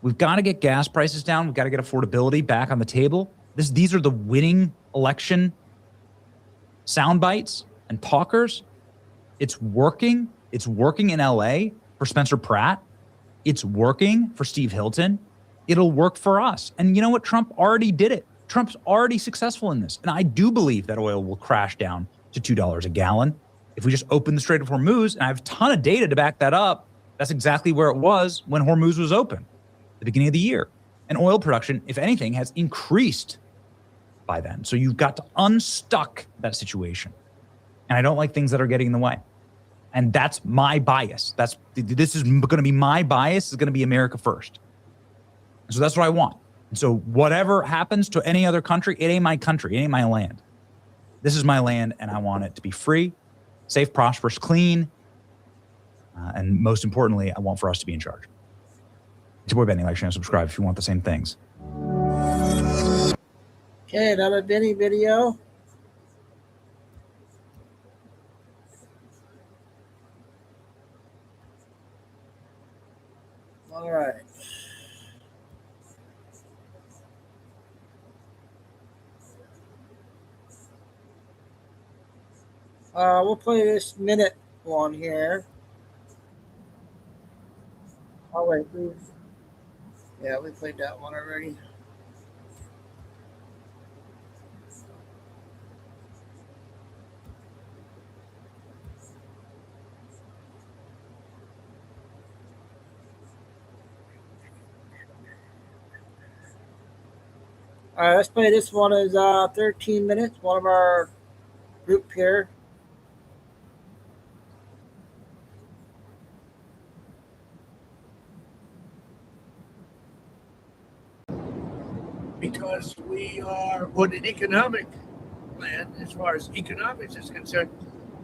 We've got to get gas prices down. We've got to get affordability back on the table. These are the winning election sound bites and talkers. It's working. It's working in LA for Spencer Pratt. It's working for Steve Hilton. It'll work for us. And you know what? Trump already did it. Trump's already successful in this. And I do believe that oil will crash down to $2 a gallon. If we just open the Strait of Hormuz, and I have a ton of data to back that up, that's exactly where it was when Hormuz was open at the beginning of the year. And oil production, if anything, has increased by then. So you've got to unstuck that situation. And I don't like things that are getting in the way. And that's my bias. This is going to be my bias. Is going to be America first. And so that's what I want. And so whatever happens to any other country, it ain't my country. It ain't my land. This is my land, and I want it to be free, safe, prosperous, clean. And most importantly, I want for us to be in charge. It's your boy Benny. Like, share, and subscribe if you want the same things. Okay, another Benny video. All right. We'll play this minute one here. Oh, wait, please. Yeah, we played that one already. All right, let's play this one. Is 13 minutes. One of our group here. because we are on an economic plan. As far as economics is concerned,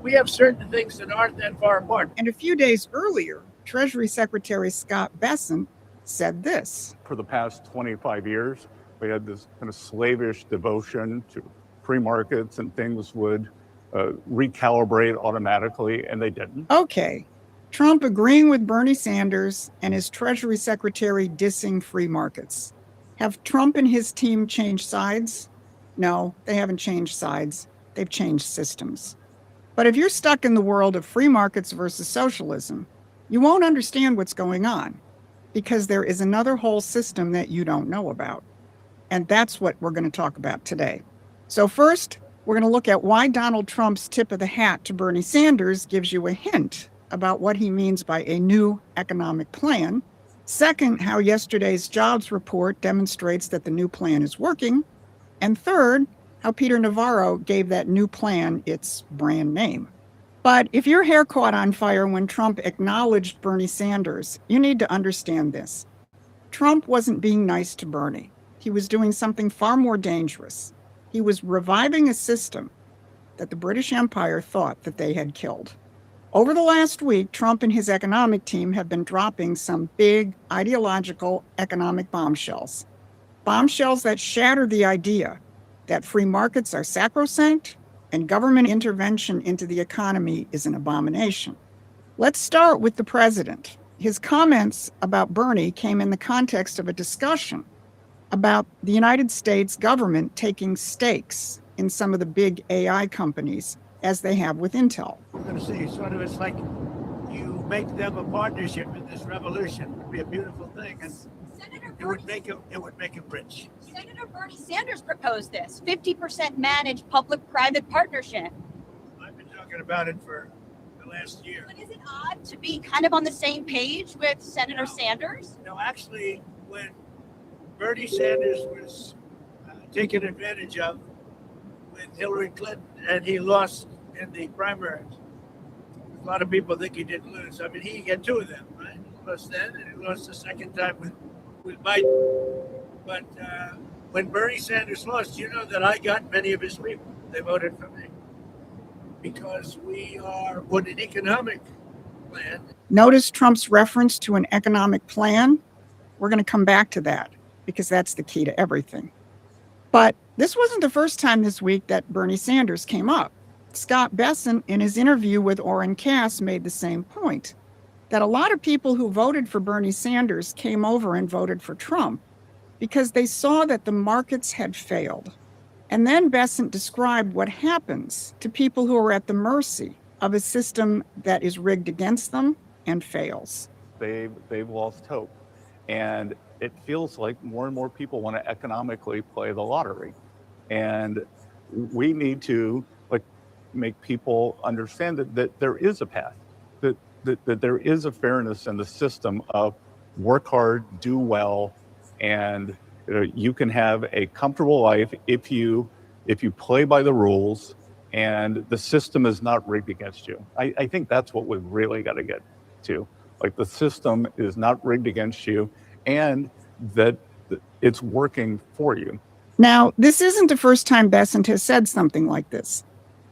we have certain things that aren't that far apart. And a few days earlier, Treasury Secretary Scott Bessent said this. For the past 25 years, we had this kind of slavish devotion to free markets and things would recalibrate automatically, and they didn't. Okay, Trump agreeing with Bernie Sanders and his Treasury Secretary dissing free markets. Have Trump and his team changed sides? No, they haven't changed sides. They've changed systems. But if you're stuck in the world of free markets versus socialism, you won't understand what's going on because there is another whole system that you don't know about. And that's what we're going to talk about today. So first, we're going to look at why Donald Trump's tip of the hat to Bernie Sanders gives you a hint about what he means by a new economic plan. Second, how yesterday's jobs report demonstrates that the new plan is working. And third, how Peter Navarro gave that new plan its brand name. But if your hair caught on fire when Trump acknowledged Bernie Sanders, you need to understand this. Trump wasn't being nice to Bernie. He was doing something far more dangerous. He was reviving a system that the British Empire thought that they had killed. Over the last week, Trump and his economic team have been dropping some big ideological economic bombshells. Bombshells that shatter the idea that free markets are sacrosanct and government intervention into the economy is an abomination. Let's start with the president. His comments about Bernie came in the context of a discussion about the United States government taking stakes in some of the big AI companies as they have with Intel. We're going to see sort of it's like you make them a partnership in this revolution. It would be a beautiful thing, and it would make them rich. Senator Bernie Sanders proposed this 50% managed public-private partnership. I've been talking about it for the last year. But is it odd to be kind of on the same page with Senator Sanders? No, actually, when Bernie Sanders was taken advantage of with Hillary Clinton and he lost in the primaries, a lot of people think he didn't lose. I mean, he had two of them, right? He lost then and he lost the second time with Biden. But when Bernie Sanders lost, you know that I got many of his people. They voted for me because we are on an economic plan. Notice Trump's reference to an economic plan. We're going to come back to that because that's the key to everything. But this wasn't the first time this week that Bernie Sanders came up. Scott Bessent, in his interview with Orrin Cass, made the same point, that a lot of people who voted for Bernie Sanders came over and voted for Trump because they saw that the markets had failed. And then Bessent described what happens to people who are at the mercy of a system that is rigged against them and fails. They've lost hope. And it feels like more and more people want to economically play the lottery. And we need to make people understand that there is a path, that there is a fairness in the system of work hard, do well, and you can have a comfortable life if you play by the rules and the system is not rigged against you. I think that's what we've really got to get to. Like the system is not rigged against you and that it's working for you. Now, this isn't the first time Bessent has said something like this.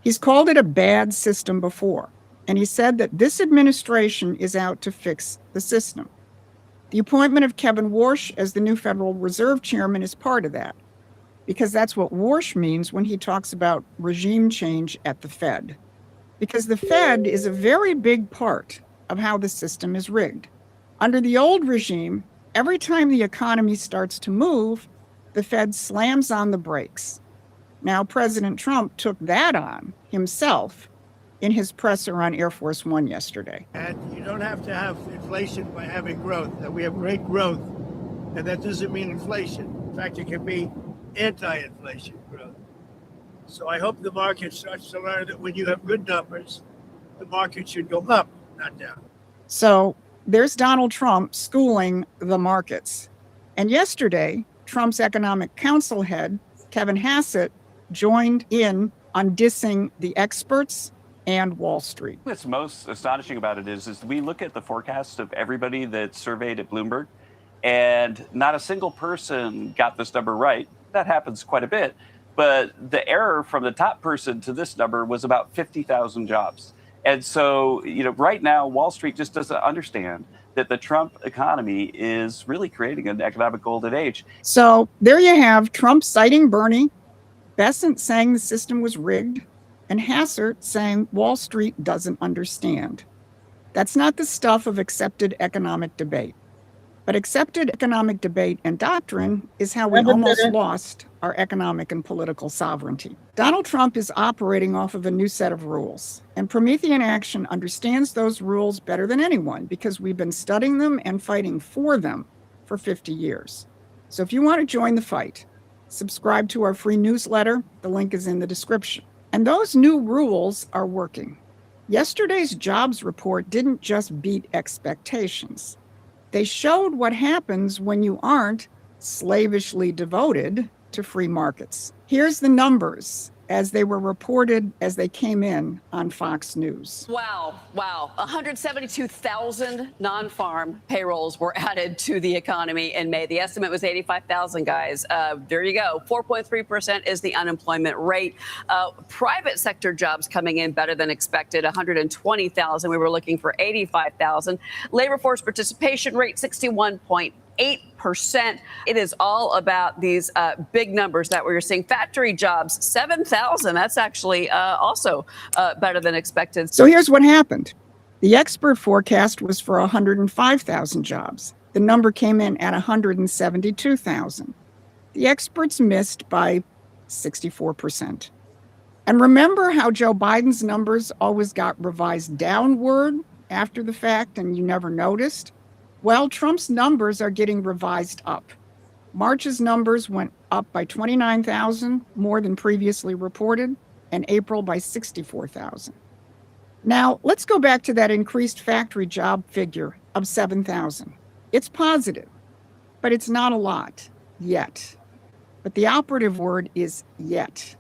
He's called it a bad system before, and he said that this administration is out to fix the system. The appointment of Kevin Warsh as the new Federal Reserve Chairman is part of that, because that's what Warsh means when he talks about regime change at the Fed. Because the Fed is a very big part of how the system is rigged. Under the old regime, every time the economy starts to move, the Fed slams on the brakes. Now, President Trump took that on himself in his presser on Air Force One yesterday. And you don't have to have inflation by having growth. And we have great growth, and that doesn't mean inflation. In fact, it can be anti-inflation growth. So I hope the market starts to learn that when you have good numbers, the market should go up, not down. So there's Donald Trump schooling the markets. And yesterday, Trump's economic council head, Kevin Hassett, joined in on dissing the experts and Wall Street. What's most astonishing about it is we look at the forecasts of everybody that's surveyed at Bloomberg, And not a single person got this number right. That happens quite a bit. But the error from the top person to this number was about 50,000 jobs. And so, right now, Wall Street just doesn't understand that the Trump economy is really creating an economic golden age. So there you have Trump citing Bernie, Bessent saying the system was rigged, and Hassert saying Wall Street doesn't understand. That's not the stuff of accepted economic debate. But accepted economic debate and doctrine is how we almost lost our economic and political sovereignty. Donald Trump is operating off of a new set of rules, and Promethean Action understands those rules better than anyone because we've been studying them and fighting for them for 50 years. So if you want to join the fight, subscribe to our free newsletter. The link is in the description. And those new rules are working. Yesterday's jobs report didn't just beat expectations. They showed what happens when you aren't slavishly devoted to free markets. Here's the numbers as they were reported as they came in on Fox News. Wow. 172,000 non-farm payrolls were added to the economy in May. The estimate was 85,000, guys. There you go. 4.3% is the unemployment rate. Private sector jobs coming in better than expected, 120,000. We were looking for 85,000. Labor force participation rate, 61.8%. It is all about these big numbers that we're seeing. Factory jobs, 7,000. That's actually also better than expected. So here's what happened. The expert forecast was for 105,000 jobs. The number came in at 172,000. The experts missed by 64%. And remember how Joe Biden's numbers always got revised downward after the fact and you never noticed? Well, Trump's numbers are getting revised up. March's numbers went up by 29,000, more than previously reported, and April by 64,000. Now, let's go back to that increased factory job figure of 7,000. It's positive, but it's not a lot yet. But the operative word is yet.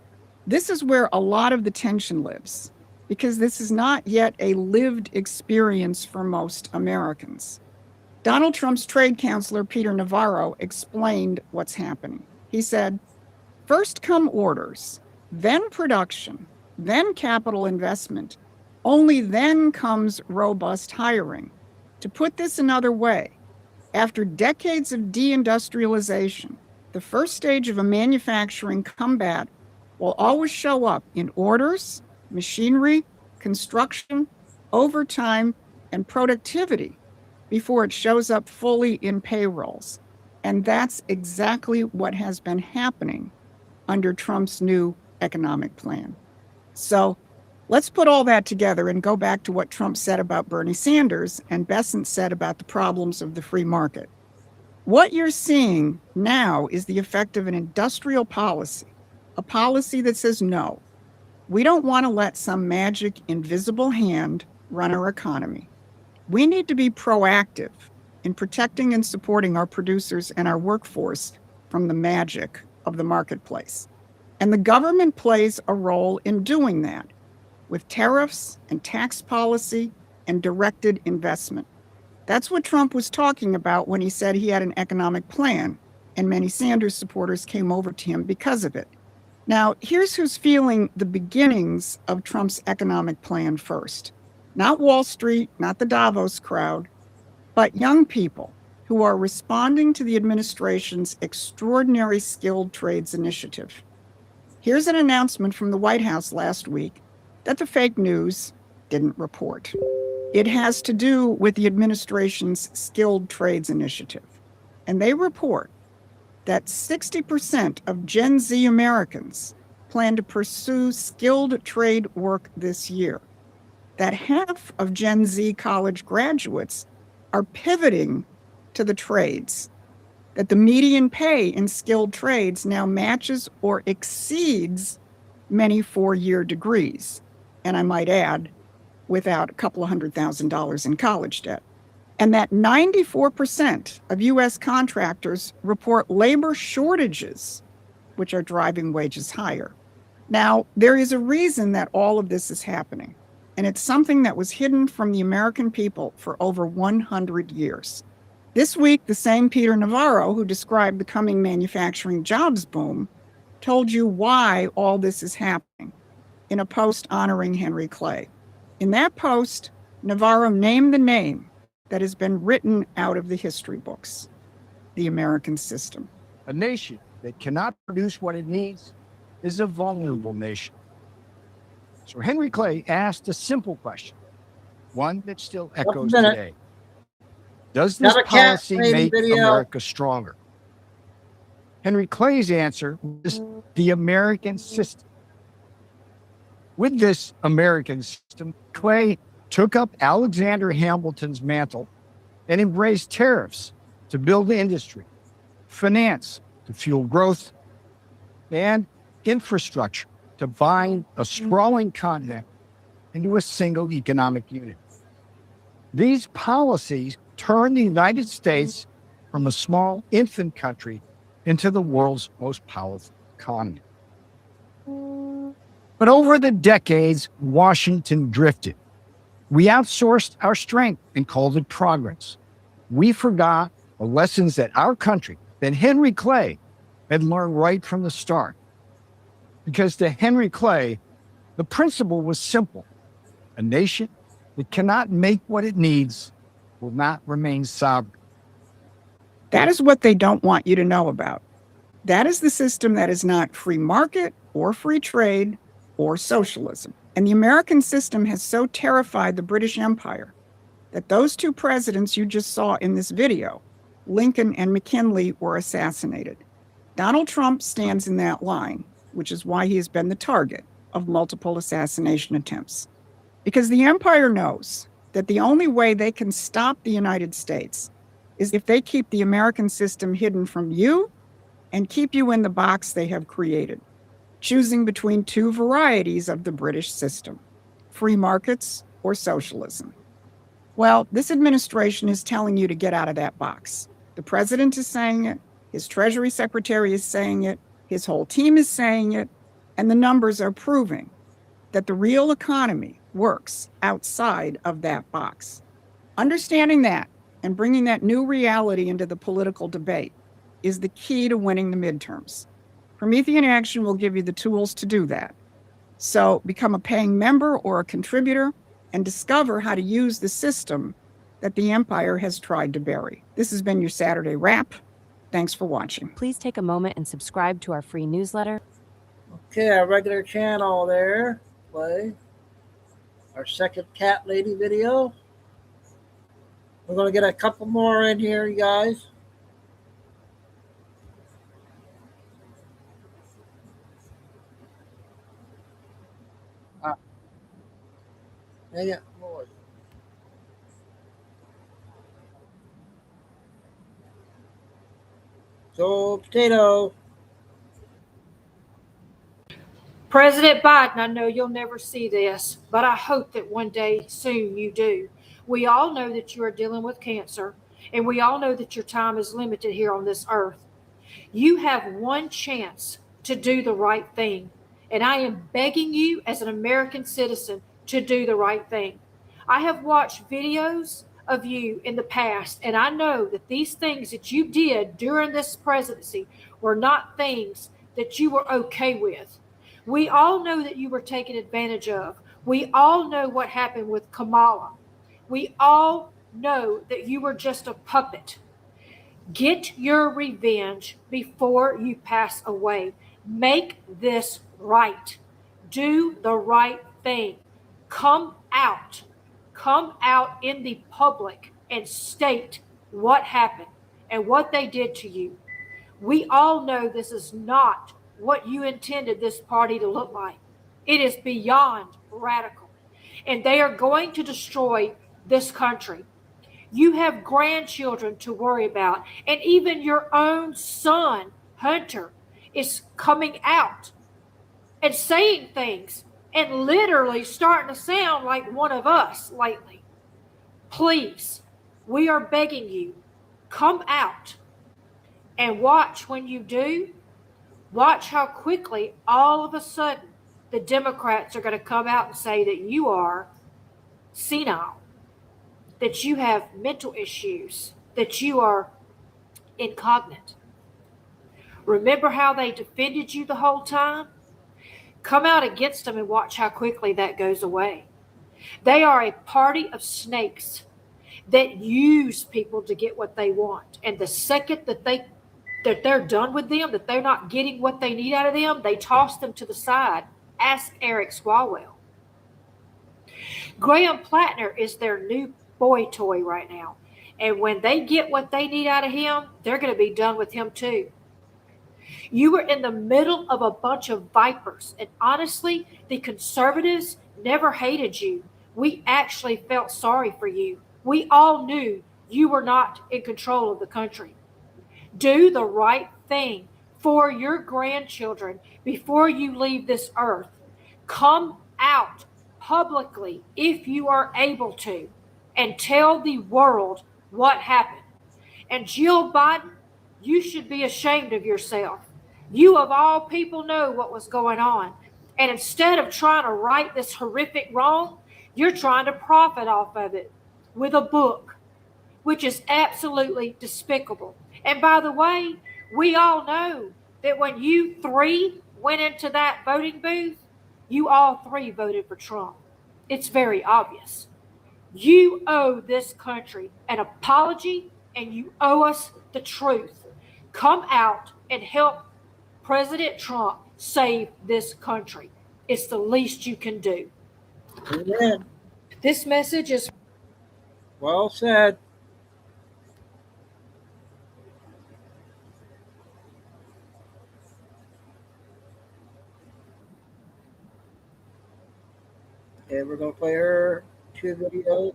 This is where a lot of the tension lives, because this is not yet a lived experience for most Americans. Donald Trump's trade counselor, Peter Navarro, explained what's happening. He said, first come orders, then production, then capital investment. Only then comes robust hiring. To put this another way, after decades of deindustrialization, the first stage of a manufacturing comeback will always show up in orders, machinery, construction, overtime, and productivity before it shows up fully in payrolls. And that's exactly what has been happening under Trump's new economic plan. So let's put all that together and go back to what Trump said about Bernie Sanders and Bessent said about the problems of the free market. What you're seeing now is the effect of an industrial policy, a policy that says, no, we don't want to let some magic invisible hand run our economy. We need to be proactive in protecting and supporting our producers and our workforce from the magic of the marketplace. And the government plays a role in doing that with tariffs and tax policy and directed investment. That's what Trump was talking about when he said he had an economic plan, and many Sanders supporters came over to him because of it. Now, here's who's feeling the beginnings of Trump's economic plan first. Not Wall Street, not the Davos crowd, but young people who are responding to the administration's extraordinary skilled trades initiative. Here's an announcement from the White House last week that the fake news didn't report. It has to do with the administration's skilled trades initiative. And they report that 60% of Gen Z Americans plan to pursue skilled trade work this year. That half of Gen Z college graduates are pivoting to the trades, that the median pay in skilled trades now matches or exceeds many four-year degrees. And I might add, without a couple of $100,000 in college debt. And that 94% of U.S. contractors report labor shortages, which are driving wages higher. Now, there is a reason that all of this is happening. And it's something that was hidden from the American people for over 100 years. This week, the same Peter Navarro who described the coming manufacturing jobs boom told you why all this is happening in a post honoring Henry Clay. In that post, Navarro named the name that has been written out of the history books, the American system. A nation that cannot produce what it needs is a vulnerable nation. So Henry Clay asked a simple question, one that still echoes today. Does this policy make America stronger? Henry Clay's answer was the American system. With this American system, Clay took up Alexander Hamilton's mantle and embraced tariffs to build industry, finance to fuel growth, and infrastructure to bind a sprawling continent into a single economic unit. These policies turned the United States from a small infant country into the world's most powerful economy. But over the decades, Washington drifted. We outsourced our strength and called it progress. We forgot the lessons that our country, that Henry Clay, had learned right from the start. Because to Henry Clay, the principle was simple. A nation that cannot make what it needs will not remain sovereign. That is what they don't want you to know about. That is the system that is not free market or free trade or socialism. And the American system has so terrified the British Empire that those two presidents you just saw in this video, Lincoln and McKinley, were assassinated. Donald Trump stands in that line, which is why he has been the target of multiple assassination attempts. Because the empire knows that the only way they can stop the United States is if they keep the American system hidden from you and keep you in the box they have created, choosing between two varieties of the British system, free markets or socialism. Well, this administration is telling you to get out of that box. The president is saying it, his Treasury Secretary is saying it, his whole team is saying it, and the numbers are proving that the real economy works outside of that box. Understanding that and bringing that new reality into the political debate is the key to winning the midterms. Promethean Action will give you the tools to do that. So become a paying member or a contributor and discover how to use the system that the empire has tried to bury. This has been your Saturday Wrap. Thanks for watching. Please take a moment and subscribe to our free newsletter. Okay, our regular channel there. Play our second cat lady video. We're going to get a couple more in here, you guys. Dang it, Lord. So, potato. President Biden, I know you'll never see this, but I hope that one day soon you do. We all know that you are dealing with cancer, and we all know that your time is limited here on this earth. You have one chance to do the right thing, and I am begging you as an American citizen to do the right thing. I have watched videos of you in the past, and I know that these things that you did during this presidency were not things that you were okay with. We all know that you were taken advantage of. We all know what happened with Kamala. We all know that you were just a puppet. Get your revenge before you pass away. Make this right. Do the right thing. Come out in the public and state what happened and what they did to you. We all know this is not what you intended this party to look like. It is beyond radical, and they are going to destroy this country. You have grandchildren to worry about, and even your own son, Hunter, is coming out and saying things and literally starting to sound like one of us lately. Please, we are begging you, come out and watch. When you do, watch how quickly all of a sudden the Democrats are going to come out and say that you are senile, that you have mental issues, that you are incognito. Remember how they defended you the whole time? Come out against them and watch how quickly that goes away. They are a party of snakes that use people to get what they want. And the second that they're done with them, that they're not getting what they need out of them, they toss them to the side. Ask Eric Swalwell. Graham Plattner is their new boy toy right now. And when they get what they need out of him, they're going to be done with him too. You were in the middle of a bunch of vipers. And honestly, the conservatives never hated you. We actually felt sorry for you. We all knew you were not in control of the country. Do the right thing for your grandchildren before you leave this earth. Come out publicly, if you are able to, and tell the world what happened. And Jill Biden, you should be ashamed of yourself. You of all people know what was going on. And instead of trying to right this horrific wrong, you're trying to profit off of it with a book, which is absolutely despicable. And by the way, we all know that when you three went into that voting booth, you all three voted for Trump. It's very obvious. You owe this country an apology, and you owe us the truth. Come out and help President Trump save this country. It's the least you can do. Amen. This message is Well said. And we're going to play her 2 videos.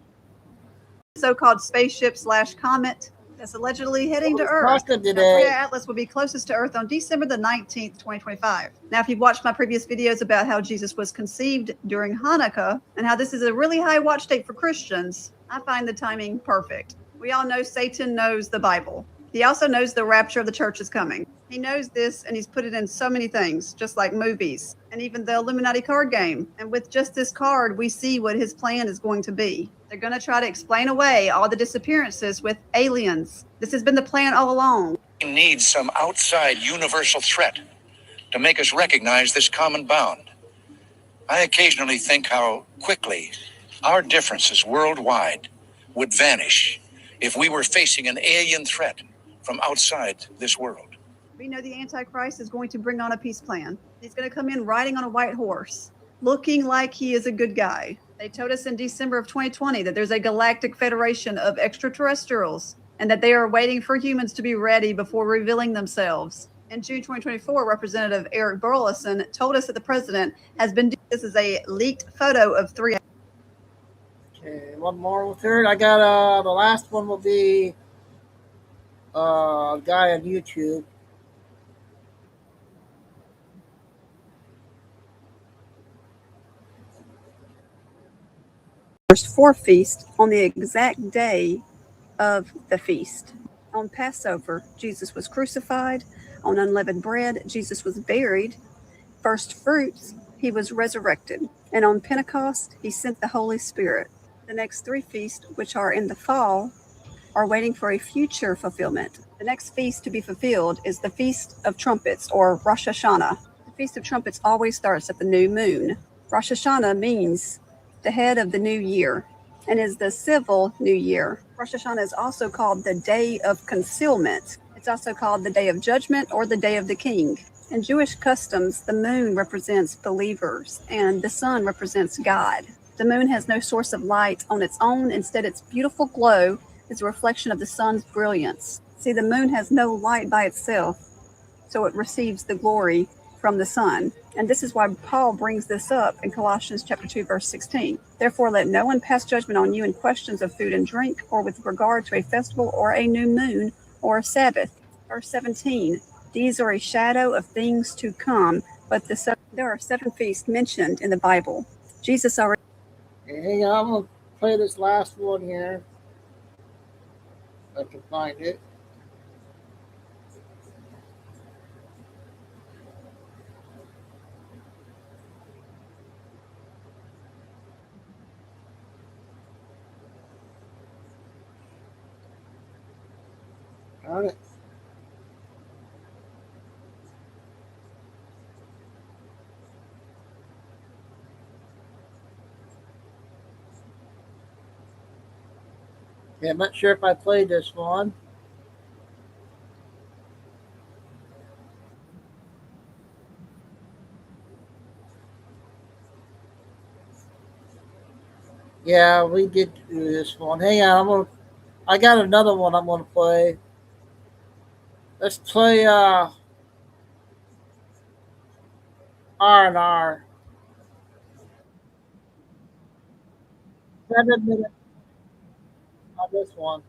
So-called spaceship / comet that's allegedly heading to Earth. Today. Freya Atlas will be closest to Earth on December the 19th, 2025. Now, if you've watched my previous videos about how Jesus was conceived during Hanukkah and how this is a really high watch date for Christians, I find the timing perfect. We all know Satan knows the Bible. He also knows the rapture of the church is coming. He knows this, and he's put it in so many things, just like movies and even the Illuminati card game. And with just this card, we see what his plan is going to be. They're going to try to explain away all the disappearances with aliens. This has been the plan all along. We need some outside universal threat to make us recognize this common bound. I occasionally think how quickly our differences worldwide would vanish if we were facing an alien threat from outside this world. We know the Antichrist is going to bring on a peace plan. He's going to come in riding on a white horse, looking like he is a good guy. They told us in December of 2020 that there's a galactic federation of extraterrestrials and that they are waiting for humans to be ready before revealing themselves. In June 2024, Representative Eric Burleson told us that the president has been doing this as a leaked photo of 3. Okay, one more with her. I got the last one will be a guy on YouTube. First 4 feast on the exact day of the feast. On Passover, Jesus was crucified. On unleavened bread, Jesus was buried. First fruits, he was resurrected. And on Pentecost, he sent the Holy Spirit. The next 3 feasts, which are in the fall, are waiting for a future fulfillment. The next feast to be fulfilled is the Feast of Trumpets, or Rosh Hashanah. The Feast of Trumpets always starts at the new moon. Rosh Hashanah means the head of the new year and is the civil new year. Rosh Hashanah is also called the Day of Concealment. It's also called the Day of Judgment or the Day of the King. In Jewish customs, the moon represents believers and the sun represents God. The moon has no source of light on its own. Instead, its beautiful glow is a reflection of the sun's brilliance. See, the moon has no light by itself, so it receives the glory from the sun. And this is why Paul brings this up in Colossians chapter 2, verse 16. Therefore, let no one pass judgment on you in questions of food and drink, or with regard to a festival, or a new moon, or a Sabbath. Verse 17, these are a shadow of things to come, but there are 7 feasts mentioned in the Bible. Jesus already... Hang on, I'm going to play this last one here. If I can find it. Darn it. Yeah, I'm not sure if I played this one. Yeah, we did do this one. Hang on, I got another one I'm gonna play. Let's play R&R. 7 minutes on this one.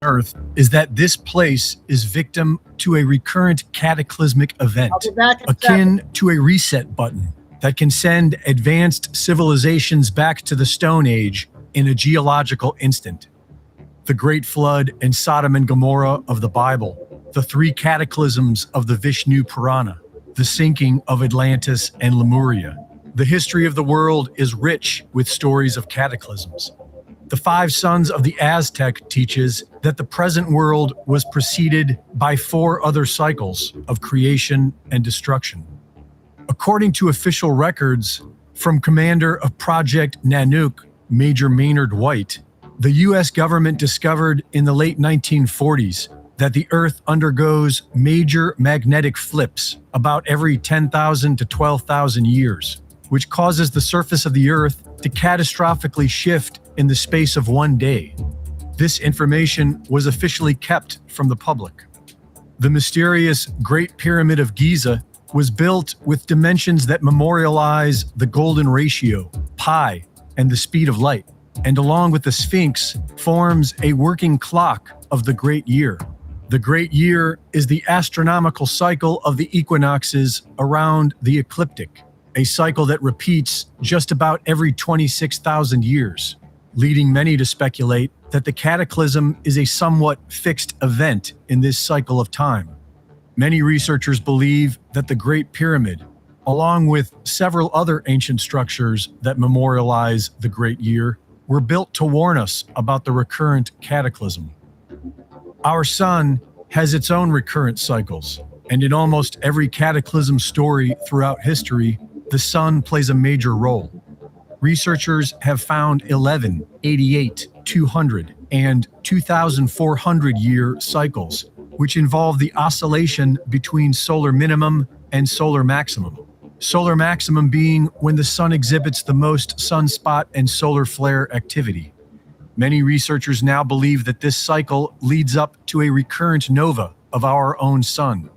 Earth is that this place is victim to a recurrent cataclysmic event, I'll be back in akin to a reset button that can send advanced civilizations back to the Stone Age in a geological instant. The Great Flood and Sodom and Gomorrah of the Bible, the 3 cataclysms of the Vishnu Purana, the sinking of Atlantis and Lemuria. The history of the world is rich with stories of cataclysms. The 5 sons of the Aztec teaches that the present world was preceded by 4 other cycles of creation and destruction. According to official records from commander of Project Nanook, Major Maynard White, the U.S. government discovered in the late 1940s that the Earth undergoes major magnetic flips about every 10,000 to 12,000 years, which causes the surface of the Earth to catastrophically shift in the space of 1 day. This information was officially kept from the public. The mysterious Great Pyramid of Giza was built with dimensions that memorialize the golden ratio, pi, and the speed of light, and along with the Sphinx forms a working clock of the great year. The great year is the astronomical cycle of the equinoxes around the ecliptic, a cycle that repeats just about every 26,000 years, leading many to speculate that the cataclysm is a somewhat fixed event in this cycle of time. Many researchers believe that the Great Pyramid, along with several other ancient structures that memorialize the Great Year, were built to warn us about the recurrent cataclysm. Our sun has its own recurrent cycles, and in almost every cataclysm story throughout history, the sun plays a major role. Researchers have found 11, 88, 200, and 2,400 year cycles, which involve the oscillation between solar minimum and solar maximum. Solar maximum being when the sun exhibits the most sunspot and solar flare activity. Many researchers now believe that this cycle leads up to a recurrent nova of our own sun.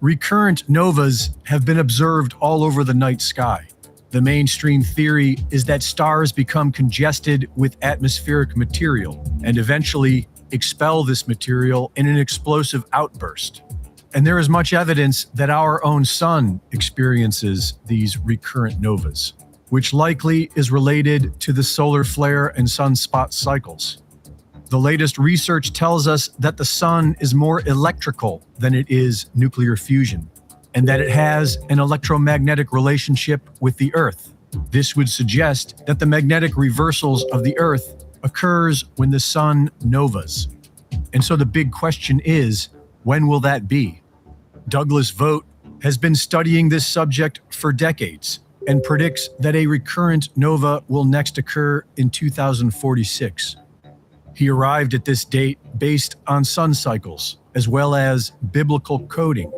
Recurrent novas have been observed all over the night sky. The mainstream theory is that stars become congested with atmospheric material and eventually expel this material in an explosive outburst. And there is much evidence that our own sun experiences these recurrent novas, which likely is related to the solar flare and sunspot cycles. The latest research tells us that the sun is more electrical than it is nuclear fusion, and that it has an electromagnetic relationship with the Earth. This would suggest that the magnetic reversals of the Earth occurs when the sun novas. And so the big question is, when will that be? Douglas Vogt has been studying this subject for decades and predicts that a recurrent nova will next occur in 2046. He arrived at this date based on sun cycles, as well as biblical coding.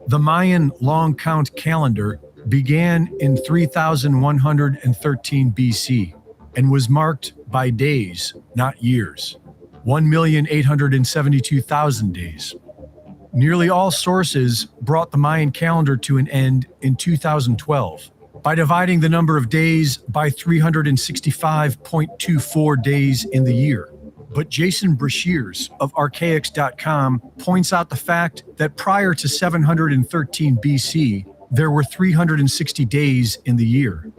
The Mayan long count calendar began in 3113 BC and was marked by days, not years. 1,872,000 days. Nearly all sources brought the Mayan calendar to an end in 2012 by dividing the number of days by 365.24 days in the year. But Jason Brashears of Archaics.com points out the fact that prior to 713 BC, there were 360 days in the year.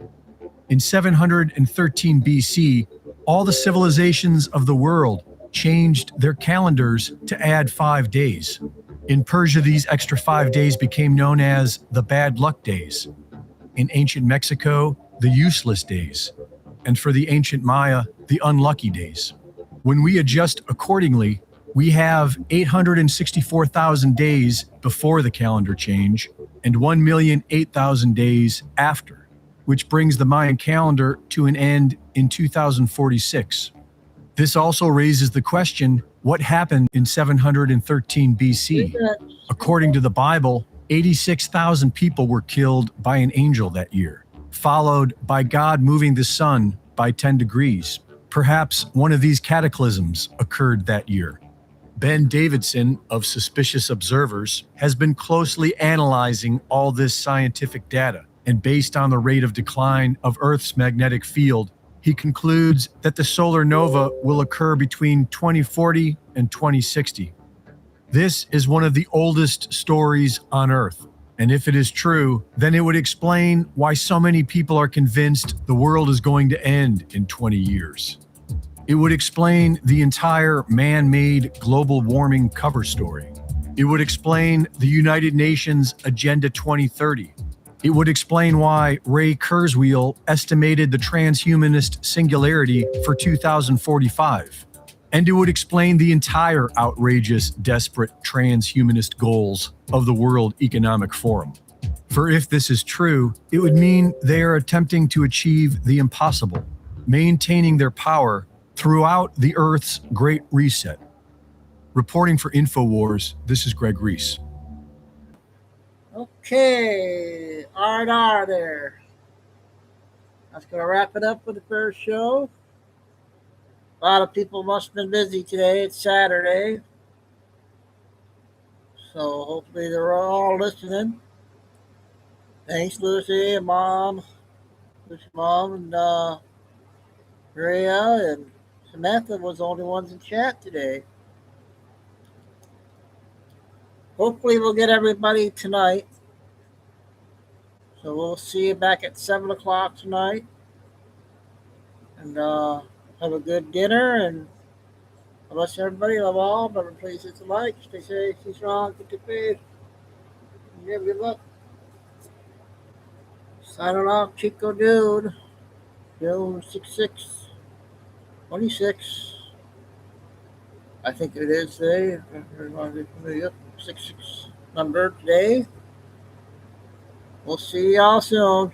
In 713 BC, all the civilizations of the world changed their calendars to add 5 days. In Persia, these extra 5 days became known as the bad luck days. In ancient Mexico, the useless days. And for the ancient Maya, the unlucky days. When we adjust accordingly, we have 864,000 days before the calendar change and 1,008,000 days after, which brings the Mayan calendar to an end in 2046. This also raises the question, what happened in 713 BC? According to the Bible, 86,000 people were killed by an angel that year, followed by God moving the sun by 10 degrees. Perhaps one of these cataclysms occurred that year. Ben Davidson of Suspicious Observers has been closely analyzing all this scientific data, and based on the rate of decline of Earth's magnetic field, he concludes that the solar nova will occur between 2040 and 2060. This is one of the oldest stories on Earth, and if it is true, then it would explain why so many people are convinced the world is going to end in 20 years. It would explain the entire man-made global warming cover story. It would explain the United Nations Agenda 2030. It would explain why Ray Kurzweil estimated the transhumanist singularity for 2045. And it would explain the entire outrageous, desperate transhumanist goals of the World Economic Forum. For if this is true, it would mean they are attempting to achieve the impossible, maintaining their power throughout the Earth's Great Reset. Reporting for InfoWars, this is Greg Reese. Okay, R&R there. That's going to wrap it up with the first show. A lot of people must have been busy today. It's Saturday. So hopefully they're all listening. Thanks, Lucy and Mom. Lucy's Mom and Maria and Samantha was the only ones in chat today. Hopefully we'll get everybody tonight. So we'll see you back at 7 o'clock tonight. And have a good dinner. And I bless everybody. Love all. But please hit the like. Stay safe. Stay strong. Keep the faith. And good luck. Signing off, Chico Dude. Bill 6626. I think it is today. 66 number today. We'll see y'all soon.